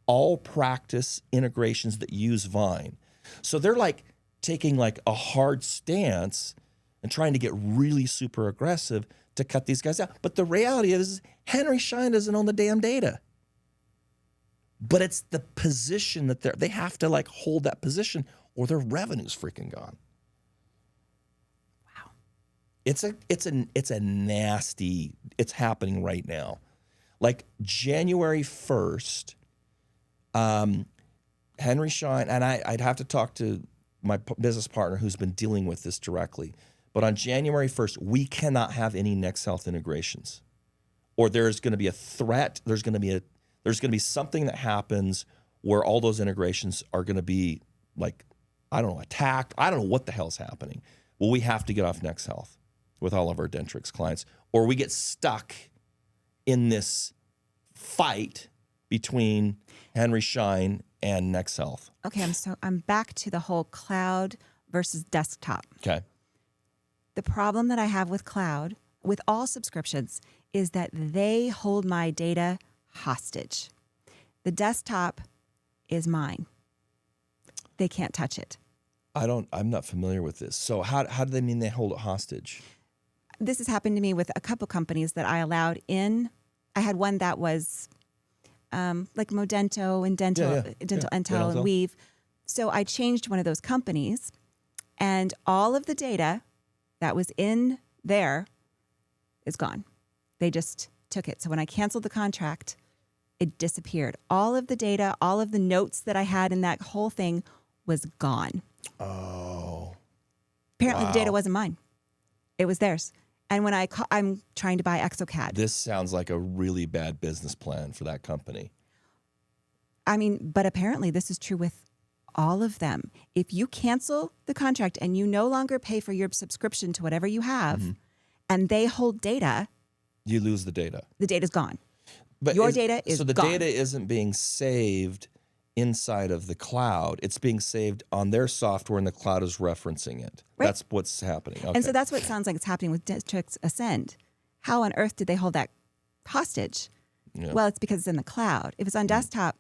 all practice integrations that use Vine. So they're like taking like a hard stance and trying to get really super aggressive to cut these guys out. But the reality is Henry Schein doesn't own the damn data. But it's the position that they have to like hold that position or their revenue's freaking gone. It's a nasty, it's happening right now. Like January 1st, Henry Schein, and I'd have to talk to my business partner who's been dealing with this directly. But on January 1st, we cannot have any Next Health integrations. Or there's going to be a threat, there's going to be something that happens where all those integrations are going to be like, I don't know, attacked. I don't know what the hell's happening. Well, we have to get off Next Health with all of our Dentrix clients, or we get stuck in this fight between Henry Schein and Next Health. Okay, I'm back to the whole cloud versus desktop. Okay. The problem that I have with cloud, with all subscriptions, is that they hold my data hostage. The desktop is mine. They can't touch it. I'm not familiar with this. So how do they mean they hold it hostage? This has happened to me with a couple companies that I allowed in. I had one that was like Modento and Dental Intel and Weave. So I changed one of those companies, and all of the data that was in there is gone. They just took it. So when I canceled the contract, it disappeared. All of the data, all of the notes that I had in that whole thing was gone. Oh. Apparently the data wasn't mine. It was theirs. And when I'm trying to buy ExoCAD. This sounds like a really bad business plan for that company. I mean, but apparently this is true with all of them. If you cancel the contract and you no longer pay for your subscription to whatever you have, and they hold data, you lose the data. The data's gone. But your data is gone. So the gone. data isn't being saved inside of the cloud. It's being saved on their software and the cloud is referencing it. Right. That's what's happening. Okay. And so that's what it sounds like it's happening with Dentrix Ascend. How on earth did they hold that hostage? Yeah. Well, it's because it's in the cloud. If it's on desktop,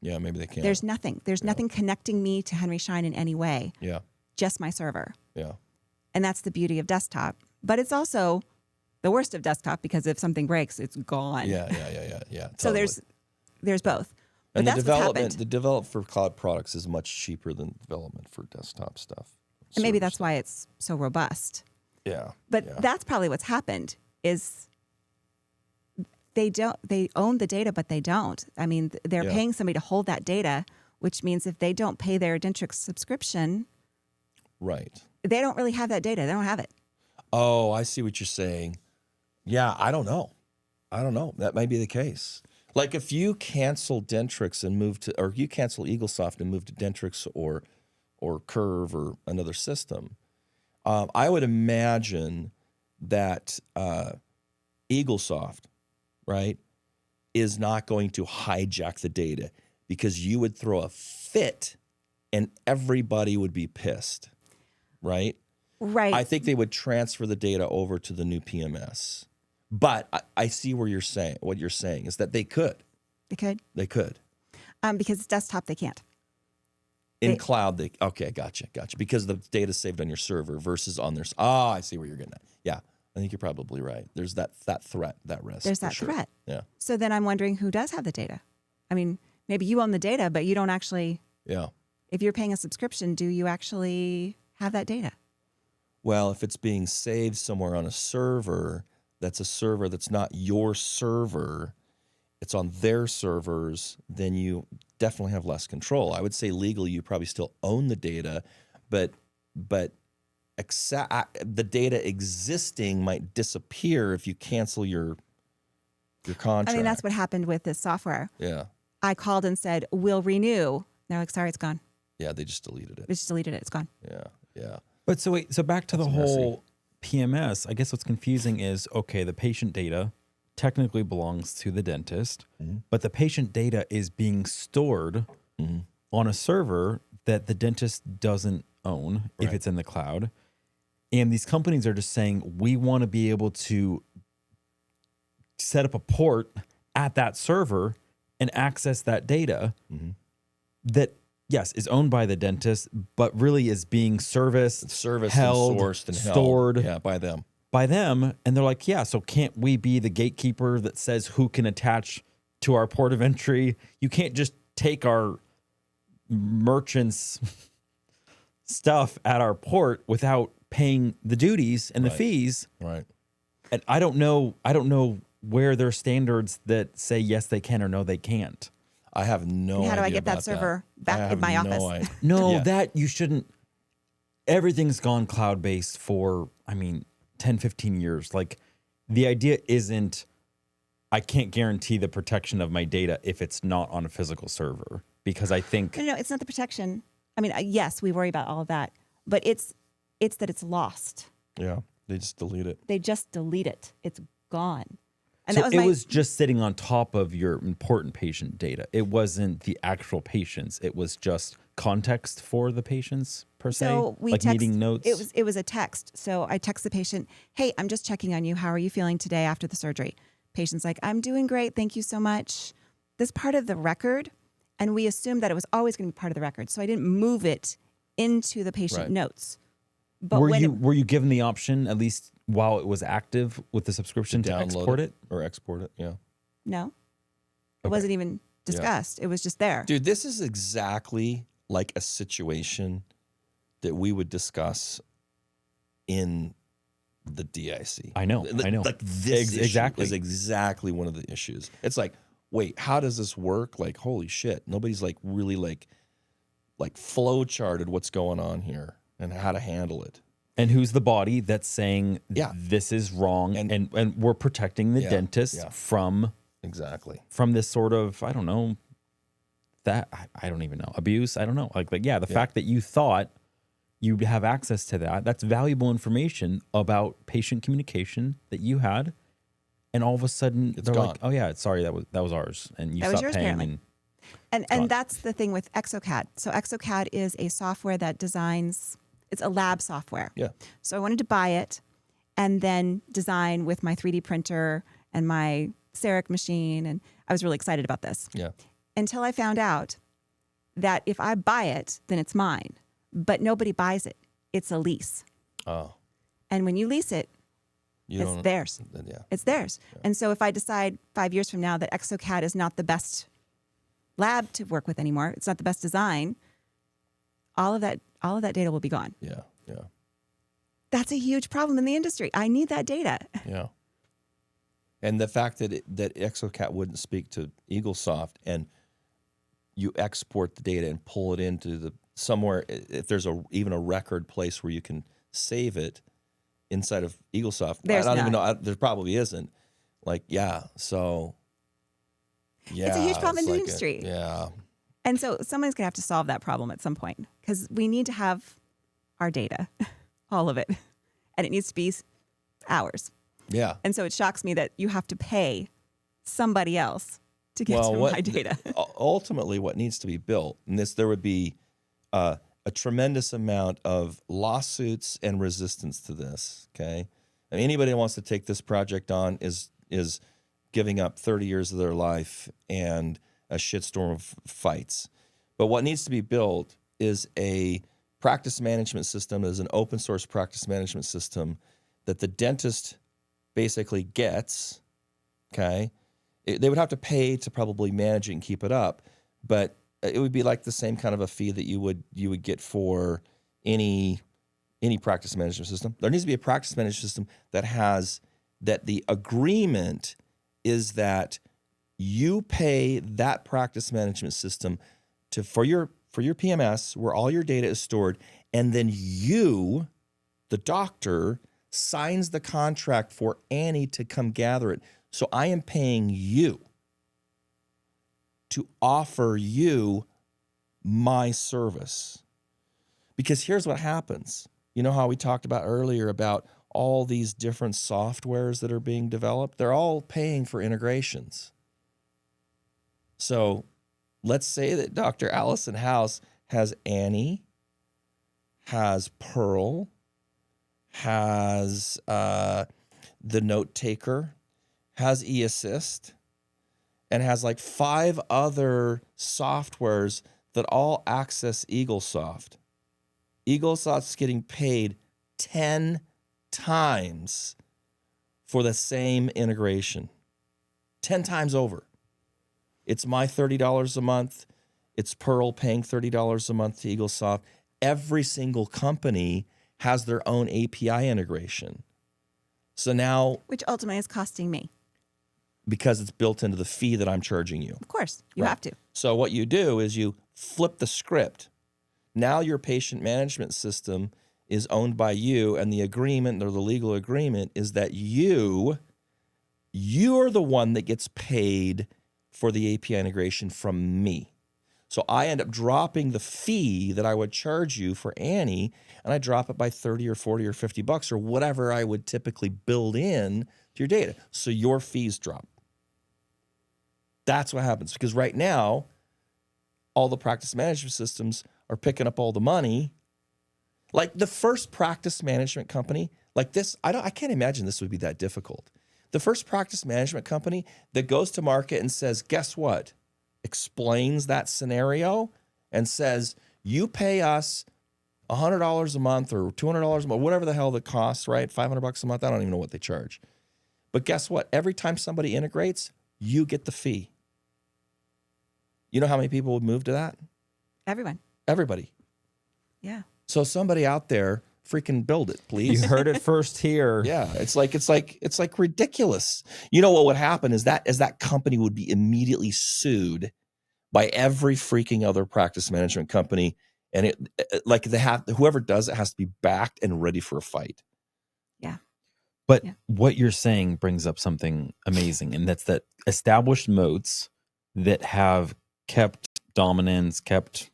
yeah, maybe they can't. there's nothing. There's nothing connecting me to Henry Schein in any way. Yeah. Just my server. Yeah. And that's the beauty of desktop. But it's also the worst of desktop because if something breaks, it's gone. Yeah. So totally. there's both. But And that's the development for cloud products is much cheaper than development for desktop stuff. And maybe that's why it's so robust. Yeah. But that's probably what's happened is they own the data, but they don't. I mean, they're paying somebody to hold that data, which means if they don't pay their Dentrix subscription, right, they don't really have that data. They don't have it. Oh, I see what you're saying. Yeah, I don't know. That might be the case. Like if you cancel Dentrix and move to, or you cancel EagleSoft and move to Dentrix or Curve or another system, I would imagine that EagleSoft, right, is not going to hijack the data, because you would throw a fit and everybody would be pissed, right? Right. I think they would transfer the data over to the new PMS. But I see what you're saying is that they could. They could. Because desktop, they can't. In cloud, okay, gotcha. Because the data's saved on your server versus on their. Oh, I see where you're getting at. Yeah, I think you're probably right. There's that threat, that risk. There's that threat. Yeah. So then I'm wondering who does have the data. I mean, maybe you own the data, but you don't actually. Yeah. If you're paying a subscription, do you actually have that data? Well, if it's being saved somewhere on a server, that's a server that's not your server, it's on their servers, then you definitely have less control. I would say legally you probably still own the data, but the data existing might disappear if you cancel your contract. I mean, that's what happened with this software. Yeah. I called and said, we'll renew. They're like, sorry, it's gone. Yeah, they just deleted it. We just deleted it. It's gone. Yeah. But so back to That's the messy. whole PMS, I guess what's confusing is, okay, the patient data technically belongs to the dentist, but the patient data is being stored on a server that the dentist doesn't own if Right. it's in the cloud. And these companies are just saying, we want to be able to set up a port at that server and access that data that, yes, is owned by the dentist, but really is being serviced, held, and sourced and stored held. Yeah, by them. And they're like, yeah, so can't we be the gatekeeper that says who can attach to our port of entry? You can't just take our merchants' stuff at our port without paying the duties and the fees. Right. And I don't know where there are standards that say yes they can or no they can't. I have no idea. How do I get about that server I back have in my no office? idea. No, Yeah. that you shouldn't. Everything's gone cloud-based for, 10, 15 years. Like, the idea isn't, I can't guarantee the protection of my data if it's not on a physical server. Because I think... No, it's not the protection. I mean, yes, we worry about all of that. But it's that it's lost. Yeah, they just delete it. They just delete it. It's gone. And so that was it was just sitting on top of your important patient data. It wasn't the actual patients. It was just context for the patients per se, so we like text, meeting notes. It was a text. So I text the patient, "Hey, I'm just checking on you. How are you feeling today after the surgery?" Patient's like, "I'm doing great. Thank you so much." This part of the record, and we assumed that it was always going to be part of the record. So I didn't move it into the patient Right. notes. But were you given the option, at least while it was active with the subscription, to Download export it? or export it. Yeah. No, it Okay. wasn't even discussed. It was just there. Dude, this is exactly like a situation that we would discuss in the DIC. I know. Like this Exactly. is exactly one of the issues. It's like, wait, how does this work? Like, holy shit. Nobody's like really like flow charted what's going on here and how to handle it. And who's the body that's saying Yeah. this is wrong, and we're protecting the Yeah, dentist yeah. from Exactly. this sort of, I don't know, that I don't even know, abuse. I don't know. Like the fact that you thought you'd have access to that's valuable information about patient communication that you had, and all of a sudden It's they're gone. like, oh yeah, sorry, that was ours, and you That was stopped yours, paying. apparently. And And that's the thing with ExoCAD. So ExoCAD is a software that designs, it's a lab software. Yeah. So I wanted to buy it and then design with my 3D printer and my CEREC machine. And I was really excited about this Yeah. until I found out that if I buy it, then it's mine. But nobody buys it. It's a lease. Oh. And when you lease it, it's theirs. Yeah. It's theirs. And so if I decide 5 years from now that ExoCAD is not the best lab to work with anymore, it's not the best design, all of that data will be gone. Yeah. Yeah. That's a huge problem in the industry. I need that data. Yeah. And the fact that that ExoCAD wouldn't speak to EagleSoft, and you export the data and pull it into the somewhere, if there's even a record place where you can save it inside of EagleSoft. There's I don't even none. know. There probably isn't. Like, yeah. So, yeah. It's a huge problem in the like industry. Yeah. And so someone's going to have to solve that problem at some point because we need to have our data, all of it. And it needs to be ours. Yeah. And so it shocks me that you have to pay somebody else to get to my data. Ultimately, what needs to be built, and there would be a tremendous amount of lawsuits and resistance to this. Okay, and anybody who wants to take this project on is giving up 30 years of their life and a shitstorm of fights. But what needs to be built is a practice management system, is an open source practice management system that the dentist basically gets. Okay, they would have to pay to probably manage it and keep it up, but it would be like the same kind of a fee that you would get for any practice management system. There needs to be a practice management system that the agreement is that you pay that practice management system for your PMS, where all your data is stored, and then you, the doctor, signs the contract for Annie to come gather it. So I am paying you to offer you my service. Because here's what happens. You know how we talked about earlier about all these different softwares that are being developed? They're all paying for integrations. So let's say that Dr. Allison House has Annie, has Pearl, has the note taker, has eAssist, and has like 5 other softwares that all access EagleSoft. EagleSoft's getting paid 10 times for the same integration. 10 times over. It's my $30 a month. It's Pearl paying $30 a month to EagleSoft. Every single company has their own API integration. So now, which ultimately is costing me. Because it's built into the fee that I'm charging you. Of course, you have to. So what you do is you flip the script. Now your patient management system is owned by you, and the agreement or the legal agreement is that you're the one that gets paid for the API integration from me. So I end up dropping the fee that I would charge you for Annie, and I drop it by 30 or 40 or 50 bucks or whatever I would typically build in to your data. So your fees drop. That's what happens, because right now, all the practice management systems are picking up all the money. Like the first practice management company, like this, I can't imagine this would be that difficult. The first practice management company that goes to market and says, guess what? Explains that scenario and says, you pay us $100 a month or $200 a month, whatever the hell the costs, right? $500 a month. I don't even know what they charge. But guess what? Every time somebody integrates, you get the fee. You know how many people would move to that? Everyone. Everybody. Yeah. So somebody out there, freaking build it, please. You heard it first here. Yeah, it's like ridiculous. You know what would happen is that company would be immediately sued by every freaking other practice management company, and whoever does it has to be backed and ready for a fight. Yeah. But what you're saying brings up something amazing, and that's that established moats that have kept dominance, kept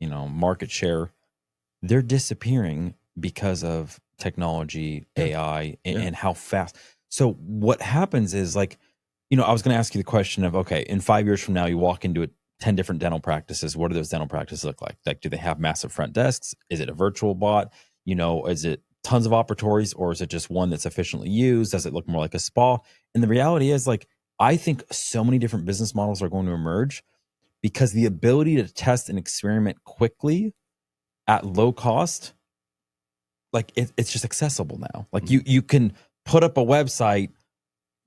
market share, they're disappearing because of technology, AI, and how fast. So what happens is, like, I was going to ask you the question of, okay, in 5 years from now, you walk into 10 different dental practices. What do those dental practices look like? Like, do they have massive front desks? Is it a virtual bot? Is it tons of operatories, or is it just one that's efficiently used? Does it look more like a spa? And the reality is, like, I think so many different business models are going to emerge because the ability to test and experiment quickly at low cost, like it's just accessible now. Like you can put up a website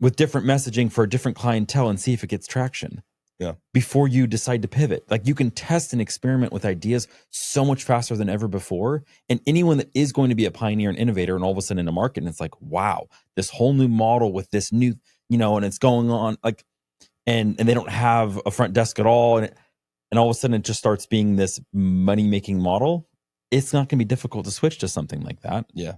with different messaging for a different clientele and see if it gets traction. Yeah. Before you decide to pivot, like you can test and experiment with ideas so much faster than ever before. And anyone that is going to be a pioneer and innovator, and all of a sudden in a market, and it's like, wow, this whole new model with this new, and it's going on, like, and they don't have a front desk at all, and all of a sudden it just starts being this money making model. It's not going to be difficult to switch to something like that. Yeah.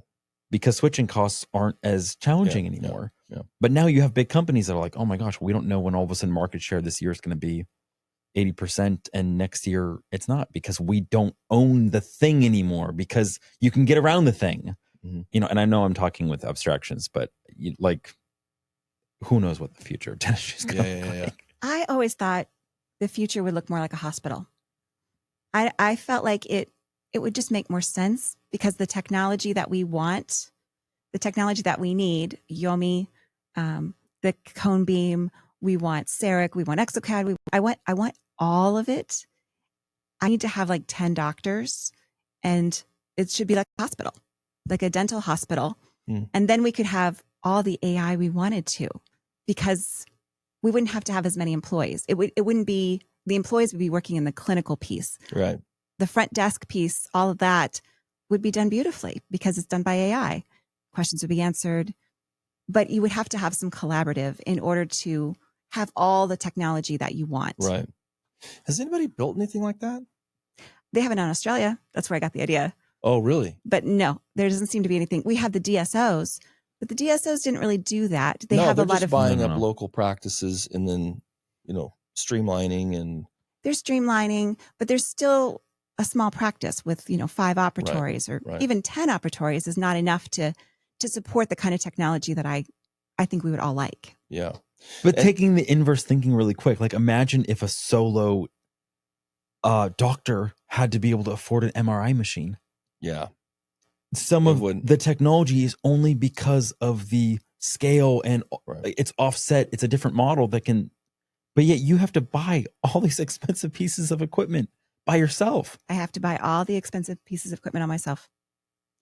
Because switching costs aren't as challenging anymore. Yeah. But now you have big companies that are like, oh my gosh, we don't know when all of a sudden market share this year is going to be 80% and next year it's not, because we don't own the thing anymore, because you can get around the thing. Mm-hmm. And I know I'm talking with abstractions, but who knows what the future of dentistry is going to be like. I always thought the future would look more like a hospital. I felt like it would just make more sense because the technology that we want, the technology that we need, Yomi, the cone beam, we want CEREC, we want exocad, I want all of it. I need to have like 10 doctors, and it should be like a hospital, like a dental hospital. And then we could have all the AI we wanted to, because we wouldn't have to have as many employees. It wouldn't be, the employees would be working in the clinical piece. Right. The front desk piece, all of that would be done beautifully because it's done by AI. Questions would be answered, but you would have to have some collaborative in order to have all the technology that you want. Right. Has anybody built anything like that? They have it in Australia. That's where I got the idea. Oh, really? But no, there doesn't seem to be anything. We have the DSOs, but the DSOs didn't really do that. They have a lot of buying up local practices and then, streamlining and they're streamlining, but there's still a small practice with, 5 operatories or even 10 operatories is not enough to support the kind of technology that I think we would all like. Yeah. But taking the inverse thinking really quick, like imagine if a solo doctor had to be able to afford an MRI machine. Yeah. Some of the technology is only because of the scale and it's offset. It's a different model that can, but yet you have to buy all these expensive pieces of equipment by yourself. I have to buy all the expensive pieces of equipment on myself.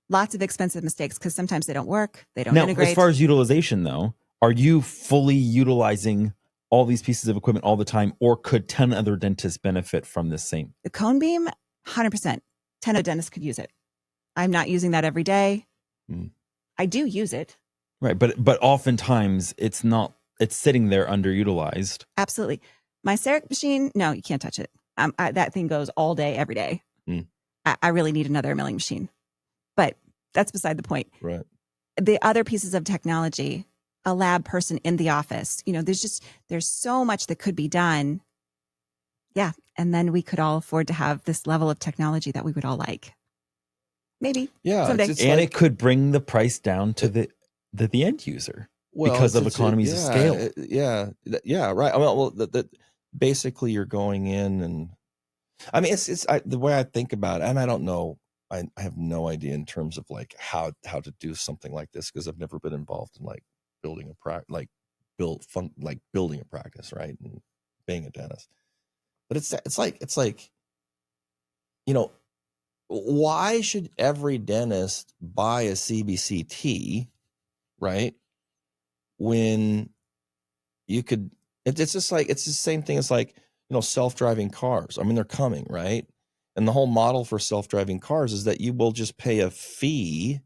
Lots of expensive mistakes because sometimes they don't work. They don't integrate. As far as utilization though, are you fully utilizing all these pieces of equipment all the time, or could 10 other dentists benefit from this same? The cone beam, 100%. 10 other dentists could use it. I'm not using that every day. I do use it. Right. But oftentimes it's sitting there underutilized. Absolutely. My CEREC machine, no, you can't touch it. That thing goes all day, every day. I really need another milling machine, but that's beside the point. Right. The other pieces of technology, a lab person in the office, there's so much that could be done. Yeah. And then we could all afford to have this level of technology that we would all like. Maybe. Yeah. Someday. It could bring the price down to the end user because of economies of scale. Yeah. Right. Well, basically you're going in and it's the way I think about it, and I don't know, I have no idea in terms of like how to do something like this, because I've never been involved in like building a building a practice, right, and being a dentist. But it's like why should every dentist buy a CBCT, right? When you could, it's just like, it's the same thing as like, self-driving cars. I mean, they're coming, right? And the whole model for self-driving cars is that you will just pay a fee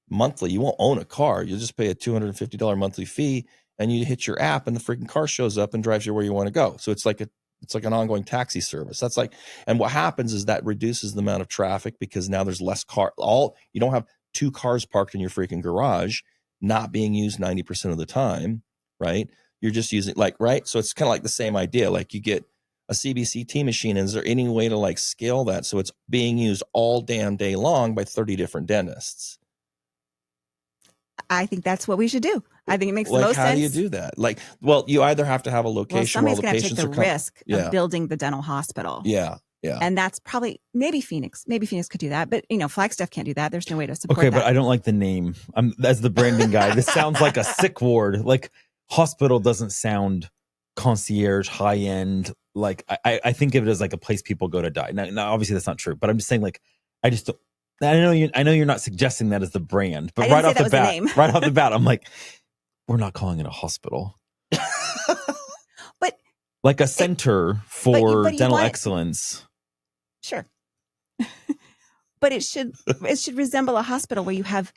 monthly. You won't own a car. You'll just pay a $250 monthly fee, and you hit your app and the freaking car shows up and drives you where you want to go. So it's like an ongoing taxi service. That's like, and what happens is that reduces the amount of traffic because now there's less you don't have 2 cars parked in your freaking garage, not being used 90% of the time, right? You're just using right. So it's kind of like the same idea. Like you get a CBCT machine, and is there any way to like scale that so it's being used all damn day long by 30 different dentists? I think that's what we should do. I think it makes the most sense. How do you do that? You either have to have a location where all the patients are somebody's going to take the risk of building the dental hospital. Yeah. Yeah. And that's probably maybe Phoenix. Maybe Phoenix could do that, but Flagstaff can't do that. There's no way to support that. Okay, but I don't like the name. As the branding guy, this sounds like a sick ward. Like hospital doesn't sound concierge, high end. Like I think of it as like a place people go to die. Now obviously that's not true, but I'm just saying I know you're not suggesting that as the brand, but right off the bat, I'm like, we're not calling it a hospital. But like a center for dental excellence. Sure. But it should resemble a hospital where you have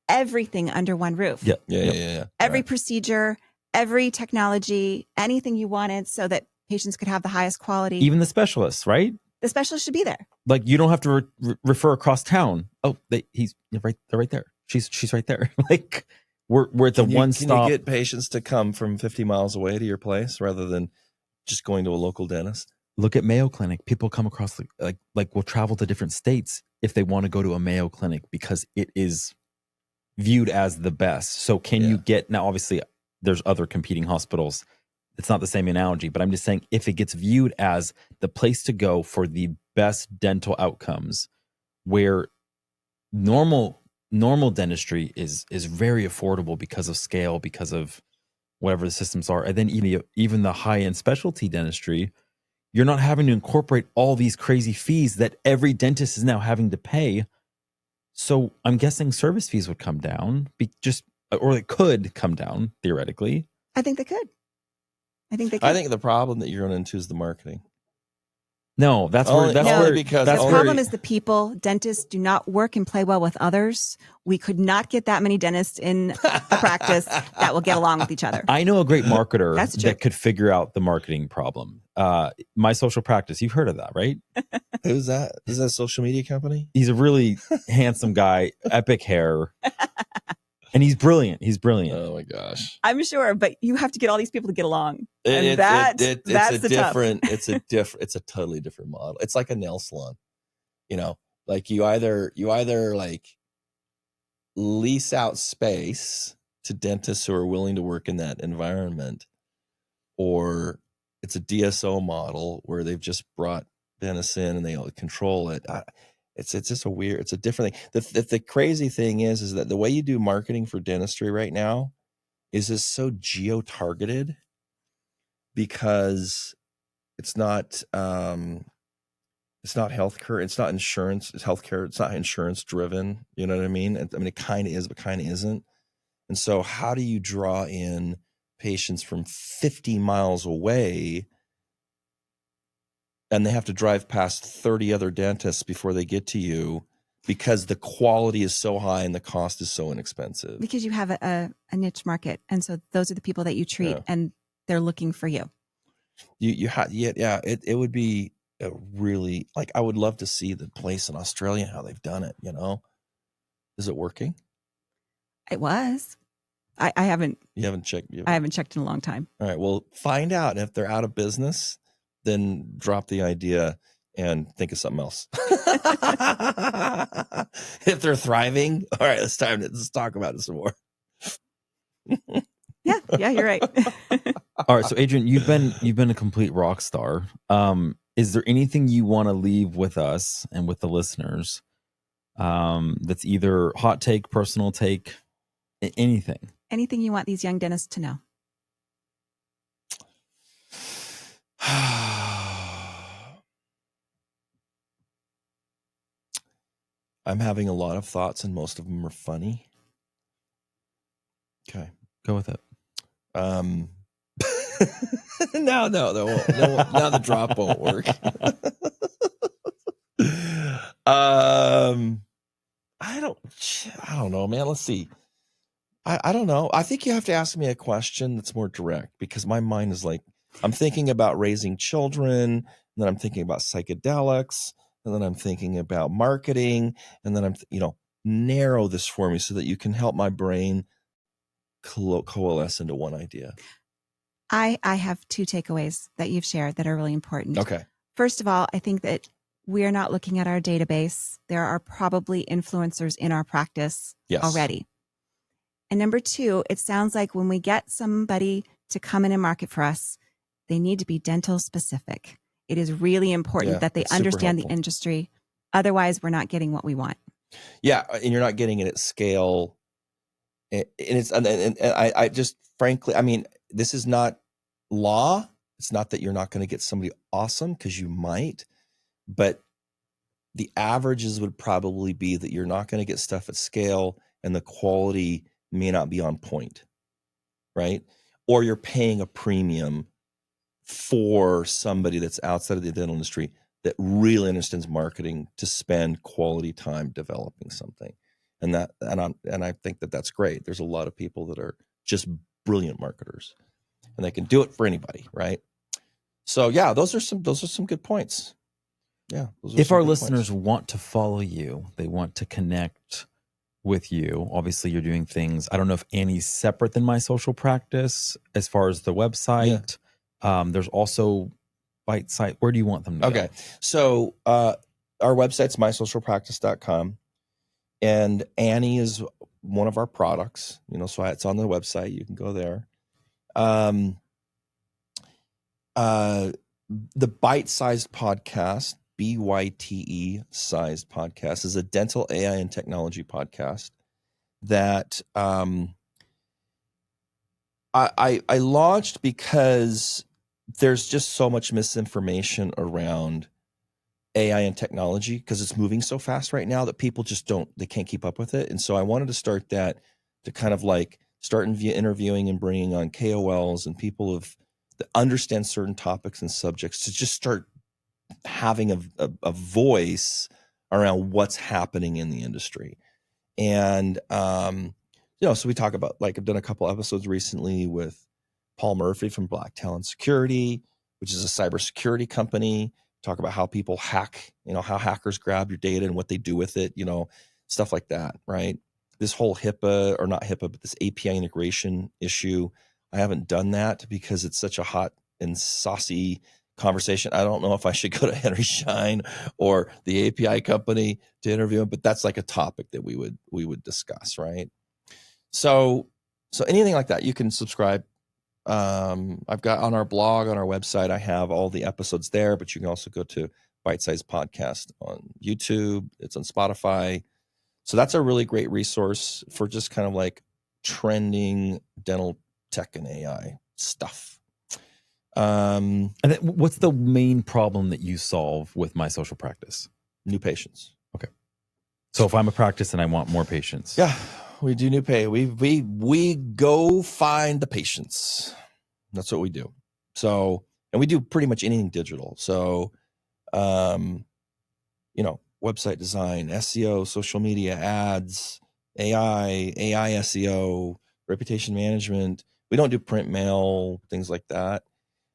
everything under one roof. Yeah. Every procedure, every technology, anything you wanted, so that patients could have the highest quality. Even the specialists, right? The specialist should be there. Like you don't have to refer across town. Oh, they're right there. She's right there. Like we're at the one stop. Can you get patients to come from 50 miles away to your place rather than just going to a local dentist? Look at Mayo Clinic. People come across will travel to different states if they want to go to a Mayo Clinic because it is viewed as the best. So can you get, now obviously there's other competing hospitals it's not the same analogy, but I'm just saying if it gets viewed as the place to go for the best dental outcomes, where normal dentistry is very affordable because of scale, because of whatever the systems are, and then even the high-end specialty dentistry, you're not having to incorporate all these crazy fees that every dentist is now having to pay. So I'm guessing service fees would come down, or it could come down theoretically. I think they could. I think the problem that you're running into is the marketing. No, that's where the problem is the people. Dentists do not work and play well with others. We could not get that many dentists in a practice that will get along with each other. I know a great marketer that could figure out the marketing problem. My Social Practice, you've heard of that, right? Who's that? Is that a social media company? He's a really handsome guy, epic hair. And he's brilliant. Oh my gosh. I'm sure, but you have to get all these people to get along. It's a totally different model. It's like a nail salon. Like you either like lease out space to dentists who are willing to work in that environment, or it's a DSO model where they've just brought dentists in and they control it. It's just it's a different thing. The crazy thing is that the way you do marketing for dentistry right now is just so geo-targeted, because it's not healthcare, it's not insurance, it's healthcare, it's not insurance driven. You know what I mean? I mean, it kind of is, but kind of isn't. And so how do you draw in patients from 50 miles away, and they have to drive past 30 other dentists before they get to you, because the quality is so high and the cost is so inexpensive? Because you have a niche market. And so those are the people that you treat, and they're looking for you. It would be a really, like, I would love to see the place in Australia, how they've done it, Is it working? It was. I haven't. You haven't checked? I haven't checked in a long time. All right. Well, find out. If they're out of business, then drop the idea and think of something else. If they're thriving, all right, it's time to talk about it some more. Yeah, you're right. All right, so Adrian, you've been a complete rock star. Is there anything you want to leave with us and with the listeners? That's either hot take, personal take, anything. Anything you want these young dentists to know. I'm having a lot of thoughts, and most of them are funny. Okay, go with it. No, now the drop won't work. I don't know, man. Let's see. I don't know. I think you have to ask me a question that's more direct, because my mind is like, I'm thinking about raising children, and then I'm thinking about psychedelics, and then I'm thinking about marketing, and then I'm, narrow this for me so that you can help my brain coalesce into one idea. I have two takeaways that you've shared that are really important. Okay. First of all, I think that we're not looking at our database. There are probably influencers in our practice already. And number two, it sounds like when we get somebody to come in and market for us, they need to be dental specific. It is really important that they understand the industry. Otherwise, we're not getting what we want. Yeah, and you're not getting it at scale. And I just, frankly, I mean, this is not law. It's not that you're not going to get somebody awesome, because you might, but the averages would probably be that you're not going to get stuff at scale, and the quality may not be on point, right? Or you're paying a premium for somebody that's outside of the dental industry that really understands marketing to spend quality time developing something. And I think that that's great. There's a lot of people that are just brilliant marketers, and they can do it for anybody, right? So yeah, those are some good points. Yeah. If our listeners want to follow you, they want to connect with you. Obviously, you're doing things. I don't know if Annie's separate than My Social Practice as far as the website. Yeah. There's also Bite site. Where do you want them to go? So our website's mysocialpractice.com. And Annie is one of our products, so it's on the website. You can go there. the Bite-Sized Podcast, BYTE sized podcast, is a dental AI and technology podcast that I launched because there's just so much misinformation around AI and technology because it's moving so fast right now that people just they can't keep up with it. And so I wanted to start that to kind of like start interviewing and bringing on KOLs and people that understand certain topics and subjects to just start having a voice around what's happening in the industry. And, so we talk about, like, I've done a couple episodes recently with Paul Murphy from Black Talent Security, which is a cybersecurity company. Talk about how people hack, how hackers grab your data and what they do with it, stuff like that, right? This whole HIPAA, or not HIPAA, but this API integration issue. I haven't done that because it's such a hot and saucy conversation. I don't know if I should go to Henry Schein or the API company to interview him, but that's like a topic that we would discuss, right? So anything like that, you can subscribe. I've got on our blog, on our website, I have all the episodes there, but you can also go to Bite-Sized Podcast on YouTube. It's on Spotify. So that's a really great resource for just kind of like trending dental tech and AI stuff. And then what's the main problem that you solve with My Social Practice? New patients. Okay. So if I'm a practice and I want more patients. Yeah, we do new pay. We go find the patients. That's what we do. So, and we do pretty much anything digital. So, website design, SEO, social media, ads, AI SEO, reputation management. We don't do print mail, things like that.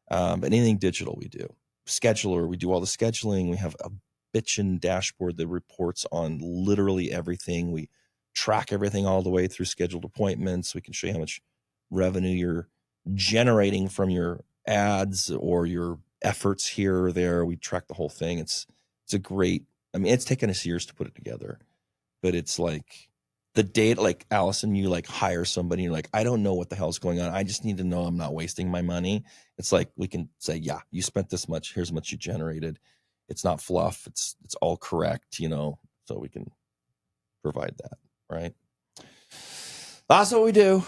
But anything digital we do. Scheduler, we do all the scheduling. We have a bitchin' dashboard that reports on literally everything. We track everything all the way through scheduled appointments. We can show you how much revenue you're generating from your ads or your efforts here or there. We track the whole thing. It's a great, it's taken us years to put it together, but it's like the data, like Allison, you like hire somebody, you're like, I don't know what the hell's going on. I just need to know I'm not wasting my money. It's like, we can say, yeah, you spent this much. Here's how much you generated. It's not fluff. It's all correct, so we can provide that. Right. That's what we do.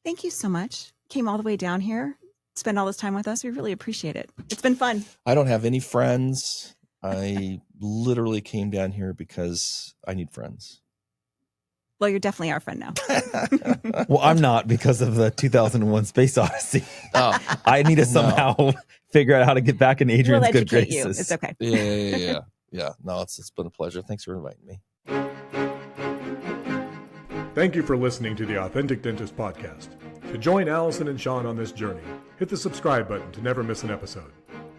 Thank you so much. Came all the way down here, spend all this time with us. We really appreciate it. It's been fun. I don't have any friends. I literally came down here because I need friends. Well, you're definitely our friend now. Well, I'm not because of the 2001 Space Odyssey. I need to somehow figure out how to get back in Adrian's good graces. You. It's okay. Yeah. No, it's been a pleasure. Thanks for inviting me. Thank you for listening to the Authentic Dentist Podcast. To join Allison and Shawn on this journey, hit the subscribe button to never miss an episode.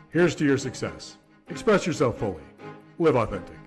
Here's to your success. Express yourself fully. Live authentic.